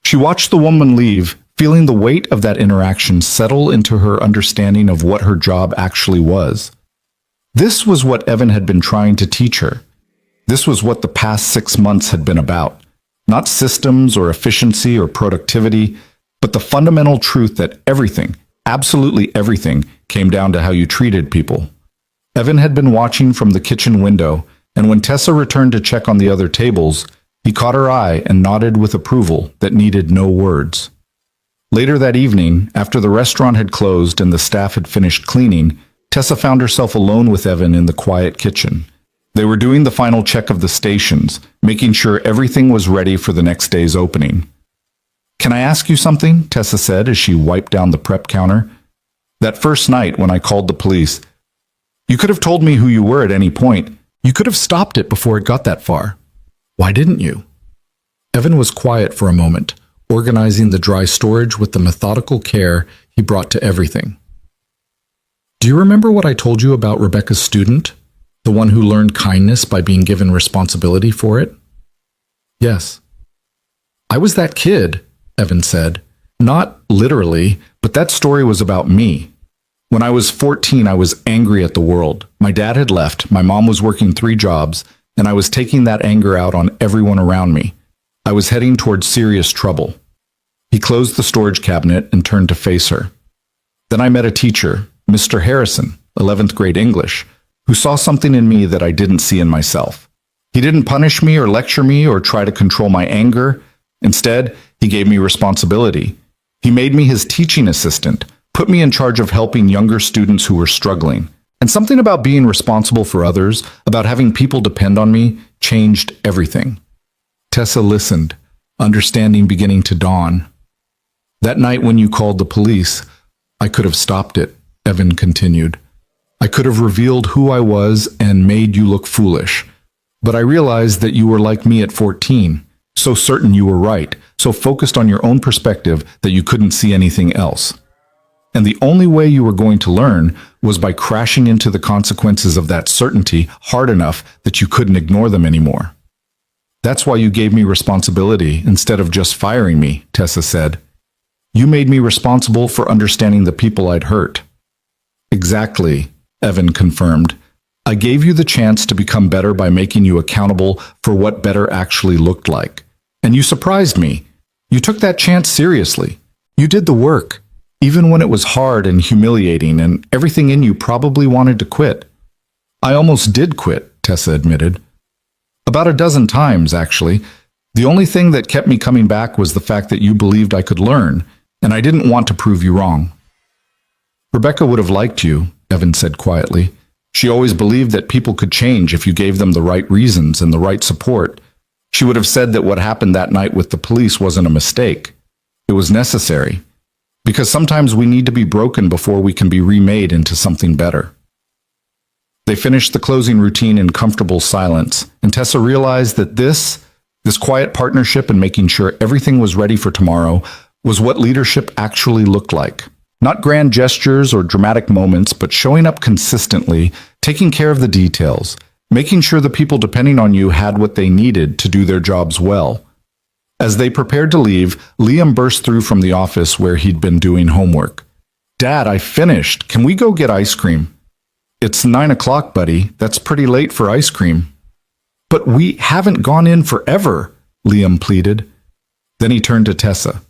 She watched the woman leave, feeling the weight of that interaction settle into her understanding of what her job actually was. This was what Evan had been trying to teach her. This was what the past 6 months had been about. Not systems or efficiency or productivity, but the fundamental truth that everything, absolutely everything, came down to how you treated people. Evan had been watching from the kitchen window, and when Tessa returned to check on the other tables, he caught her eye and nodded with approval that needed no words. Later that evening, after the restaurant had closed and the staff had finished cleaning, Tessa found herself alone with Evan in the quiet kitchen. They were doing the final check of the stations, making sure everything was ready for the next day's opening. "Can I ask you something?" Tessa said as she wiped down the prep counter. "That first night when I called the police, you could have told me who you were at any point. You could have stopped it before it got that far. Why didn't you?" Evan was quiet for a moment, organizing the dry storage with the methodical care he brought to everything. "Do you remember what I told you about Rebecca's student? The one who learned kindness by being given responsibility for it?" "Yes." "I was that kid," Evan said. "Not literally, but that story was about me. When I was 14, I was angry at the world. My dad had left, my mom was working 3 jobs, and I was taking that anger out on everyone around me. I was heading towards serious trouble." He closed the storage cabinet and turned to face her. "Then I met a teacher, Mr. Harrison, 11th grade English, who saw something in me that I didn't see in myself. He didn't punish me or lecture me or try to control my anger. Instead, he gave me responsibility. He made me his teaching assistant, put me in charge of helping younger students who were struggling. And something about being responsible for others, about having people depend on me, changed everything." Tessa listened, understanding beginning to dawn. "That night when you called the police, I could have stopped it," Evan continued. "I could have revealed who I was and made you look foolish. But I realized that you were like me at 14, so certain you were right, so focused on your own perspective that you couldn't see anything else. And the only way you were going to learn was by crashing into the consequences of that certainty hard enough that you couldn't ignore them anymore. That's why you gave me responsibility instead of just firing me," Tessa said. "You made me responsible for understanding the people I'd hurt." "Exactly," Evan confirmed. "I gave you the chance to become better by making you accountable for what better actually looked like. And you surprised me. You took that chance seriously. You did the work. even when it was hard and humiliating and everything in you probably wanted to quit. I almost did quit, Tessa admitted. About a dozen times, actually. The only thing that kept me coming back was the fact that you believed I could learn, and I didn't want to prove you wrong. Rebecca would have liked you, Evan said quietly. She always believed that people could change if you gave them the right reasons and the right support. She would have said that what happened that night with the police wasn't a mistake. It was necessary. Because sometimes we need to be broken before we can be remade into something better. They finished the closing routine in comfortable silence, and Tessa realized that this quiet partnership in making sure everything was ready for tomorrow was what leadership actually looked like. Not grand gestures or dramatic moments, but showing up consistently, taking care of the details, making sure the people depending on you had what they needed to do their jobs well. As they prepared to leave, Liam burst through from the office where he'd been doing homework. Dad, I finished. Can we go get ice cream? It's 9 o'clock, buddy. That's pretty late for ice cream. But we haven't gone in forever, Liam pleaded. Then he turned to Tessa.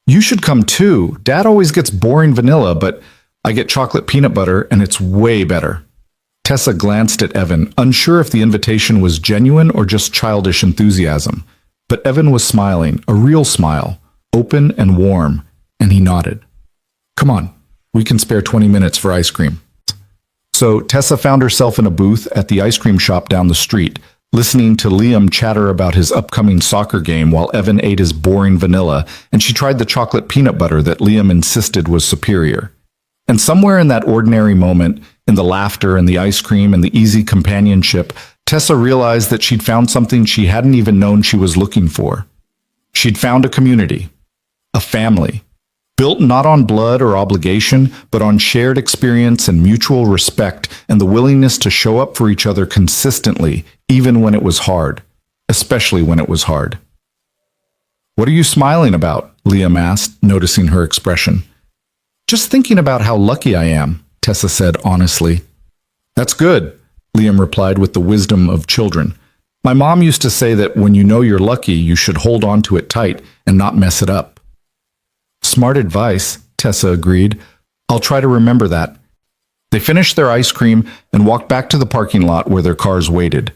You should come too. Dad always gets boring vanilla, but I get chocolate peanut butter and it's way better. Tessa glanced at Evan, unsure if the invitation was genuine or just childish enthusiasm. But Evan was smiling, a real smile, open and warm, and he nodded. Come on, we can spare 20 minutes for ice cream. So Tessa found herself in a booth at the ice cream shop down the street, listening to Liam chatter about his upcoming soccer game while Evan ate his boring vanilla, and she tried the chocolate peanut butter that Liam insisted was superior. And somewhere in that ordinary moment, in the laughter and the ice cream and the easy companionship, Tessa realized that she'd found something she hadn't even known she was looking for. She'd found a community, a family, built not on blood or obligation, but on shared experience and mutual respect and the willingness to show up for each other consistently, even when it was hard, especially when it was hard. What are you smiling about? Liam asked, noticing her expression. Just thinking about how lucky I am, Tessa said honestly. That's good, Liam replied with the wisdom of children. My mom used to say that when you know you're lucky, you should hold on to it tight and not mess it up. Smart advice, Tessa agreed. I'll try to remember that. They finished their ice cream and walked back to the parking lot where their cars waited.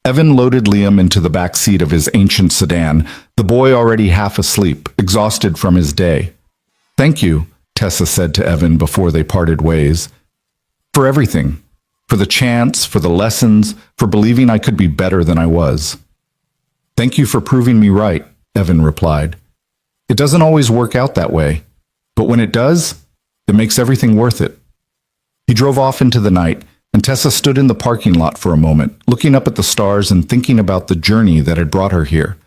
Evan loaded Liam into the back seat of his ancient sedan, the boy already half asleep, exhausted from his day. Thank you, Tessa said to Evan before they parted ways. For everything. For the chance, for the lessons, for believing I could be better than I was. Thank you for proving me right, Evan replied. It doesn't always work out that way, but when it does, it makes everything worth it. He drove off into the night, and Tessa stood in the parking lot for a moment, looking up at the stars and thinking about the journey that had brought her here.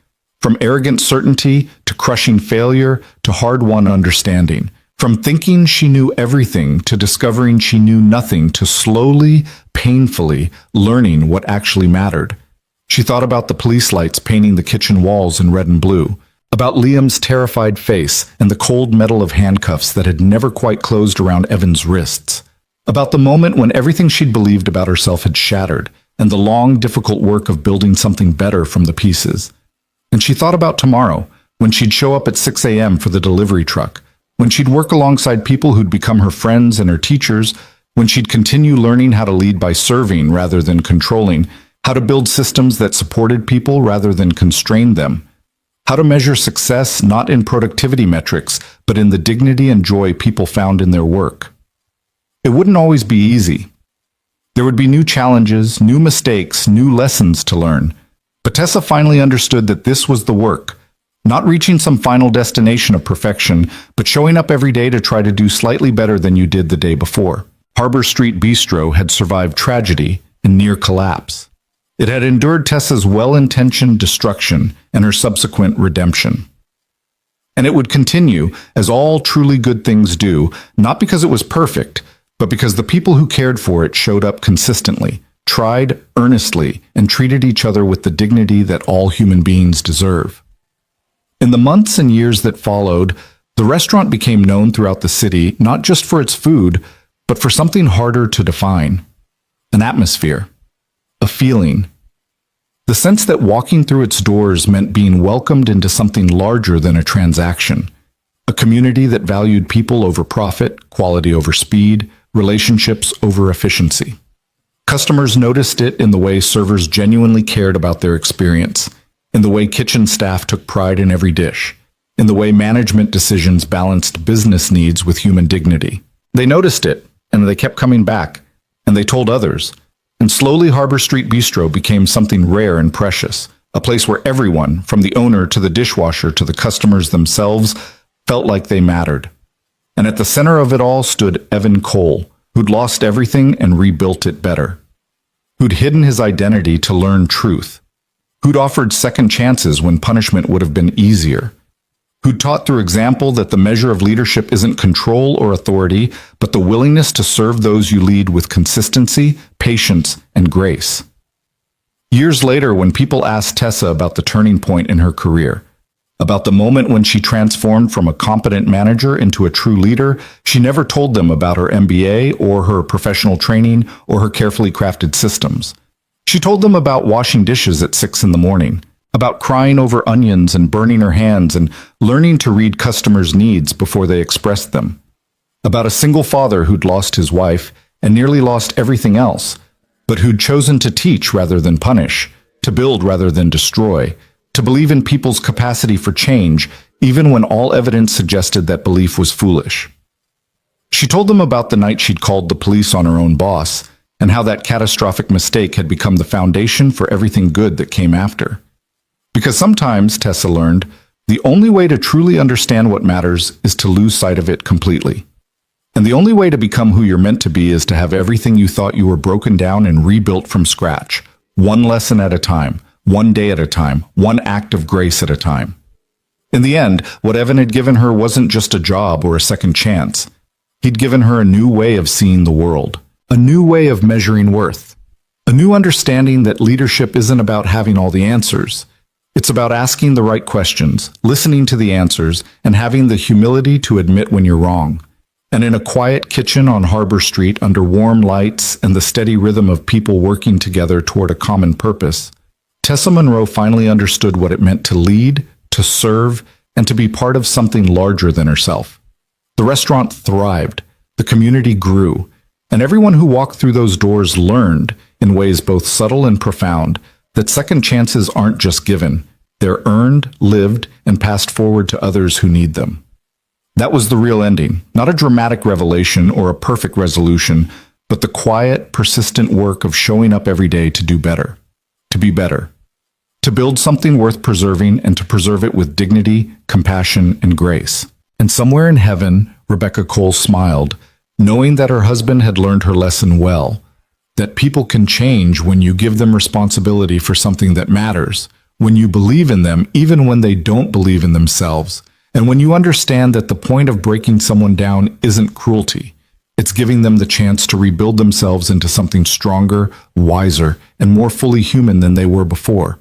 From arrogant certainty to crushing failure to hard-won understanding. From thinking she knew everything to discovering she knew nothing to slowly, painfully learning what actually mattered. She thought about the police lights painting the kitchen walls in red and blue, about Liam's terrified face and the cold metal of handcuffs that had never quite closed around Evan's wrists, about the moment when everything she'd believed about herself had shattered and the long, difficult work of building something better from the pieces. And she thought about tomorrow, when she'd show up at 6 a.m. for the delivery truck, when she'd work alongside people who'd become her friends and her teachers, when she'd continue learning how to lead by serving rather than controlling, how to build systems that supported people rather than constrained them, how to measure success not in productivity metrics, but in the dignity and joy people found in their work. It wouldn't always be easy. There would be new challenges, new mistakes, new lessons to learn. But Tessa finally understood that this was the work, not reaching some final destination of perfection, but showing up every day to try to do slightly better than you did the day before. Harbor Street Bistro had survived tragedy and near collapse. It had endured Tessa's well-intentioned destruction and her subsequent redemption. And it would continue, as all truly good things do, not because it was perfect, but because the people who cared for it showed up consistently, tried earnestly, and treated each other with the dignity that all human beings deserve. In the months and years that followed, the restaurant became known throughout the city not just for its food, but for something harder to define. An atmosphere. A feeling. The sense that walking through its doors meant being welcomed into something larger than a transaction. A community that valued people over profit, quality over speed, relationships over efficiency. Customers noticed it in the way servers genuinely cared about their experience, in the way kitchen staff took pride in every dish, in the way management decisions balanced business needs with human dignity. They noticed it, and they kept coming back, and they told others. And slowly Harbor Street Bistro became something rare and precious, a place where everyone, from the owner to the dishwasher to the customers themselves, felt like they mattered. And at the center of it all stood Evan Cole, who'd lost everything and rebuilt it better. Who'd hidden his identity to learn truth. Who'd offered second chances when punishment would have been easier. Who'd taught through example that the measure of leadership isn't control or authority, but the willingness to serve those you lead with consistency, patience, and grace. Years later, when people asked Tessa about the turning point in her career, about the moment when she transformed from a competent manager into a true leader, she never told them about her MBA or her professional training or her carefully crafted systems. She told them about washing dishes at 6 in the morning, about crying over onions and burning her hands and learning to read customers' needs before they expressed them. About a single father who'd lost his wife and nearly lost everything else, but who'd chosen to teach rather than punish, to build rather than destroy, to believe in people's capacity for change, even when all evidence suggested that belief was foolish. She told them about the night she'd called the police on her own boss, and how that catastrophic mistake had become the foundation for everything good that came after. Because sometimes, Tessa learned, the only way to truly understand what matters is to lose sight of it completely. And the only way to become who you're meant to be is to have everything you thought you were broken down and rebuilt from scratch, one lesson at a time, one day at a time, one act of grace at a time. In the end, what Evan had given her wasn't just a job or a second chance. He'd given her a new way of seeing the world, a new way of measuring worth, a new understanding that leadership isn't about having all the answers. It's about asking the right questions, listening to the answers, and having the humility to admit when you're wrong. And in a quiet kitchen on Harbor Street under warm lights and the steady rhythm of people working together toward a common purpose, Tessa Monroe finally understood what it meant to lead, to serve, and to be part of something larger than herself. The restaurant thrived, the community grew, and everyone who walked through those doors learned, in ways both subtle and profound, that second chances aren't just given, they're earned, lived, and passed forward to others who need them. That was the real ending, not a dramatic revelation or a perfect resolution, but the quiet, persistent work of showing up every day to do better, to be better, to build something worth preserving and to preserve it with dignity, compassion, and grace. And somewhere in heaven, Rebecca Cole smiled, knowing that her husband had learned her lesson well, that people can change when you give them responsibility for something that matters, when you believe in them even when they don't believe in themselves, and when you understand that the point of breaking someone down isn't cruelty. It's giving them the chance to rebuild themselves into something stronger, wiser, and more fully human than they were before.